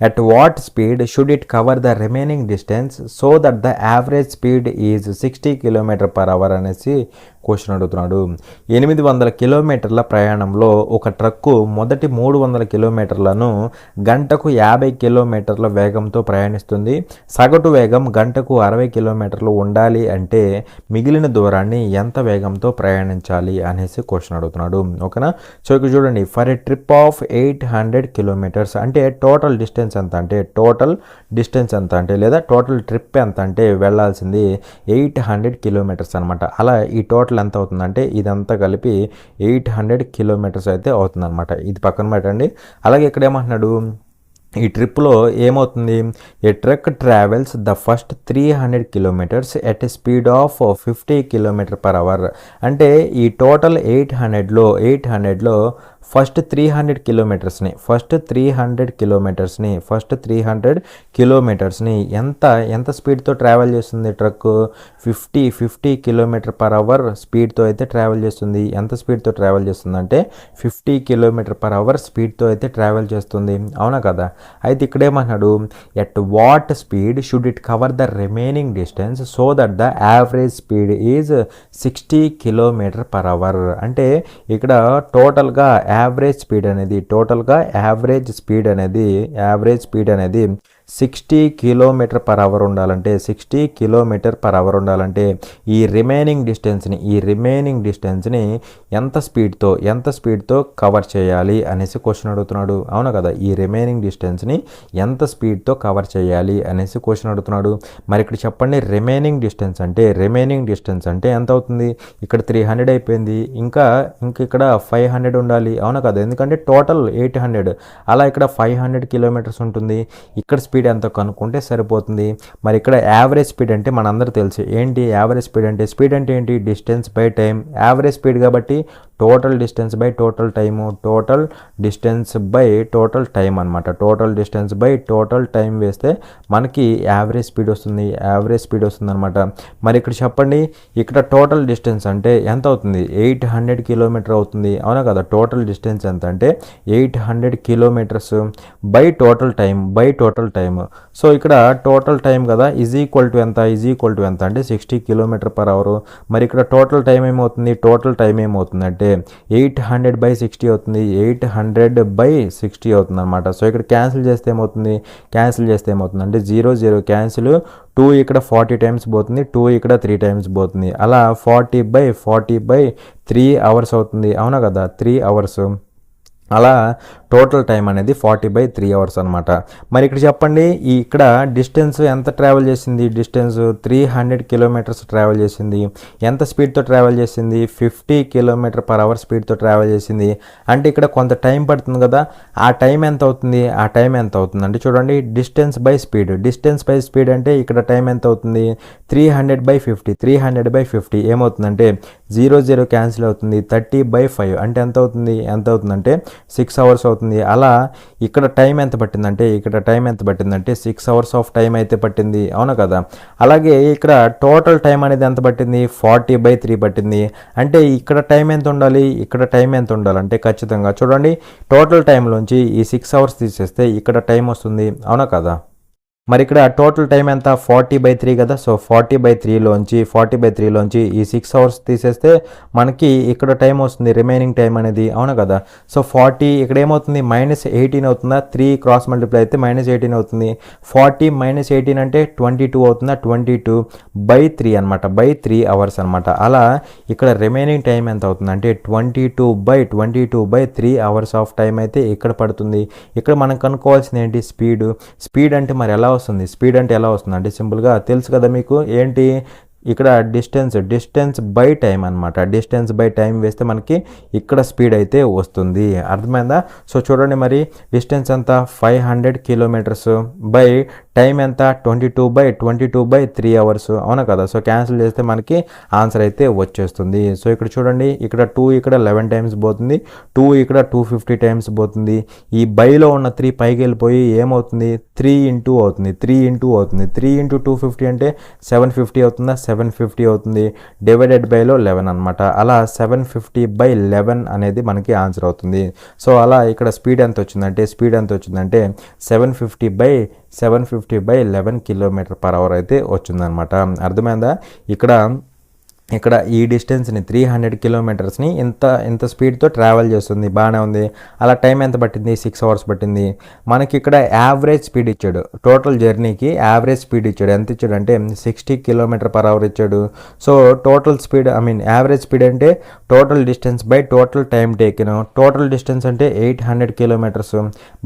At what speed should it cover the remaining distance so that the average speed is 60 km/h అనేసి question అడుగుతున్నాడు. 800 కిలోమీటర్ల ప్రయాణంలో ఒక truck మొదటి 300 కిలోమీటర్లను గంటకు 50 కిలోమీటర్ల వేగంతో ప్రయాణిస్తుంది. సగటు వేగం గంటకు 60 కిలోమీటర్లు ఉండాలి అంటే మిగిలిన దూరాన్ని ఎంత వేగంతో ప్రయాణించాలి అనేసి క్వశ్చన్ అడుగుతున్నాడు. ఓకేనా. సో ఇక్కడ చూడండి, for a trip of 800 kilometers అంటే టోటల్ డిస్టెన్స్ ఎంత అంటే, టోటల్ డిస్టెన్స్ ఎంత అంటే లేదా టోటల్ ట్రిప్ ఎంత అంటే వెళ్ళాల్సింది 800 kilometers అనమాట. అలా ఈ టోటల్ ఎంత అవుతుందంటే ఇదంతా కలిపి 800 kilometers అయితే అవుతుందన్నమాట. ఇది పక్కన పెట్టండి. అలాగే ఇక్కడ ఏమంటున్నాడు, ఈ ట్రిప్లో ఏమవుతుంది, a truck travels the first 300 kilometers at a speed of 50 km/h. అంటే ఈ టోటల్ 800లో ఫస్ట్ 300 కిలోమీటర్స్ని ఎంత స్పీడ్తో ట్రావెల్ చేస్తుంది ట్రక్, 50 km/h స్పీడ్తో అయితే ట్రావెల్ చేస్తుంది. ఎంత స్పీడ్తో ట్రావెల్ చేస్తుంది అంటే 50 km/h స్పీడ్తో అయితే ట్రావెల్ చేస్తుంది. అవునా కదా. అయితే ఇక్కడేమన్నాడు, at what speed should it cover the remaining distance so that the average speed is 60 km/h. అంటే ఇక్కడ యావరేజ్ స్పీడ్ అనేది 60 కిలోమీటర్ పర్ అవర్ ఉండాలంటే 60 కిలోమీటర్ పర్ అవర్ ఉండాలంటే ఈ రిమైనింగ్ డిస్టెన్స్ని ఎంత స్పీడ్తో కవర్ చేయాలి అనేసి క్వశ్చన్ అడుగుతున్నాడు. అవునా కదా, ఈ రిమైనింగ్ డిస్టెన్స్ని ఎంత స్పీడ్తో కవర్ చేయాలి అనేసి క్వశ్చన్ అడుగుతున్నాడు. మరి ఇక్కడ చెప్పండి, రిమైనింగ్ డిస్టెన్స్ అంటే ఎంత అవుతుంది? ఇక్కడ 300 అయిపోయింది, ఇంకా ఇక్కడ 500 ఉండాలి. అవునా కదా, ఎందుకంటే టోటల్ 800, అలా ఇక్కడ 500 కిలోమీటర్స్ ఉంటుంది. ఇక్కడ స్పీడ్ ఎంత కనుక్కుంటే సరిపోతుంది. మరి ఇక్కడ యావరేజ్ స్పీడ్ అంటే మనందరూ తెలుసు ఏంటి యావరేజ్ స్పీడ్ అంటే ఏంటి? Distance by time. Average speed కాబట్టి total distance by total time, total distance by total time అనమాట. Total distance by total time వేస్తే మనకి యావరేజ్ స్పీడ్ వస్తుంది అనమాట. మరి ఇక్కడ చెప్పండి, ఇక్కడ టోటల్ డిస్టెన్స్ అంటే ఎంత అవుతుంది? 800 కిలోమీటర్ అవుతుంది. అవునా కదా, టోటల్ డిస్టెన్స్ ఎంత అంటే 800 kilometres by total time. So ఇక్కడ టోటల్ టైం కదా ఈజ్ ఈక్వల్ టు ఎంత అంటే 60 కిలోమీటర్ పర్ అవర్. మరి ఇక్కడ టోటల్ టైం ఏమవుతుంది అంటే 800/60 అవుతుంది. 800/60 అవుతుంది అనమాట. సో ఇక్కడ క్యాన్సిల్ చేస్తే ఏమవుతుంది అంటే 0 0 క్యాన్సిల్, 2 ఇక్కడ 40 టైమ్స్ పోతుంది, 2 ఇక్కడ 3 టైమ్స్ పోతుంది. అలా 40/3 అవర్స్ అవుతుంది. అవునా కదా, 3 అవర్స్. అలా టోటల్ టైం అనేది 40/3 అవర్స్ అనమాట. మరి ఇక్కడ చెప్పండి, ఇక్కడ డిస్టెన్స్ ఎంత ట్రావెల్ చేసింది? డిస్టెన్స్ 300 కిలోమీటర్స్ ట్రావెల్ చేసింది. ఎంత స్పీడ్తో ట్రావెల్ చేసింది? 50 కిలోమీటర్ పర్ అవర్ స్పీడ్తో ట్రావెల్ చేసింది. అంటే ఇక్కడ కొంత టైం పడుతుంది కదా, ఆ టైం ఎంత అవుతుంది అంటే చూడండి, డిస్టెన్స్ బై స్పీడ్ అంటే ఇక్కడ టైం ఎంత అవుతుంది? 300/50 ఏమవుతుందంటే 0 0 క్యాన్సిల్ అవుతుంది, 30/5 అంటే ఎంత అవుతుంది అంటే 6 అవర్స్ అవుతుంది. అలా ఇక్కడ టైం ఎంత పట్టిందంటే 6 అవర్స్ ఆఫ్ టైం అయితే పట్టింది. అవునా కదా, అలాగే ఇక్కడ టోటల్ టైం అనేది ఎంత పట్టింది? 40/3 పట్టింది. అంటే ఇక్కడ టైం ఎంత ఉండాలి అంటే ఖచ్చితంగా చూడండి, టోటల్ టైంలోంచి ఈ 6 అవర్స్ తీసేస్తే ఇక్కడ టైం వస్తుంది. అవునా కదా, మరి ఇక్కడ టోటల్ టైం ఎంత? 40/3 కదా. సో 40/3లోంచి ఈ 6 అవర్స్ తీసేస్తే మనకి ఇక్కడ టైం వస్తుంది, రిమైనింగ్ టైం అనేది. అవునా కదా, సో 40 ఇక్కడ ఏమవుతుంది? -18 అవుతుందా? 3 క్రాస్ మల్టిప్లై అయితే -18 అవుతుంది. 40 - 18 అంటే 22 అవుతుందా? 22/3 అనమాట, 3 అవర్స్ అనమాట. అలా ఇక్కడ రిమైనింగ్ టైం ఎంత అవుతుంది అంటే 22/3 అవర్స్ ఆఫ్ టైం అయితే ఇక్కడ పడుతుంది. ఇక్కడ మనం కనుక్కోవాల్సింది ఏంటి? స్పీడ్ అంటే మరి ఎలా వస్తుంది? స్పీడ్ అంటే ఎలా వస్తుంది అంటే సింపుల్గా తెలుసు కదా మీకు, ఏంటి ఇక్కడ డిస్టెన్స్ బై టైం అనమాట. డిస్టెన్స్ బై టైం వేస్తే మనకి ఇక్కడ స్పీడ్ అయితే వస్తుంది. అర్థమైందా? సో చూడండి, మరి డిస్టెన్స్ ఎంత? 500 కిలోమీటర్స్ బై టైం ఎంత? 22/3 అవర్స్. అవునా కదా, సో క్యాన్సిల్ చేస్తే మనకి ఆన్సర్ అయితే వచ్చేస్తుంది. సో ఇక్కడ చూడండి, ఇక్కడ 2 ఇక్కడ 11 టైమ్స్ పోతుంది, 2 ఇక్కడ 250 టైమ్స్ పోతుంది. ఈ బైలో ఉన్న 3 పైకి వెళ్ళిపోయి ఏమవుతుంది? 3 ఇంటూ అవుతుంది. 3 ఇంటూ 250 అంటే 750 అవుతుందా? 750 అవుతుంది. డివైడెడ్ బైలో 11 అనమాట. అలా 750/11 అనేది మనకి ఆన్సర్ అవుతుంది. సో అలా ఇక్కడ స్పీడ్ ఎంత వచ్చిందంటే 750/11 కిలోమీటర్ పర్ అవర్ అయితే వచ్చిందనమాట. అర్థమైందా? ఇక్కడ ఈ డిస్టెన్స్ని 300 కిలోమీటర్స్ని ఇంత స్పీడ్తో ట్రావెల్ చేస్తుంది. బాగానే ఉంది. అలా టైం ఎంత పట్టింది? 6 అవర్స్ పట్టింది. మనకి ఇక్కడ యావరేజ్ స్పీడ్ ఇచ్చాడు, టోటల్ జర్నీకి యావరేజ్ స్పీడ్ ఇచ్చాడు. ఎంత ఇచ్చాడు అంటే 60 కిలోమీటర్ పర్ అవర్ ఇచ్చాడు. So total speed average speed అంటే total distance by total time taken. Total distance అంటే 800 kilometres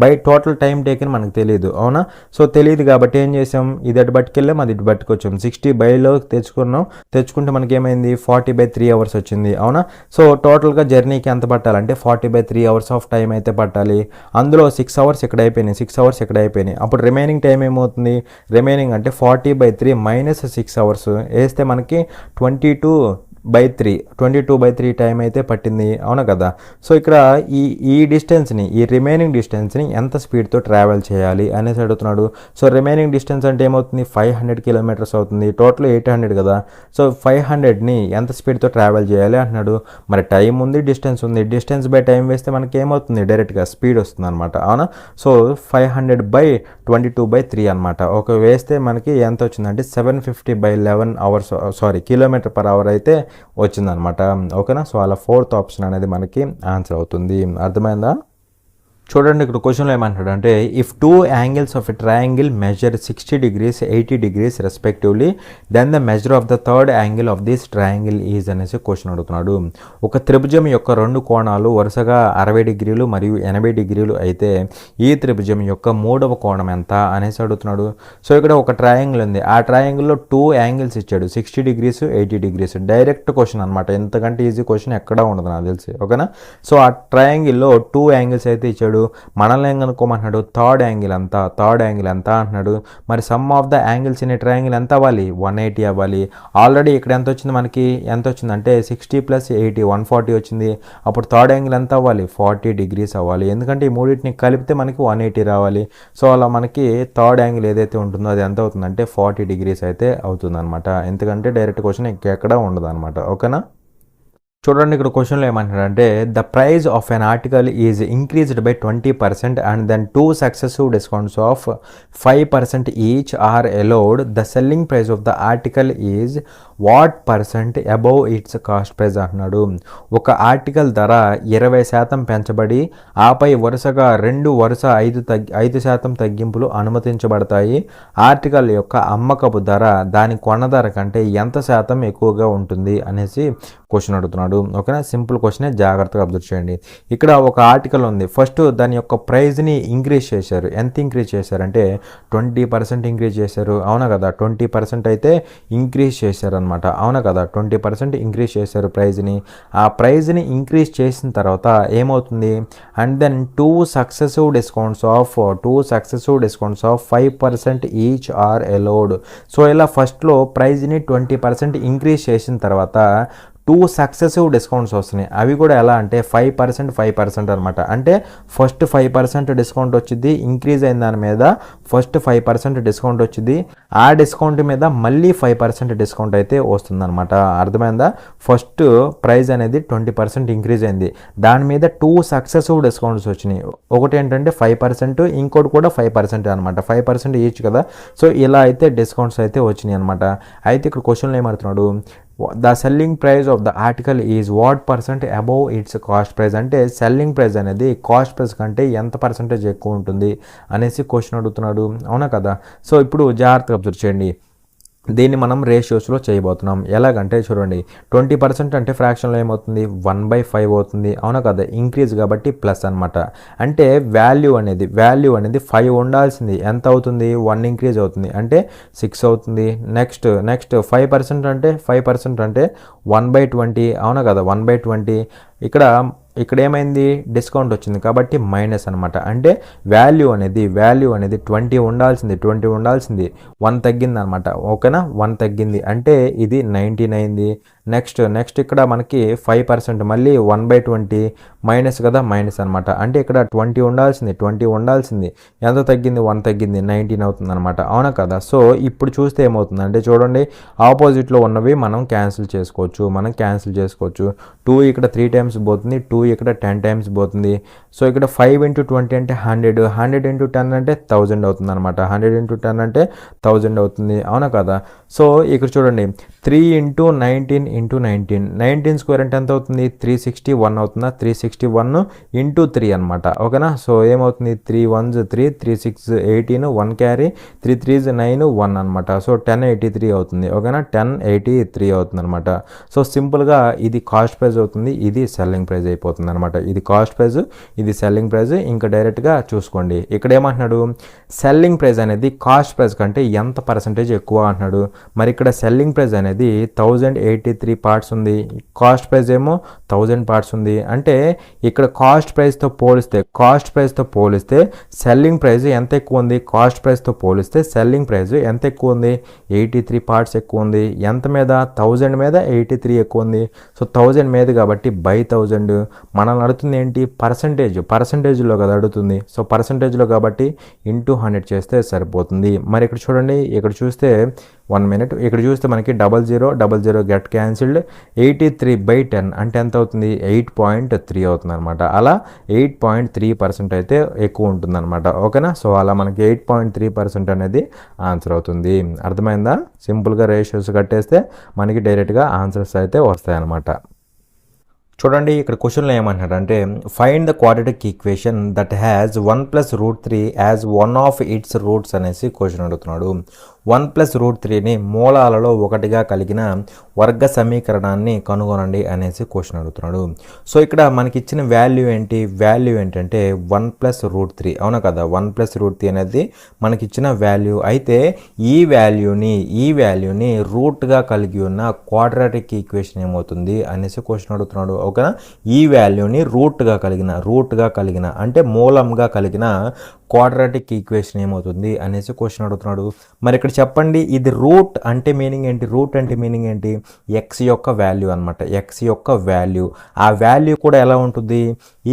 by total time taken మనకు తెలియదు. అవునా, సో తెలియదు కాబట్టి ఏం చేసాం? ఇది అటు పట్టుకెళ్ళాం, అది ఇటు పట్టుకొచ్చాం. 60 బైలో తెచ్చుకుంటే మనకి ఏమైంది? 40/3 అవర్స్ వచ్చింది. అవునా, సో టోటల్గా జర్నీకి ఎంత పట్టాలంటే 40/3 అవర్స్ ఆఫ్ టైం అయితే పట్టాలి. అందులో 6 అవర్స్ ఇక్కడ అయిపోయినాయి. అప్పుడు రిమైనింగ్ టైం ఏమవుతుంది? రిమైనింగ్ అంటే 40/3 - 6 అవర్స్ వేస్తే మనకి 22/3 టైం అయితే పట్టింది. అవునా కదా, సో ఇక్కడ ఈ రిమైనింగ్ డిస్టెన్స్ని ఎంత స్పీడ్తో ట్రావెల్ చేయాలి అనేసి అడుగుతున్నాడు. సో రిమైనింగ్ డిస్టెన్స్ అంటే ఏమవుతుంది? 500 కిలోమీటర్స్ అవుతుంది. టోటల్ 800 కదా, సో 500ని ఎంత స్పీడ్తో ట్రావెల్ చేయాలి అంటున్నాడు. మరి టైం ఉంది, డిస్టెన్స్ ఉంది. డిస్టెన్స్ బై టైం వేస్తే మనకి ఏమవుతుంది? డైరెక్ట్గా స్పీడ్ వస్తుంది అనమాట. అవునా, సో 500/22/3 అనమాట. ఒక వేస్తే మనకి ఎంత వచ్చిందంటే 750/11 అవర్స్ కిలోమీటర్ పర్ అవర్ అయితే వచ్చిందనమాట. ఓకేనా, సో అలా 4th ఆప్షన్ అనేది మనకి ఆన్సర్ అవుతుంది. అర్థమైందా? చూడండి ఇక్కడ క్వశ్చన్లో ఏమంటాడు అంటే if two angles of a triangle measure 60 degrees 80 degrees respectively then the measure of the third angle of this triangle is అనేసి క్వశ్చన్ అడుగుతున్నాడు. ఒక త్రిభుజం యొక్క రెండు కోణాలు వరుసగా 60 degrees మరియు 80 degrees అయితే ఈ త్రిభుజం యొక్క మూడవ కోణం ఎంత అనేసి అడుగుతున్నాడు. సో ఇక్కడ ఒక ట్రయాంగిల్ ఉంది, ఆ ట్రయాంగిల్లో టూ యాంగిల్స్ ఇచ్చాడు, 60 degrees 80 degrees. డైరెక్ట్ క్వశ్చన్ అనమాట, ఎంతకంటే ఈజీ క్వశ్చన్ ఎక్కడా ఉండదు నాకు తెలిసి, ఓకేనా. సో ఆ ట్రయాంగిల్లో టూ యాంగిల్స్ అయితే ఇచ్చాడు, మనల్ని ఏం కనుక్కోమంటున్నాడు, థర్డ్ యాంగిల్ ఎంత అంటున్నాడు. మరి some of the angles in a triangle ఎంత అవ్వాలి, 180 అవ్వాలి. ఆల్రెడీ ఇక్కడ ఎంత వచ్చింది మనకి, ఎంత వచ్చిందంటే 60 + 80 140 వచ్చింది. అప్పుడు థర్డ్ యాంగిల్ ఎంత అవ్వాలి, 40 degrees అవ్వాలి, ఎందుకంటే ఈ మూడింటిని కలిపితే మనకి 180 రావాలి. సో అలా మనకి థర్డ్ యాంగిల్ ఏదైతే ఉంటుందో అది ఎంత అవుతుందంటే 40 degrees అయితే అవుతుంది అనమాట. ఎందుకంటే డైరెక్ట్ క్వశ్చన్ ఎక్కడ ఉండదు అనమాట, ఓకేనా. చూడండి ఇక్కడ క్వశ్చన్లో ఏమంటాడంటే the price of an article is increased by 20% and then 2 successive discounts of 5% each are allowed. The selling price of the article is what % above its cost price అంటున్నాడు. ఒక ఆర్టికల్ ధర 20% పెంచబడి ఆపై వరుసగా 5% తగ్గింపులు అనుమతించబడతాయి. ఆర్టికల్ యొక్క అమ్మకపు ధర దాని కొన్న ధర కంటే ఎంత శాతం ఎక్కువగా ఉంటుంది అనేసి క్వశ్చన్ అడుగుతున్నాడు, ఓకేనా. సింపుల్ క్వశ్చనే, జాగ్రత్తగా అబ్జర్వ్ చేయండి. ఇక్కడ ఒక ఆర్టికల్ ఉంది, ఫస్ట్ దాని యొక్క ప్రైజ్ని ఇంక్రీజ్ చేశారు. ఎంత ఇంక్రీజ్ చేశారంటే 20% ఇంక్రీజ్ చేశారు, అవునా కదా. 20% అయితే ఇంక్రీజ్ చేశారు అనమాట, అవునా కదా. 20% ఇంక్రీజ్ చేశారు ప్రైజ్ని. ఆ ప్రైజ్ని ఇంక్రీజ్ చేసిన తర్వాత ఏమవుతుంది, and then 2 successive discounts of 5% each are allowed. So ఇలా ఫస్ట్లో ప్రైజ్ని 20% ఇంక్రీజ్ చేసిన తర్వాత 2 సక్సెసివ్ డిస్కౌంట్స్ వస్తున్నాయి. అవి కూడా ఎలా అంటే 5% అనమాట. అంటే ఫస్ట్ 5% డిస్కౌంట్ వచ్చింది, ఇంక్రీజ్ అయిన దాని మీద ఫస్ట్ 5% డిస్కౌంట్ వచ్చింది, ఆ డిస్కౌంట్ మీద మళ్ళీ 5% డిస్కౌంట్ అయితే వస్తుందన్నమాట. అర్థమైందా. ఫస్ట్ ప్రైస్ అనేది 20% ఇంక్రీజ్ అయింది, దాని మీద 2 సక్సెసివ్ డిస్కౌంట్స్ వచ్చినాయి. ఒకటి ఏంటంటే 5%, ఇంకోటి కూడా 5% అనమాట, 5% ఈచ్ కదా. సో ఇలా అయితే డిస్కౌంట్స్ అయితే వచ్చినాయి అనమాట. అయితే ఇక్కడ క్వశ్చన్లో ఏమడుతున్నాడు, the selling price of the article is what % above its cost price. అంటే సెల్లింగ్ ప్రైస్ అనేది కాస్ట్ ప్రైస్ కంటే ఎంత % ఎక్కువ ఉంటుంది అనేసి క్వశ్చన్ అడుగుతున్నాడు, అవునా కదా. సో ఇప్పుడు జాగ్రత్తగా అబ్జర్వ్ చేయండి. దీన్ని మనం రేషియోస్లో చేయబోతున్నాం. ఎలాగంటే చూడండి, 20% అంటే ఫ్రాక్షన్లో ఏమవుతుంది, 1/5 అవుతుంది, అవునా కదా. ఇంక్రీజ్ కాబట్టి ప్లస్ అనమాట. అంటే వాల్యూ అనేది 5 ఉండాల్సింది, ఎంత అవుతుంది, 1 ఇంక్రీజ్ అవుతుంది అంటే 6 అవుతుంది. నెక్స్ట్ 5% అంటే 1/20, అవునా కదా. 1/20 ఇక్కడ ఏమైంది, డిస్కౌంట్ వచ్చింది కాబట్టి మైనస్ అనమాట. అంటే వాల్యూ అనేది 20 ఉండాల్సింది 1 తగ్గింది అనమాట, ఓకేనా. 1 తగ్గింది అంటే ఇది 19 అయింది. నెక్స్ట్ ఇక్కడ మనకి 5% మళ్ళీ 1/20 మైనస్ కదా, మైనస్ అనమాట. అంటే ఇక్కడ 20 ఉండాల్సింది ఎంత తగ్గింది, 1 తగ్గింది, 19 అవుతుంది అనమాట, అవునా కదా. సో ఇప్పుడు చూస్తే ఏమవుతుంది అంటే చూడండి, ఆపోజిట్లో ఉన్నవి మనం క్యాన్సిల్ చేసుకోవచ్చు. 2 ఇక్కడ 3 టైమ్స్ పోతుంది, 2 ఇక్కడ 10 టైమ్స్ పోతుంది. సో ఇక్కడ 5 × 20 అంటే 100 × 10 అంటే 1000 అవుతుంది అనమాట. 100 × 10 అంటే 1000 అవుతుంది, అవునా కదా. సో ఇక్కడ చూడండి, 3 × 19 × 19 స్క్వేర్ అంటే ఎంత అవుతుంది, 361 అవుతుందా. 361 × 3 అనమాట, ఓకేనా. సో ఏమవుతుంది, 3 1s 3, 3 6 18, 1 క్యారీ, 3 3s 9, 1 అనమాట. సో 1083 అవుతుంది, ఓకేనా. 1083 అవుతుంది అనమాట. సో సింపుల్గా ఇది కాస్ట్ ప్రైస్ అవుతుంది, ఇది సెల్లింగ్ ప్రైస్ అయిపోతుంది అనమాట. ఇది కాస్ట్ ప్రైస్, ఇది సెల్లింగ్ ప్రైస్. ఇంకా డైరెక్ట్గా చూసుకోండి, ఇక్కడ ఏమంటున్నాడు, సెల్లింగ్ ప్రైస్ అనేది కాస్ట్ ప్రైస్ కంటే ఎంత % ఎక్కువ అంటున్నాడు. మరి ఇక్కడ సెల్లింగ్ ప్రైస్ అనేది 1083 పార్ట్స్ ఉంది, కాస్ట్ ప్రైస్ ఏమో 1000 పార్ట్స్ ఉంది. అంటే ఇక్కడ కాస్ట్ ప్రైస్తో పోలిస్తే సెల్లింగ్ ప్రైస్ ఎంత ఎక్కువ ఉంది, కాస్ట్ ప్రైస్తో పోలిస్తే సెల్లింగ్ ప్రైస్ ఎంత ఎక్కువ ఉంది, 83 పార్ట్స్ ఎక్కువ ఉంది. ఎంత మీద, 1000 మీద 83 ఎక్కువ ఉంది. సో 1000 మీద కాబట్టి బై 1000. మనల్ని అడుగుతుంది ఏంటి, పర్సంటేజ్లో కదా అడుగుతుంది. సో పర్సంటేజ్లో కాబట్టి ఇంటూ 100 చేస్తే సరిపోతుంది. మరి ఇక్కడ చూడండి, ఇక్కడ చూస్తే 1 minute, ఇక్కడ చూస్తే మనకి 0000 గెట్ క్యాన్సిల్డ్. 83/10 అంటే ఎంత అవుతుంది, 8.3 అవుతుంది అనమాట. అలా 8.3% అయితే ఎక్కువ ఉంటుంది అనమాట, ఓకేనా. సో అలా మనకి 8.3% అనేది ఆన్సర్ అవుతుంది. అర్థమైందా. సింపుల్గా రేషియోస్ కట్టేస్తే మనకి డైరెక్ట్గా ఆన్సర్స్ అయితే వస్తాయి అనమాట. చూడండి ఇక్కడ క్వశ్చన్లో ఏమంటున్నాడంటే find the quadratic equation that has 1+√3 as one of it's roots అనేసి క్వశ్చన్ అడుగుతున్నాడు. 1+√3ని మూలాలలో ఒకటిగా కలిగిన వర్గ సమీకరణాన్ని కనుగొనండి అనేసి క్వశ్చన్ అడుగుతున్నాడు. సో ఇక్కడ మనకి ఇచ్చిన వాల్యూ ఏంటంటే 1+√3 అవునా కదా. 1+√3 అనేది మనకి ఇచ్చిన వాల్యూ. అయితే ఈ వాల్యూని రూట్గా కలిగి ఉన్న క్వాడ్రాటిక్ ఈక్వేషన్ ఏమవుతుంది అనేసి క్వశ్చన్ అడుగుతున్నాడు. ఓకేనా. ఈ వాల్యూని రూట్గా కలిగిన అంటే మూలంగా కలిగిన క్వాడ్రాటిక్ ఈక్వేషన్ ఏమవుతుంది అనేసి క్వశ్చన్ అడుగుతున్నాడు. మరి ఇక్కడ చెప్పండి, ఇది రూట్ అంటే మీనింగ్ ఏంటి? ఎక్స్ యొక్క వాల్యూ అనమాట. ఎక్స్ యొక్క వాల్యూ, ఆ వాల్యూ కూడా ఎలా ఉంటుంది,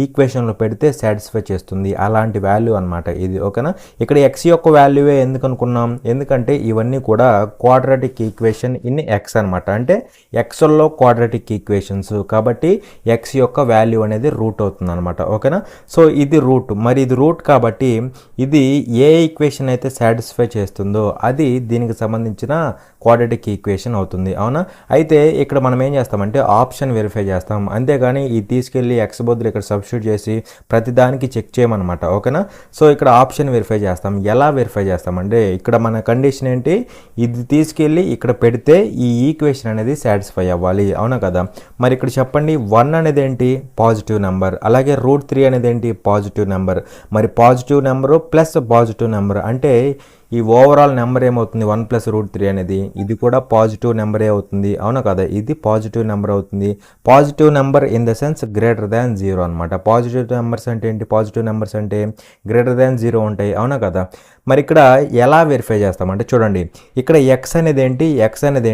ఈక్వేషన్లో పెడితే సాటిస్ఫై చేస్తుంది అలాంటి వాల్యూ అనమాట ఇది. ఓకేనా. ఇక్కడ ఎక్స్ యొక్క వాల్యూవే ఎందుకు అనుకున్నాం, ఎందుకంటే ఇవన్నీ కూడా క్వాడ్రాటిక్ ఈక్వేషన్ ఇన్ ఎక్స్ అనమాట. అంటే ఎక్స్లో క్వాడ్రాటిక్ ఈక్వేషన్స్ కాబట్టి ఎక్స్ యొక్క వాల్యూ అనేది రూట్ అవుతుంది అనమాట. ఓకేనా. సో ఇది రూట్. మరి ఇది రూట్ కాబట్టి ఇది ఏ ఈక్వేషన్ అయితే సాటిస్ఫై చేస్తుందో అది దీనికి సంబంధించిన క్వాడ్రాటిక్ ఈక్వేషన్ అవుతుంది. అవునా. అయితే ఇక్కడ మనం ఏం చేస్తామంటే ఆప్షన్ వెరిఫై చేస్తాం, అంతేగాని ఇది తీసుకెళ్ళి ఎక్స్ బదులు ఇక్కడ సబ్స్టిట్యూట్ చేసి ప్రతిదానికి చెక్ చేయమన్నమాట. ఓకేనా. సో ఇక్కడ ఆప్షన్ వెరిఫై చేస్తాం. ఎలా వెరిఫై చేస్తామంటే ఇక్కడ మన కండిషన్ ఏంటి, ఇది తీసుకెళ్ళి ఇక్కడ పెడితే ఈ ఈక్వేషన్ అనేది సాటిస్ఫై అవ్వాలి. అవునా కదా. మరి ఇక్కడ చెప్పండి, 1 అనేది ఏంటి, పాజిటివ్ నెంబర్. అలాగే √3 అనేది ఏంటి, పాజిటివ్ నెంబర్. మరి positive number plus positive number అంటే ఈ ఓవరాల్ నెంబర్ ఏమవుతుంది, 1+√3 అనేది ఇది కూడా పాజిటివ్ నెంబరే అవుతుంది. అవునా కదా. ఇది పాజిటివ్ నెంబర్ అవుతుంది. Positive number in the sense greater than 0 అనమాట. పాజిటివ్ నెంబర్స్ అంటే ఏంటి, పాజిటివ్ నెంబర్స్ అంటే గ్రేటర్ దాన్ 0 ఉంటాయి. అవునా కదా. మరి ఇక్కడ ఎలా వెరిఫై చేస్తామంటే చూడండి, ఇక్కడ ఎక్స్ అనేది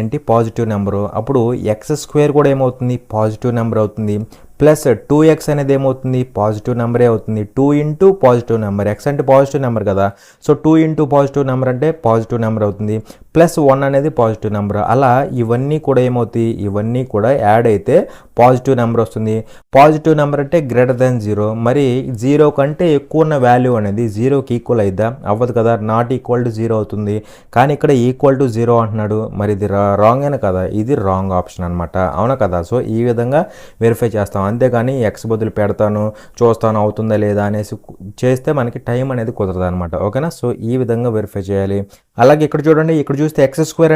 ఏంటి, పాజిటివ్ నెంబరు. అప్పుడు x² కూడా ఏమవుతుంది, పాజిటివ్ నెంబర్ అవుతుంది. ప్లస్ 2x అనేది ఏమవుతుంది, పాజిటివ్ నెంబరే అవుతుంది. 2 ఇంటూ పాజిటివ్ నెంబర్, ఎక్స్ అంటే పాజిటివ్ నెంబర్ కదా. సో 2 ఇంటూ పాజిటివ్ నెంబర్ అంటే పాజిటివ్ నెంబర్ అవుతుంది. ప్లస్ 1 అనేది పాజిటివ్ నెంబర్. అలా ఇవన్నీ కూడా ఏమవుతాయి, ఇవన్నీ కూడా యాడ్ అయితే పాజిటివ్ నెంబర్ వస్తుంది. పాజిటివ్ నెంబర్ అంటే గ్రేటర్ దాన్ 0. మరి 0 కంటే ఎక్కువ ఉన్న వాల్యూ అనేది 0కి ఈక్వల్ అయిద్దా, అవ్వదు కదా. నాట్ ఈక్వల్ టు 0 అవుతుంది. కానీ ఇక్కడ ఈక్వల్ టు 0 అంటున్నాడు. మరి ఇది రాంగ్ అయినా కదా, ఇది రాంగ్ ఆప్షన్ అనమాట. అవునా కదా. సో ఈ విధంగా వెరిఫై చేస్తాం, అంతేగాని ఎక్స్ బదులు పెడతాను చూస్తాను అవుతుందా లేదా అనేసి చేస్తే మనకి టైం అనేది కుదరదు అనమాట. ఓకేనా. సో ఈ విధంగా వెరిఫై చేయాలి. అలాగే ఇక్కడ చూడండి, ఇక్కడ చూస్తే x²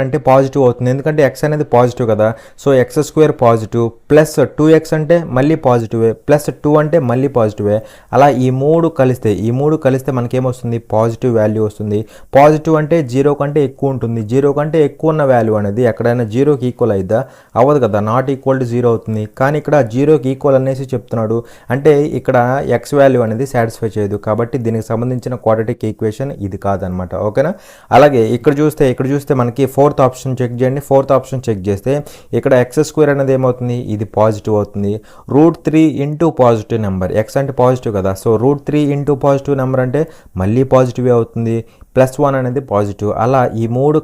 అంటే పాజిటివ్ అవుతుంది, ఎందుకంటే ఎక్స్ అనేది పాజిటివ్ కదా. So x² positive, plus 2x అంటే మళ్ళీ పాజిటివే, ప్లస్ 2 అంటే మళ్ళీ పాజిటివే. అలా ఈ మూడు కలిస్తే మనకేమొస్తుంది, పాజిటివ్ వాల్యూ వస్తుంది. పాజిటివ్ అంటే 0 కంటే ఎక్కువ ఉంటుంది. 0 కంటే ఎక్కువ ఉన్న వాల్యూ అనేది ఎక్కడైనా 0కి ఈక్వల్ అయిద్దా, అవ్వదు కదా. నాట్ ఈక్వల్ టు 0 అవుతుంది. కానీ ఇక్కడ 0కి ఈక్వల్ అనేసి చెప్తున్నాడు, అంటే ఇక్కడ ఎక్స్ వాల్యూ అనేది సాటిస్ఫై చేయదు. కాబట్టి దీనికి సంబంధించిన క్వాడ్రాటిక్ ఈక్వేషన్ ఇది కాదనమాట. ఓకేనా. అలాగే ఇక్కడ చూస్తే మనకి ఫోర్త్ ఆప్షన్ చెక్ చేయండి. ఫోర్త్ ఆప్షన్ చెక్ చేస్తే ఇక్కడ x² అనేది ఏమవుతుంది, ఇది పాజిటివ్ అవుతుంది. √3 ఇంటూ పాజిటివ్ నెంబర్, ఎక్స్ అంటే పాజిటివ్ కదా. సో √3 ఇంటూ పాజిటివ్ నెంబర్ అంటే మళ్ళీ పాజిటివ్ అవుతుంది. ప్లస్ 1 అనేది పాజిటివ్. అలా ఈ మూడు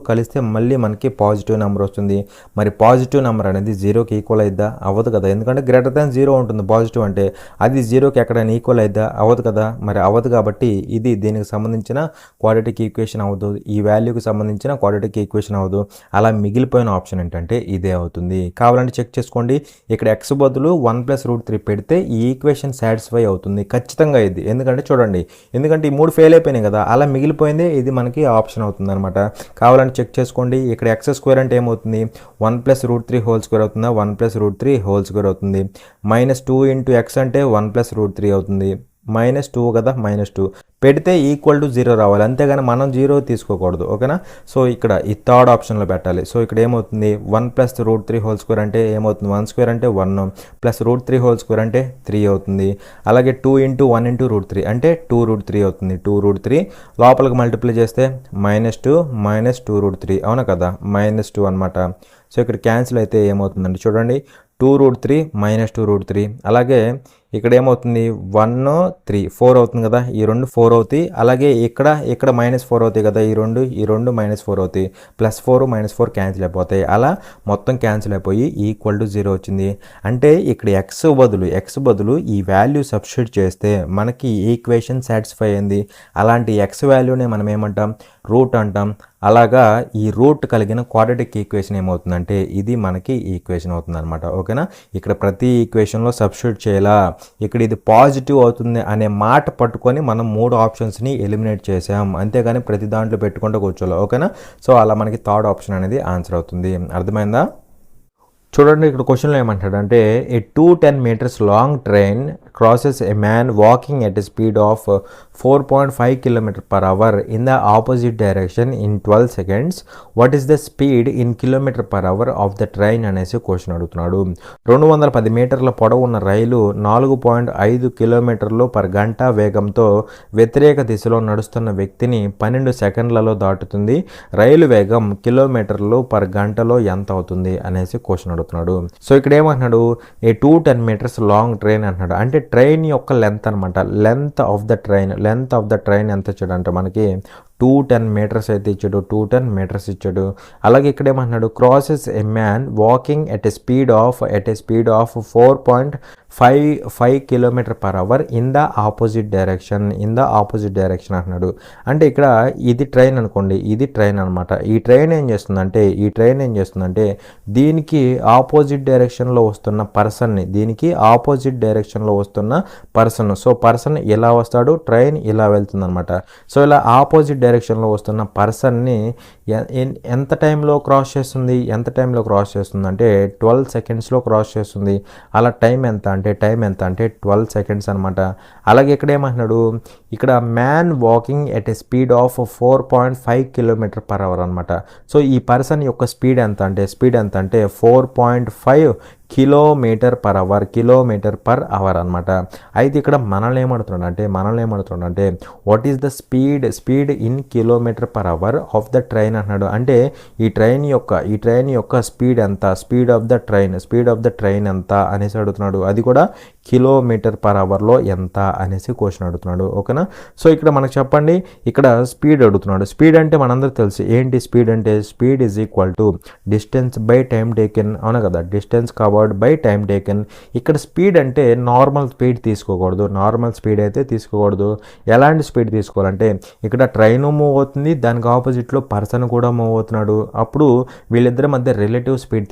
కలిస్తే మళ్ళీ మనకి పాజిటివ్ నెంబర్ వస్తుంది. మరి పాజిటివ్ నెంబర్ అనేది 0కి ఈక్వల్ అయిద్దా, అవ్వదు కదా. ఎందుకంటే గ్రేటర్ దాన్ 0 ఉంటుంది పాజిటివ్ అంటే, అది 0కి ఎక్కడైనా ఈక్వల్ అయిద్దా, అవ్వదు కదా. మరి అవ్వదు కాబట్టి ఇది దీనికి సంబంధించిన క్వాడ్రాటిక్ ఈక్వేషన్ అవ్వదు. ఈ వాల్యూకి సంబంధించిన క్వాడ్రాటిక్ ఈక్వేషన్ అవ్వదు. అలా మిగిలిపోయిన ఆప్షన్ ఏంటంటే ఇదే అవుతుంది. కావాలంటే చెక్ చేసుకోండి. ఇక్కడ ఎక్స్ బదులు 1+√3 పెడితే ఈ ఈక్వేషన్ సాటిస్ఫై అవుతుంది ఖచ్చితంగా ఇది. ఎందుకంటే ఈ 3 ఫెయిల్ అయిపోయినాయి కదా. అలా మిగిలిపోయిందే ఇది మనకి ఆప్షన్ అవుతుంది అనమాట. కావాలంటే చెక్ చేసుకోండి. ఇక్కడ x² అంటే ఏమవుతుంది, 1+√3 హోల్ స్క్వేర్ అవుతుందా, 1+√3 హోల్ స్క్వేర్ అవుతుంది. -2 ఇంటూ ఎక్స్ అంటే 1+√3 అవుతుంది. -2 కదా, -2 పెడితే ఈక్వల్ టు 0 రావాలి, అంతేగాని మనం 0 తీసుకోకూడదు. ఓకేనా. సో ఇక్కడ ఈ థర్డ్ ఆప్షన్లో పెట్టాలి. సో ఇక్కడ ఏమవుతుంది, 1+√3 హోల్ స్క్వేర్ అంటే ఏమవుతుంది, 1² అంటే 1 ప్లస్ √3 హోల్ స్క్వేర్ అంటే 3 అవుతుంది. అలాగే 2 ఇంటూ 1 ఇంటూ √3 అంటే 2√3 అవుతుంది. 2√3 లోపలికి మల్టిప్లై చేస్తే -2 -2√3 అవునా కదా, -2 అనమాట. సో ఇక్కడ క్యాన్సిల్ అయితే ఏమవుతుందండి చూడండి, 2√3 -2√3. అలాగే ఇక్కడ ఏమవుతుంది 1 3 4 అవుతుంది కదా, ఈ రెండు 4 అవుతాయి. అలాగే ఇక్కడ -4 అవుతాయి కదా, ఈ రెండు -4 అవుతాయి. +4 -4 క్యాన్సిల్ అయిపోతాయి. అలా మొత్తం క్యాన్సిల్ అయిపోయి =0 వచ్చింది. అంటే ఇక్కడ x బదులు ఈ వాల్యూ సబ్స్టిట్యూట్ చేస్తే మనకి ఈక్వేషన్ సాటిస్ఫై అయింది. అలాంటి x వాల్యూనే మనం ఏమంటాం, రూట్ అంటాం. అలాగా ఈ రూట్ కలిగిన క్వాడ్రాటిక్ ఈక్వేషన్ ఏమవుతుందంటే ఇది మనకి ఈక్వేషన్ అవుతుంది అనమాట. ఓకేనా, ఇక్కడ ప్రతి ఈక్వేషన్లో సబ్స్టిట్యూట్ చేయాలా, ఇక్కడ ఇది పాజిటివ్ అవుతుంది అనే మాట పట్టుకొని మనం 3 ఆప్షన్స్ని ఎలిమినేట్ చేసాం. అంతేగాని ప్రతి దాంట్లో పెట్టుకుంటూ కూర్చోవాలి. ఓకేనా, సో అలా మనకి థర్డ్ ఆప్షన్ అనేది ఆన్సర్ అవుతుంది. అర్థమైందా? చూడండి, ఇక్కడ క్వశ్చన్లో ఏమంటాడంటే ఏ 210 meters long train crosses a man walking at a speed of 4.5 km/h in the opposite direction in 12 seconds. What is the speed in km/h of the train అనేసి క్వశ్చన్ అడుగుతున్నాడు. 210 మీటర్ల పొడవు ఉన్న రైలు 4.5 km/గంట వేగంతో వ్యతిరేక దిశలో నడుస్తున్న వ్యక్తిని 12 సెకండ్లలో దాటుతుంది. రైలు వేగం km/గంటలో ఎంత అవుతుంది అనేసి క్వశ్చన్ అడుగుతున్నాడు. సో ఇక్కడ ఏమంటున్నాడు, ఏ 210 meters లాంగ్ ట్రైన్ అంటున్నాడు. అంటే ట్రైన్ యొక్క లెంత్ అనమాట. లెంత్ ఆఫ్ ద ట్రైన్ ఎంత ఇచ్చాడంటే మనకి 210 meters అయితే ఇచ్చాడు, 210 meters ఇచ్చాడు. అలాగే ఇక్కడ ఏమంటున్నాడు, crosses a man walking at a speed of 4.5 km/h in the opposite direction అంటున్నాడు. అంటే ఇక్కడ ఇది ట్రైన్ అనుకోండి, ఇది ట్రైన్ అనమాట. ఈ ట్రైన్ ఏం చేస్తుందంటే దీనికి ఆపోజిట్ డైరెక్షన్లో వస్తున్న పర్సన్ సో పర్సన్ ఇలా వస్తాడు, ట్రైన్ ఇలా వెళ్తుంది అనమాట. సో ఇలా ఆపోజిట్ డైరెక్షన్లో వస్తున్న పర్సన్ని ఎంత టైంలో క్రాస్ చేస్తుంది అంటే 12 secondsలో క్రాస్ చేస్తుంది. అలా టైం ఎంత అంటే 12 seconds అనమాట. అలాగే ఇక్కడ ఏమంటున్నాడు, ఇక్కడ man walking at a speed of 4.5 km/h అనమాట. సో ఈ పర్సన్ యొక్క స్పీడ్ ఎంత అంటే 4.5 km/h అనమాట. అయితే ఇక్కడ మనల్ని ఏమడుతున్నాడంటే what is the speed in km/h of the train అంటున్నాడు. అంటే ఈ ట్రైన్ యొక్క స్పీడ్ ఎంత, స్పీడ్ ఆఫ్ ద ట్రైన్ ఎంత అనేసి అడుగుతున్నాడు. అది కూడా km/hలో ఎంత అనేసి క్వశ్చన్ అడుగుతున్నాడు. ఓకేనా, సో ఇక్కడ మనకు చెప్పండి, ఇక్కడ స్పీడ్ అడుగుతున్నాడు. స్పీడ్ అంటే మనందరూ తెలుసు ఏంటి స్పీడ్ అంటే, speed is equal to distance by time taken. అవునా కదా, distance covered by time taken. ఇక్కడ స్పీడ్ అంటే నార్మల్ స్పీడ్ అయితే తీసుకోకూడదు. ఎలాంటి స్పీడ్ తీసుకోవాలంటే ఇక్కడ ట్రైన్ మూవ్ అవుతుంది, దానికి ఆపోజిట్లో పర్సన్ కూడా మూవ్ అవుతున్నాడు. అప్పుడు వీళ్ళిద్దరి మధ్య రిలేటివ్ స్పీడ్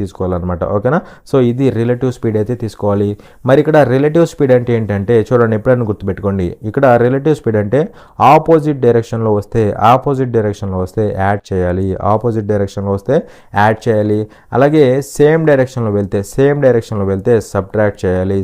తీసుకోవాలన్నమాట. ఓకేనా, సో ఇది రిలేటివ్ స్పీడ్ అయితే తీసుకోవాలి. మరి ఇక్కడ రిలేటివ్ స్పీడ్ అంటే ఏంటంటే చూడండి, ఎప్పుడైనా గుర్తుపెట్టుకోండి, ఇక్కడ రిలేటివ్ స్పీడ్ అంటే ఆపోజిట్ డైరెక్షన్లో వస్తే యాడ్ చేయాలి. అలాగే సేమ్ డైరెక్షన్లో వెళ్తే సబ్ట్రాక్ట్ చేయాలి.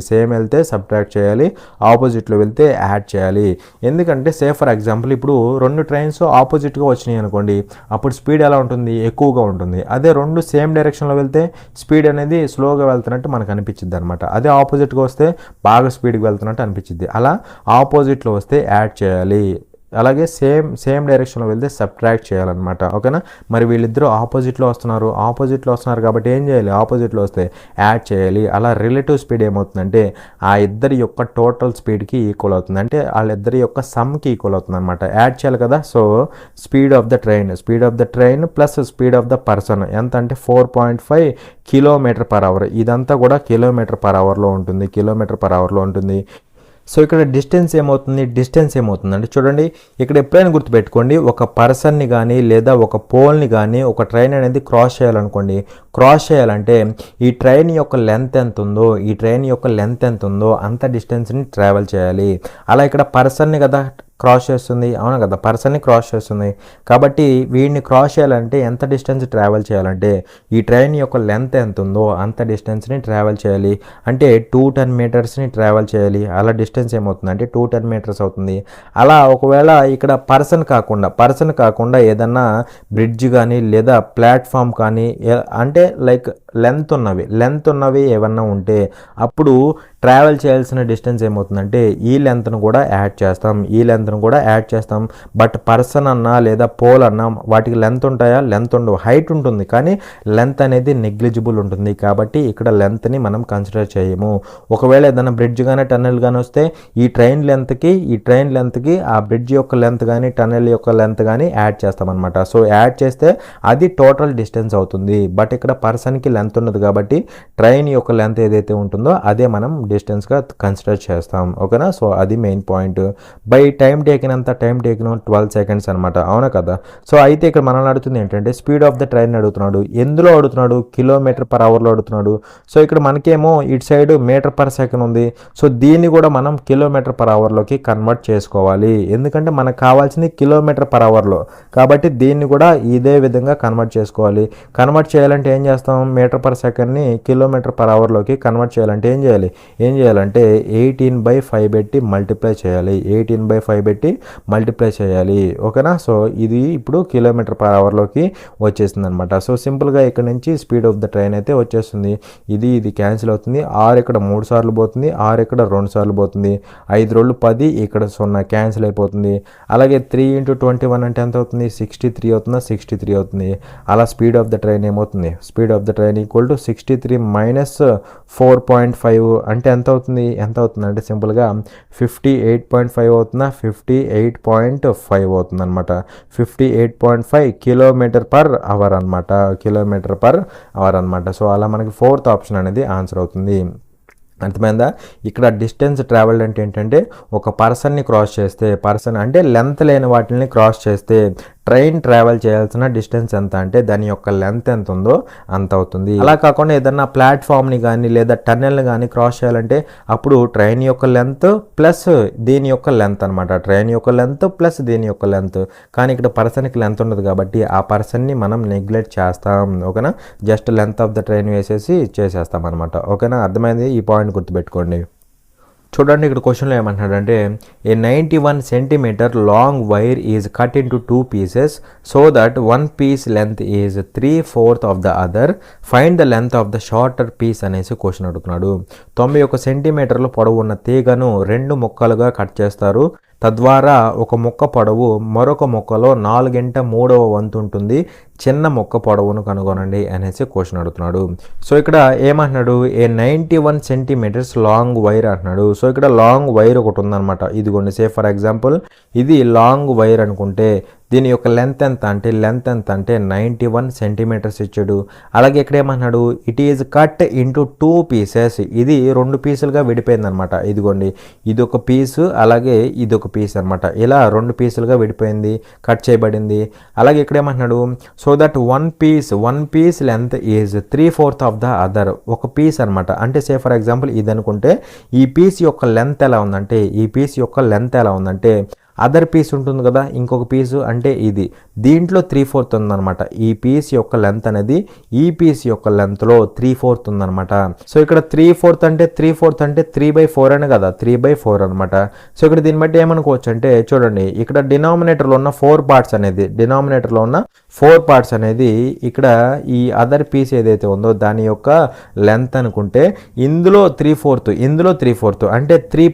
ఆపోజిట్లో వెళ్తే యాడ్ చేయాలి. ఎందుకంటే ఫర్ ఎగ్జాంపుల్ ఇప్పుడు 2 ట్రైన్స్ ఆపోజిట్గా వచ్చినాయి అనుకోండి, అప్పుడు స్పీడ్ ఎలా ఉంటుంది, ఎక్కువగా ఉంటుంది. అదే 2 సేమ్ డైరెక్షన్లో వెళ్తే స్పీడ్ అనేది స్లోగా వెళ్తున్నట్టు మనకు అనిపించింది అనమాట. అదే ఆపోజిట్గా వస్తే బాగా స్పీడ్గా వెళ్తున్నట్టు అనిపించింది. అలా ఆపోజిట్లో వస్తే యాడ్ చేయాలి. అలాగే సేమ్ డైరెక్షన్లో వెళ్తే సబ్ట్రాక్ట్ చేయాలన్నమాట. ఓకేనా, మరి వీళ్ళిద్దరూ ఆపోజిట్లో వస్తున్నారు కాబట్టి ఏం చేయాలి, ఆపోజిట్లో వస్తే యాడ్ చేయాలి. అలా రిలేటివ్ స్పీడ్ ఏమవుతుందంటే ఆ ఇద్దరి యొక్క టోటల్ స్పీడ్కి ఈక్వల్ అవుతుంది. అంటే వాళ్ళిద్దరి యొక్క సమ్కి ఈక్వల్ అవుతుంది అనమాట. యాడ్ చేయాలి కదా. So speed of the train plus speed of the person ఎంత అంటే 4.5 km/h. ఇదంతా కూడా km/hలో ఉంటుంది. సో ఇక్కడ డిస్టెన్స్ ఏమవుతుంది అంటే చూడండి, ఇక్కడ ఎప్పుడైనా గుర్తుపెట్టుకోండి, ఒక పర్సన్ని కానీ లేదా ఒక పోల్ని కానీ ఒక ట్రైన్ అనేది క్రాస్ చేయాలంటే ఈ ట్రైన్ యొక్క లెంత్ ఎంత ఉందో అంత డిస్టెన్స్ని ట్రావెల్ చేయాలి. అలా ఇక్కడ పర్సన్ని కదా క్రాస్ చేస్తుంది, అవునా కదా, పర్సన్ని క్రాస్ చేస్తుంది. కాబట్టి వీడిని క్రాస్ చేయాలంటే ఎంత డిస్టెన్స్ ట్రావెల్ చేయాలంటే ఈ ట్రైన్ యొక్క లెంత్ ఎంత ఉందో అంత డిస్టెన్స్ని ట్రావెల్ చేయాలి. అంటే 210 metersని ట్రావెల్ చేయాలి. అలా డిస్టెన్స్ ఏమవుతుంది అంటే 210 meters అవుతుంది. అలా ఒకవేళ ఇక్కడ పర్సన్ కాకుండా ఏదన్నా బ్రిడ్జ్ కానీ లేదా ప్లాట్ఫామ్ కానీ అంటే లైక్ లెంత్ ఉన్నవి ఏమన్నా ఉంటే అప్పుడు ట్రావెల్ చేయాల్సిన డిస్టెన్స్ ఏమవుతుందంటే ఈ లెంత్ను కూడా యాడ్ చేస్తాం. బట్ పర్సన్ అన్నా లేదా పోల్ అన్నా వాటికి లెంత్ ఉంటాయా? లెంత్ ఉండవు. హైట్ ఉంటుంది కానీ లెంత్ అనేది నెగ్లిజిబుల్ ఉంటుంది. కాబట్టి ఇక్కడ లెంత్ని మనం కన్సిడర్ చేయము. ఒకవేళ ఏదైనా బ్రిడ్జ్ కానీ టన్నెల్ కానీ వస్తే ఈ ట్రైన్ లెంత్కి ఆ బ్రిడ్జ్ యొక్క లెంత్ కానీ టన్నెల్ యొక్క లెంత్ కానీ యాడ్ చేస్తామన్నమాట. సో యాడ్ చేస్తే అది టోటల్ డిస్టెన్స్ అవుతుంది. బట్ ఇక్కడ పర్సన్కి లెంత్ ఉండదు కాబట్టి ట్రైన్ యొక్క లెంత్ ఏదైతే ఉంటుందో అదే మనం డిస్టెన్స్గా కన్సిడర్ చేస్తాం. ఓకేనా? సో అది main point. By time taken 12 seconds అనమాట. అవునా కదా? సో అయితే ఇక్కడ మనల్ని అడుగుతుంది ఏంటంటే స్పీడ్ ఆఫ్ ద ట్రైన్ అడుగుతున్నాడు. ఎందులో అడుగుతున్నాడు? కిలోమీటర్/అవర్లో అడుగుతున్నాడు. సో ఇక్కడ మనకేమో ఇటు సైడ్ మీటర్/సెకండ్ ఉంది. సో దీన్ని కూడా మనం కిలోమీటర్/అవర్లోకి కన్వర్ట్ చేసుకోవాలి. ఎందుకంటే మనకు కావాల్సింది కిలోమీటర్/అవర్లో కాబట్టి దీన్ని కూడా ఇదే విధంగా కన్వర్ట్ చేసుకోవాలి. కన్వర్ట్ చేయాలంటే ఏం చేస్తాం? మీటర్/సెకండ్ని కిలోమీటర్/అవర్లోకి కన్వర్ట్ చేయాలంటే ఏం చేయాలంటే 18/5 పెట్టి మల్టిప్లై చేయాలి. ఓకేనా? సో ఇది ఇప్పుడు కిలోమీటర్/అవర్లోకి వచ్చేసింది అనమాట. సో సింపుల్గా ఇక్కడ నుంచి స్పీడ్ ఆఫ్ ద ట్రైన్ అయితే వచ్చేస్తుంది. ఇది క్యాన్సిల్ అవుతుంది. 6 ఇక్కడ 3 సార్లు పోతుంది, 6 ఇక్కడ 2 సార్లు పోతుంది, 5 రోళ్ళు 10, ఇక్కడ 0 క్యాన్సిల్ అయిపోతుంది. అలాగే 3 × 21 అంటే ఎంత అవుతుంది? 63 అవుతుందా? 63 అవుతుంది. అలా స్పీడ్ ఆఫ్ ద ట్రైన్ ఏమవుతుంది? Speed of the train equal to 63 - 4.5 అంటే ఎంత అవుతుంది అంటే సింపుల్గా 58.5 అవుతుందా? 58.5 అవుతుంది అనమాట. 58.5 కిలోమీటర్/అవర్ అనమాట. సో అలా మనకి 4th ఆప్షన్ అనేది ఆన్సర్ అవుతుంది. అర్థమైందా? ఇక్కడ డిస్టెన్స్ ట్రావెల్డ్ అంటే ఏంటంటే ఒక పర్సన్ని క్రాస్ చేస్తే అంటే లెంత్ లేని వాటిని క్రాస్ చేస్తే ట్రైన్ ట్రావెల్ చేయాల్సిన డిస్టెన్స్ ఎంత అంటే దాని యొక్క లెంత్ ఎంత ఉందో అంత అవుతుంది. అలా కాకుండా ఏదన్నా ప్లాట్ఫామ్ని కానీ లేదా టన్నెల్ని కానీ క్రాస్ చేయాలంటే అప్పుడు ట్రైన్ యొక్క లెంత్ ప్లస్ దీని యొక్క లెంత్ అనమాట. ట్రైన్ యొక్క లెంత్ ప్లస్ దీని యొక్క లెంత్. కానీ ఇక్కడ పర్సన్కి లెంత్ ఉండదు కాబట్టి ఆ పర్సన్ని మనం నెగ్లెక్ట్ చేస్తాం. ఓకేనా? Just length of the train వేసేసి చేసేస్తాం అనమాట. ఓకేనా? అర్థమైంది? ఈ పాయింట్ గుర్తుపెట్టుకోండి. చూడండి ఇక్కడ క్వశ్చన్లో ఏమంటున్నాడంటే a 91 centimetre long wire is cut into 2 pieces so that 1 piece length is 3/4 of the other. Find the length of the shorter piece అనేసి క్వశ్చన్ అడుగుతున్నాడు. 91 సెంటీమీటర్ల పొడవు ఉన్న తీగను 2 ముక్కలుగా కట్ చేస్తారు. తద్వారా ఒక మొక్క పొడవు మరొక మొక్కలో 4/3 వంతు ఉంటుంది. చిన్న మొక్క పొడవును కనుగొనండి అనేసి క్వశ్చన్ అడుగుతున్నాడు. సో ఇక్కడ ఏమంటున్నాడు? ఏ 91 సెంటీమీటర్స్ లాంగ్ వైర్ అంటున్నాడు. సో ఇక్కడ లాంగ్ వైర్ ఒకటి ఉందన్నమాట. ఇదిగోండి, సే ఫర్ ఎగ్జాంపుల్ ఇది లాంగ్ వైర్ అనుకుంటే దీని యొక్క లెంత్ ఎంత అంటే 91 సెంటీమీటర్స్ ఇచ్చాడు. అలాగే ఇక్కడ ఏమన్నాడు? It is cut into 2 pieces. ఇది 2 పీసులుగా విడిపోయింది అనమాట. ఇదిగోండి, ఇది ఒక పీసు అలాగే ఇది ఒక పీస్ అనమాట. ఇలా 2 పీసులుగా విడిపోయింది, కట్ చేయబడింది. అలాగే ఇక్కడ ఏమంటున్నాడు? So that 1 piece length is 3/4 of the other. ఒక పీస్ అనమాట. అంటే సే ఫర్ ఎగ్జాంపుల్ ఇది అనుకుంటే ఈ పీస్ యొక్క లెంత్ ఎలా ఉందంటే అదర్ పీస్ ఉంటుంది కదా, ఇంకొక పీసు అంటే ఇది, దీంట్లో 3/4 ఉందన్నమాట. ఈ పీస్ యొక్క లెంత్ అనేది ఈ పీస్ యొక్క లెంత్లో 3/4 ఉందన్నమాట. సో ఇక్కడ 3/4 అంటే 3/4 అని కదా, 3/4 అనమాట. సో ఇక్కడ దీన్ని బట్టి ఏమనుకోవచ్చు అంటే చూడండి, ఇక్కడ డినామినేటర్లో ఉన్న 4 పార్ట్స్ అనేది ఇక్కడ ఈ అదర్ పీస్ ఏదైతే ఉందో దాని యొక్క లెంత్ అనుకుంటే ఇందులో 3/4 అంటే 3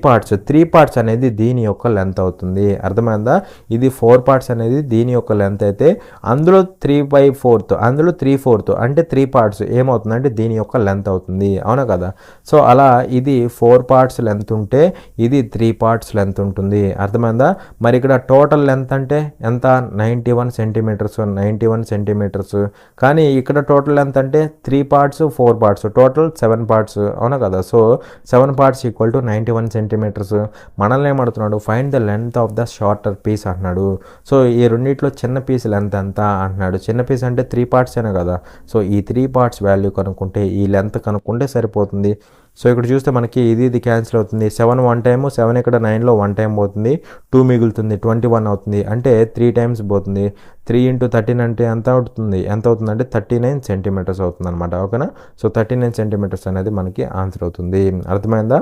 పార్ట్స్ అనేది దీని యొక్క లెంత్ అవుతుంది. అర్థమైందా? ఇది 4 పార్ట్స్ అనేది దీని యొక్క లెంత్ అయితే అందులో 3/4 అంటే 3 పార్ట్స్ ఏమవుతుందంటే దీని యొక్క లెంత్ అవుతుంది. అవునా కదా? సో అలా ఇది 4 పార్ట్స్ లెంత్ ఉంటే ఇది 3 పార్ట్స్ లెంత్ ఉంటుంది. అర్థమైందా? మరి ఇక్కడ టోటల్ లెంత్ అంటే ఎంత? 91 సెంటీమీటర్స్. కానీ ఇక్కడ టోటల్ లెంత్ అంటే 3 పార్ట్స్ 4 పార్ట్స్ టోటల్ 7 పార్ట్స్. అవునా కదా? So 7 parts equal to 91 centimetres. మనల్ని ఏమడుతున్నాడు? Find the length of the shorter piece అంటున్నాడు. సో ఈ రెండిట్లో చిన్న పీస్ లెంత్ ఎంత అంటున్నాడు. చిన్న పీస్ అంటే 3 పార్ట్స్ అనే కదా. సో ఈ 3 పార్ట్స్ వాల్యూ కనుక్కుంటే ఈ లెంత్ కనుక్కుంటే సరిపోతుంది. సో ఇక్కడ చూస్తే మనకి ఇది క్యాన్సిల్ అవుతుంది. 7 1 టైము, 7 ఇక్కడ 9లో 1 టైం పోతుంది, 2 మిగులుతుంది, 21 అవుతుంది. అంటే 3 టైమ్స్ పోతుంది. 3 × 13 అంటే ఎంత అవుతుంది అంటే 39 సెంటీమీటర్స్ అవుతుంది అనమాట. ఓకేనా? సో 39 సెంటీమీటర్స్ అనేది మనకి ఆన్సర్ అవుతుంది. అర్థమైందా?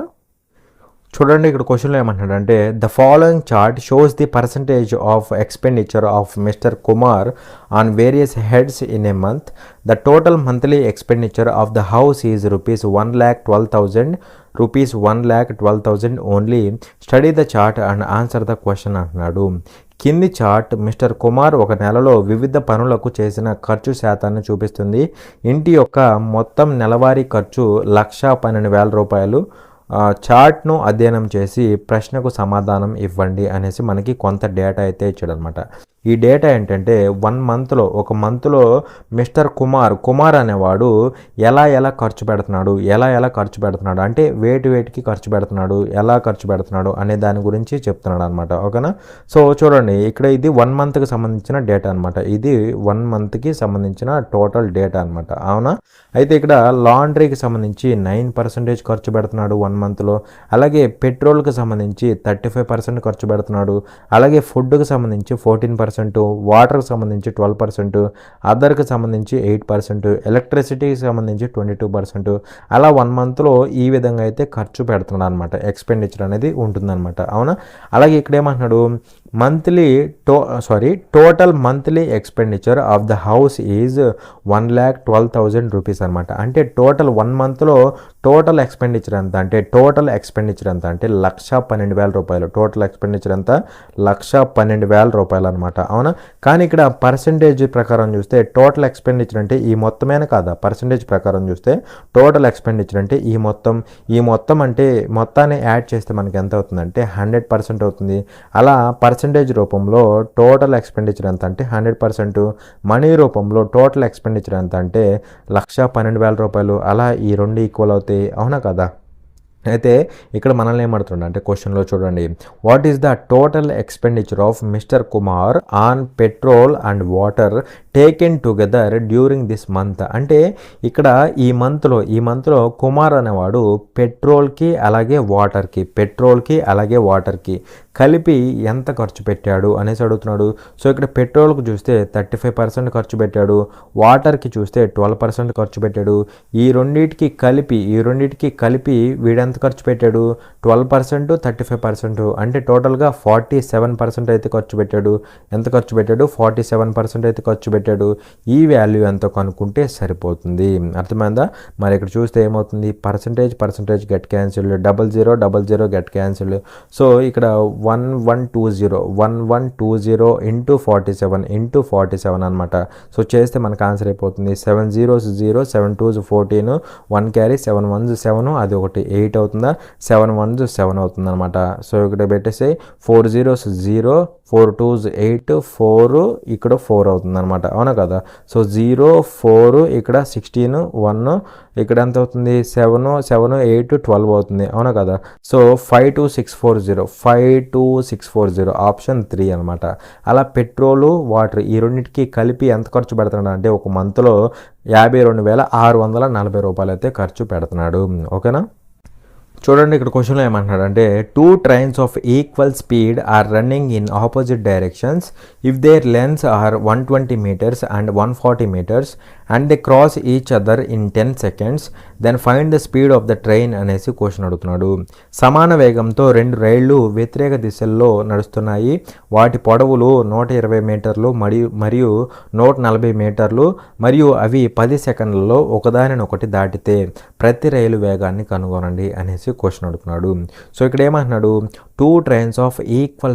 చూడండి ఇక్కడ క్వశ్చన్లో ఏమంటున్నాడంటే the following chart shows the percentage of expenditure of mister Kumar on various heads in a month. The total monthly expenditure of the house is ₹1,12,000 ₹1,12,000 only. Study the chart and answer the question అంటున్నాడు. కింది chart mister Kumar ఒక నెలలో వివిధ పనులకు చేసిన ఖర్చు శాతాన్ని చూపిస్తుంది. ఇంటి యొక్క మొత్తం నెలవారీ ఖర్చు ₹1,12,000. చార్ట్ను అధ్యయనం చేసి ప్రశ్నకు సమాధానం ఇవ్వండి అనేసి మనకి కొంత డేటా అయితే ఇచ్చాడనమాట. ఈ డేటా ఏంటంటే 1 మంత్లో ఒక మంత్లో మిస్టర్ కుమార్ అనేవాడు ఎలా ఖర్చు పెడుతున్నాడు అంటే వేటికి ఖర్చు పెడుతున్నాడు, ఎలా ఖర్చు పెడుతున్నాడు అనే దాని గురించి చెప్తున్నాడు అనమాట. ఓకేనా. సో చూడండి ఇక్కడ ఇది 1 మంత్కి సంబంధించిన డేటా అనమాట. ఇది 1 మంత్కి సంబంధించిన టోటల్ డేటా అనమాట. అవునా. అయితే ఇక్కడ లాండ్రీకి సంబంధించి 9% ఖర్చు పెడుతున్నాడు 1 మంత్లో. అలాగే పెట్రోల్కి సంబంధించి 35% ఖర్చు పెడుతున్నాడు. అలాగే ఫుడ్కి సంబంధించి 14%, వాటర్కి సంబంధించి 12%, అదర్కి సంబంధించి 8%, ఎలక్ట్రిసిటీకి సంబంధించి 22%. అలా 1 మంత్లో ఈ విధంగా అయితే ఖర్చు పెడుతున్నాడు అనమాట. ఎక్స్పెండిచర్ అనేది ఉంటుందన్నమాట. అవునా. అలాగే ఇక్కడ ఏమంటున్నాడు total monthly expenditure of the house is ₹1,12,000 అనమాట. అంటే టోటల్ 1 మంత్లో టోటల్ ఎక్స్పెండిచర్ ఎంత అంటే ₹1,12,000. టోటల్ ఎక్స్పెండిచర్ ఎంత ₹1,12,000 అనమాట. అవునా. కానీ ఇక్కడ పర్సంటేజ్ ప్రకారం చూస్తే టోటల్ ఎక్స్పెండిచర్ అంటే ఈ మొత్తమేనా కాదా. పర్సంటేజ్ ప్రకారం చూస్తే టోటల్ ఎక్స్పెండిచర్ అంటే ఈ మొత్తం అంటే మొత్తాన్ని యాడ్ చేస్తే మనకి ఎంత అవుతుందంటే 100% అవుతుంది. అలా పర్సంటేజ్ రూపంలో టోటల్ ఎక్స్పెండిచర్ ఎంత అంటే 100%, మనీ రూపంలో టోటల్ ఎక్స్పెండిచర్ ఎంత అంటే ₹1,12,000. అలా ఈ రెండు ఈక్వల్ అవుతాయి. అవునా కదా. అయితే ఇక్కడ మనల్ని ఏమడుతుండ అంటే క్వశ్చన్లో చూడండి, what is the total expenditure of mister Kumar on petrol and water taken together during this month. అంటే ఇక్కడ ఈ మంత్లో కుమార్ అనేవాడు పెట్రోల్కి అలాగే వాటర్కి కలిపి ఎంత ఖర్చు పెట్టాడు అనేసి అడుగుతున్నాడు. సో ఇక్కడ పెట్రోల్కి చూస్తే 35% ఖర్చు పెట్టాడు, వాటర్కి చూస్తే 12% ఖర్చు పెట్టాడు. ఈ రెండింటికి కలిపి వీడెంత ఖర్చు పెట్టాడు 12%, 35%, అంటే టోటల్గా 47% అయితే ఖర్చు పెట్టాడు. ఎంత ఖర్చు పెట్టాడు 47% అయితే ఖర్చు పెట్టాడు. ఈ వాల్యూ ఎంతో కనుక్కుంటే సరిపోతుంది. అర్థమైందా. మరి ఇక్కడ చూస్తే ఏమవుతుంది, percentage get cancelled, 0000 get cancelled. So ఇక్కడ 1120 ఇంటూ 47 అనమాట. సో చేస్తే మనకు ఆన్సర్ అయిపోతుంది 7 zeros 0, 7 2s 14, 1 క్యారీ 7 1s 7, అది ఒకటి 8 అవుతుందా, 7 1s 7 అవుతుంది అనమాట. సో ఇక్కడ పెట్టేసి 4 zeros 0, 4 2s 8, 4 ఇక్కడ 4 అవుతుంది అనమాట. అవునా కదా. సో 0 4 ఇక్కడ 16 1, ఇక్కడ ఎంత అవుతుంది 7 8 12 అవుతుంది. అవునా కదా. సో 52640 ఆప్షన్ 3 అనమాట. అలా పెట్రోలు వాటర్ ఈ రెండింటికి కలిపి ఎంత ఖర్చు పెడుతున్నాడు అంటే ఒక మంత్లో ₹52,640 అయితే ఖర్చు పెడుతున్నాడు. ఓకేనా. చూడండి ఇక్కడ క్వశ్చన్లో ఏమంటున్నాడంటే 2 trains of equal speed are running in opposite directions if their lengths are 120 meters and 140 meters and they cross each other in 10 seconds, then find the speed of the train అనేసి క్వశ్చన్ అడుగుతున్నాడు. సమాన వేగంతో 2 రైళ్లు వ్యతిరేక దిశల్లో నడుస్తున్నాయి. వాటి పొడవులు 120 మీటర్లు మరియు 140 మీటర్లు మరియు అవి 10 సెకండ్లలో ఒకదానినొకటి దాటితే ప్రతి రైలు వేగాన్ని కనుగొనండి అనేసి క్వశ్చన్ అడుగుతున్నాడు. సో ఇక్కడ ఏమంటున్నాడు 2 trains of equal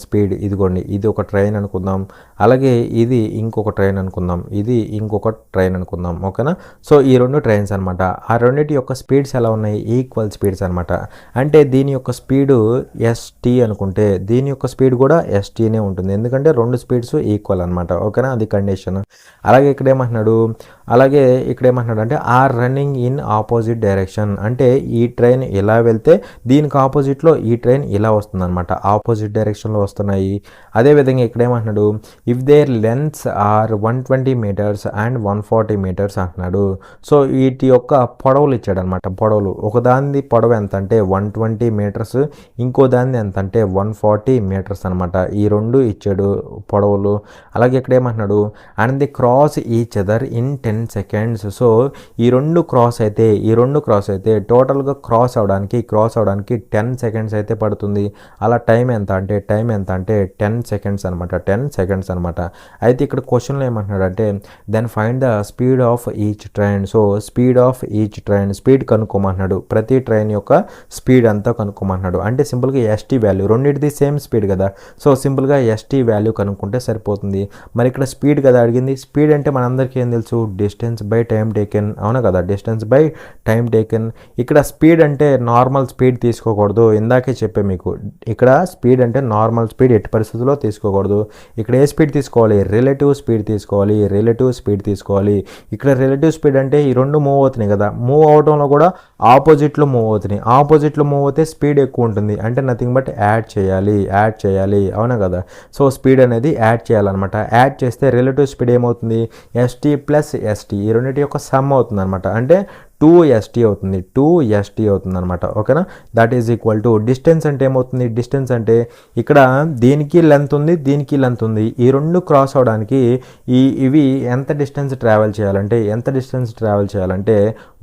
speed. ఇదిగోండి ఇది ఒక ట్రైన్ అనుకుందాం, అలాగే ఇది ఇంకొక ట్రైన్ అనుకుందాం. ఓకేనా. సో ఈ 2 ట్రైన్స్ అనమాట. ఆ రెండింటి యొక్క స్పీడ్స్ ఎలా ఉన్నాయి, ఈక్వల్ స్పీడ్స్ అనమాట. అంటే దీని యొక్క స్పీడు ST అనుకుంటే దీని యొక్క స్పీడ్ కూడా STనే ఉంటుంది, ఎందుకంటే 2 స్పీడ్స్ ఈక్వల్ అనమాట. ఓకేనా, అది కండిషన్. అలాగే ఇక్కడ ఏమంటున్నాడు అంటే are running in opposite direction, అంటే ఈ ట్రైన్ ఇలా వెళ్తే దీనికి ఆపోజిట్లో ఈ ట్రైన్ ఇలా వస్తుంది అనమాట. ఆపోజిట్ డైరెక్షన్లో వస్తున్నాయి. అదేవిధంగా ఇక్కడ ఏమంటున్నాడు if their lengths are 120 meters and 140 meters అంటున్నాడు. సో వీటి యొక్క పొడవులు ఇచ్చాడు అనమాట. పొడవులు ఒకదాని పొడవు ఎంత అంటే 120 meters, ఇంకో దాన్ని ఎంత అంటే 140 meters అనమాట. ఈ 2 ఇచ్చాడు పొడవులు. అలాగే ఇక్కడ ఏమంటున్నాడు and the cross each other in 10 seconds. So ఈ 2 క్రాస్ క్రాస్ అయితే టోటల్గా క్రాస్ అవడానికి 10 సెకండ్స్ అయితే పడుతుంది. అలా టైం ఎంత అంటే 10 సెకండ్స్ అనమాట, 10 సెకండ్స్ అనమాట. అయితే ఇక్కడ క్వశ్చన్లో ఏమంటున్నాడంటే then find the speed of each train. So speed of each train, speed కనుక్కోమంటున్నాడు, ప్రతి ట్రైన్ యొక్క స్పీడ్ అంతా కనుక్కోమంటున్నాడు. అంటే సింపుల్గా ఎస్టీ వాల్యూ, రెండింటిది సేమ్ స్పీడ్ కదా, సో సింపుల్గా ఎస్టీ వాల్యూ కనుక్కుంటే సరిపోతుంది. మరి ఇక్కడ స్పీడ్ కదా అడిగింది, స్పీడ్ అంటే మనందరికీ ఏం తెలుసు, డిస్టెన్స్ బై టైం టేకెన్, అవునా కదా, డిస్టెన్స్ బై టైం టేకెన్. ఇక్కడ స్పీడ్ అంటే నార్మల్ స్పీడ్ తీసుకోకూడదు, ఇందాకే చెప్పే మీకు, ఇక్కడ స్పీడ్ అంటే నార్మల్ స్పీడ్ ఎట్టి పరిస్థితుల్లో తీసుకోకూడదు. ఇక్కడ ఏ స్పీడ్ తీసుకోవాలి, రిలేటివ్ స్పీడ్ తీసుకోవాలి, రిలేటివ్ స్పీడ్ తీసుకోవాలి. ఇక్కడ రిలేటివ్ స్పీడ్ అంటే ఈ రెండు మూవ్ అవుతున్నాయి కదా, మూవ్ అవడంలో కూడా ఆపోజిట్లో మూవ్ అవుతున్నాయి, ఆపోజిట్లో మూవ్ అవుతే స్పీడ్ ఎక్కువ ఉంటుంది, అంటే నథింగ్ బట్ యాడ్ చేయాలి, అవునా కదా. సో స్పీడ్ అనేది యాడ్ చేయాలన్నమాట, యాడ్ చేస్తే రిలేటివ్ స్పీడ్ ఏమవుతుంది, ఎస్టీ ప్లస్ ఎస్టీ, ఈ రెండింటి యొక్క సమ్ అవుతుంది అనమాట, అంటే 2ST అవుతుంది అనమాట. ఓకేనా, that is equal to distance అంటే ఏమవుతుంది, డిస్టెన్స్ అంటే ఇక్కడ దీనికి లెంత్ ఉంది, దీనికి లెంత్ ఉంది, ఈ రెండు క్రాస్ అవడానికి ఇవి ఎంత డిస్టెన్స్ ట్రావెల్ చేయాలంటే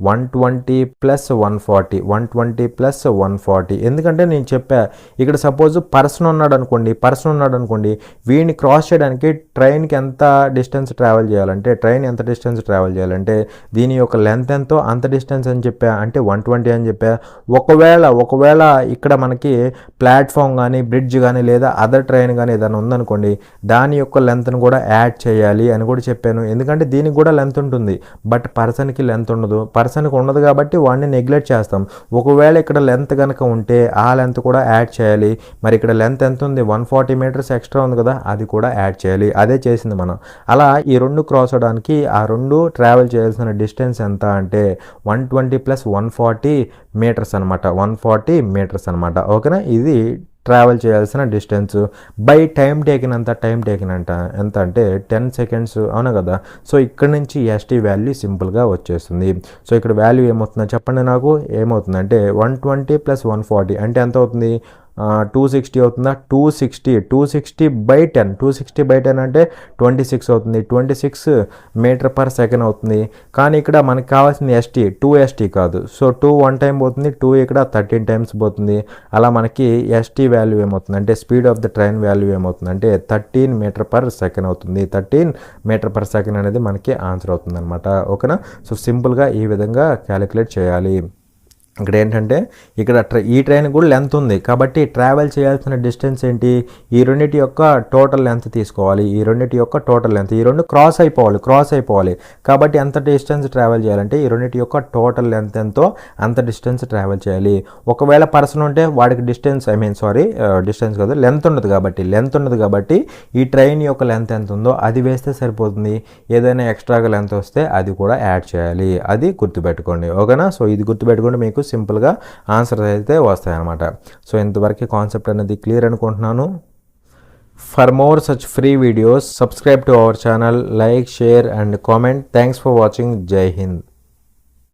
120 ప్లస్ 140, ఎందుకంటే నేను చెప్పా ఇక్కడ సపోజ్ పర్సన్ ఉన్నాడు అనుకోండి, వీడిని క్రాస్ చేయడానికి ట్రైన్కి ఎంత డిస్టెన్స్ ట్రావెల్ చేయాలంటే దీని యొక్క లెంత్ ఎంతో అంత డిస్టెన్స్ అని చెప్పా, అంటే 120 అని చెప్పా. ఒకవేళ ఇక్కడ మనకి ప్లాట్ఫామ్ కానీ బ్రిడ్జ్ కానీ లేదా అదర్ ట్రైన్ కానీ ఏదైనా ఉందనుకోండి, దాని యొక్క లెంత్ను కూడా యాడ్ చేయాలి అని కూడా చెప్పాను, ఎందుకంటే దీనికి కూడా లెంత్ ఉంటుంది, బట్ పర్సన్కి లెంత్ ఉండదు కాబట్టి వాడిని నెగ్లెక్ట్ చేస్తాం. ఒకవేళ ఇక్కడ లెంత్ కనుక ఉంటే ఆ లెంత్ కూడా యాడ్ చేయాలి. మరి ఇక్కడ లెంత్ ఎంత ఉంది, 140 మీటర్స్ ఎక్స్ట్రా ఉంది కదా, అది కూడా యాడ్ చేయాలి, అదే చేసింది మనం. అలా ఈ రెండు క్రాస్ అవడానికి ఆ రెండు ట్రావెల్ చేయాల్సిన డిస్టెన్స్ ఎంత అంటే 120 ప్లస్ 140 మీటర్స్ అనమాట, ఓకేనా. ఇది ట్రావెల్ చేయాల్సిన డిస్టెన్స్ బై టైం టేకిన్ ఎంత అంటే 10 సెకండ్స్, అవునా కదా. సో ఇక్కడ నుంచి ఎస్టీ వాల్యూ సింపుల్గా వచ్చేస్తుంది. సో ఇక్కడ వాల్యూ ఏమవుతుందో చెప్పండి నాకు, ఏమవుతుందంటే 120 ప్లస్ 140 అంటే ఎంత అవుతుంది, 260 అవుతుందా, 260 బై 10 అంటే 26 అవుతుంది, 26 మీటర్ పర్ సెకండ్ అవుతుంది. కానీ ఇక్కడ మనకి కావాల్సింది ST కాదు, సో 2 1 టైం పోతుంది, 2 ఇక్కడ 13 టైమ్స్ పోతుంది. అలా మనకి ఎస్టీ వాల్యూ ఏమవుతుంది అంటే speed of the train value ఏమవుతుంది అంటే 13 మీటర్ పర్ సెకండ్ అవుతుంది, 13 మీటర్ పర్ సెకండ్ అనేది మనకి ఆన్సర్ అవుతుంది అనమాట, ఓకేనా. సో సింపుల్గా ఈ విధంగా క్యాలిక్యులేట్ చేయాలి. ఇక్కడ ఏంటంటే ఇక్కడ ఈ ట్రైన్ కూడా లెంత్ ఉంది కాబట్టి ట్రావెల్ చేయాల్సిన డిస్టెన్స్ ఏంటి, ఈ రెండింటి యొక్క టోటల్ లెంత్ తీసుకోవాలి, ఈ రెండు క్రాస్ అయిపోవాలి కాబట్టి ఎంత డిస్టెన్స్ ట్రావెల్ చేయాలంటే ఈ రెండింటి యొక్క టోటల్ లెంత్ ఎంతో అంత డిస్టెన్స్ ట్రావెల్ చేయాలి. ఒకవేళ పర్సన్ ఉంటే వాడికి డిస్టెన్స్ కాదు, లెంత్ ఉండదు కాబట్టి ఈ ట్రైన్ యొక్క లెంత్ ఎంత ఉందో అది వేస్తే సరిపోతుంది. ఏదైనా ఎక్స్ట్రాగా లెంత్ వస్తే అది కూడా యాడ్ చేయాలి, అది గుర్తుపెట్టుకోండి, ఓకేనా. సో ఇది గుర్తుపెట్టుకోండి, మీకు సింపుల్గా ఆన్సర్స్ అయితే వస్తాయన్నమాట. సో ఇంతవరకు కాన్సెప్ట్ అనేది క్లియర్ అనుకుంటున్నాను. For more such free videos, subscribe to our channel, like, share and comment. Thanks for watching. Jai Hind.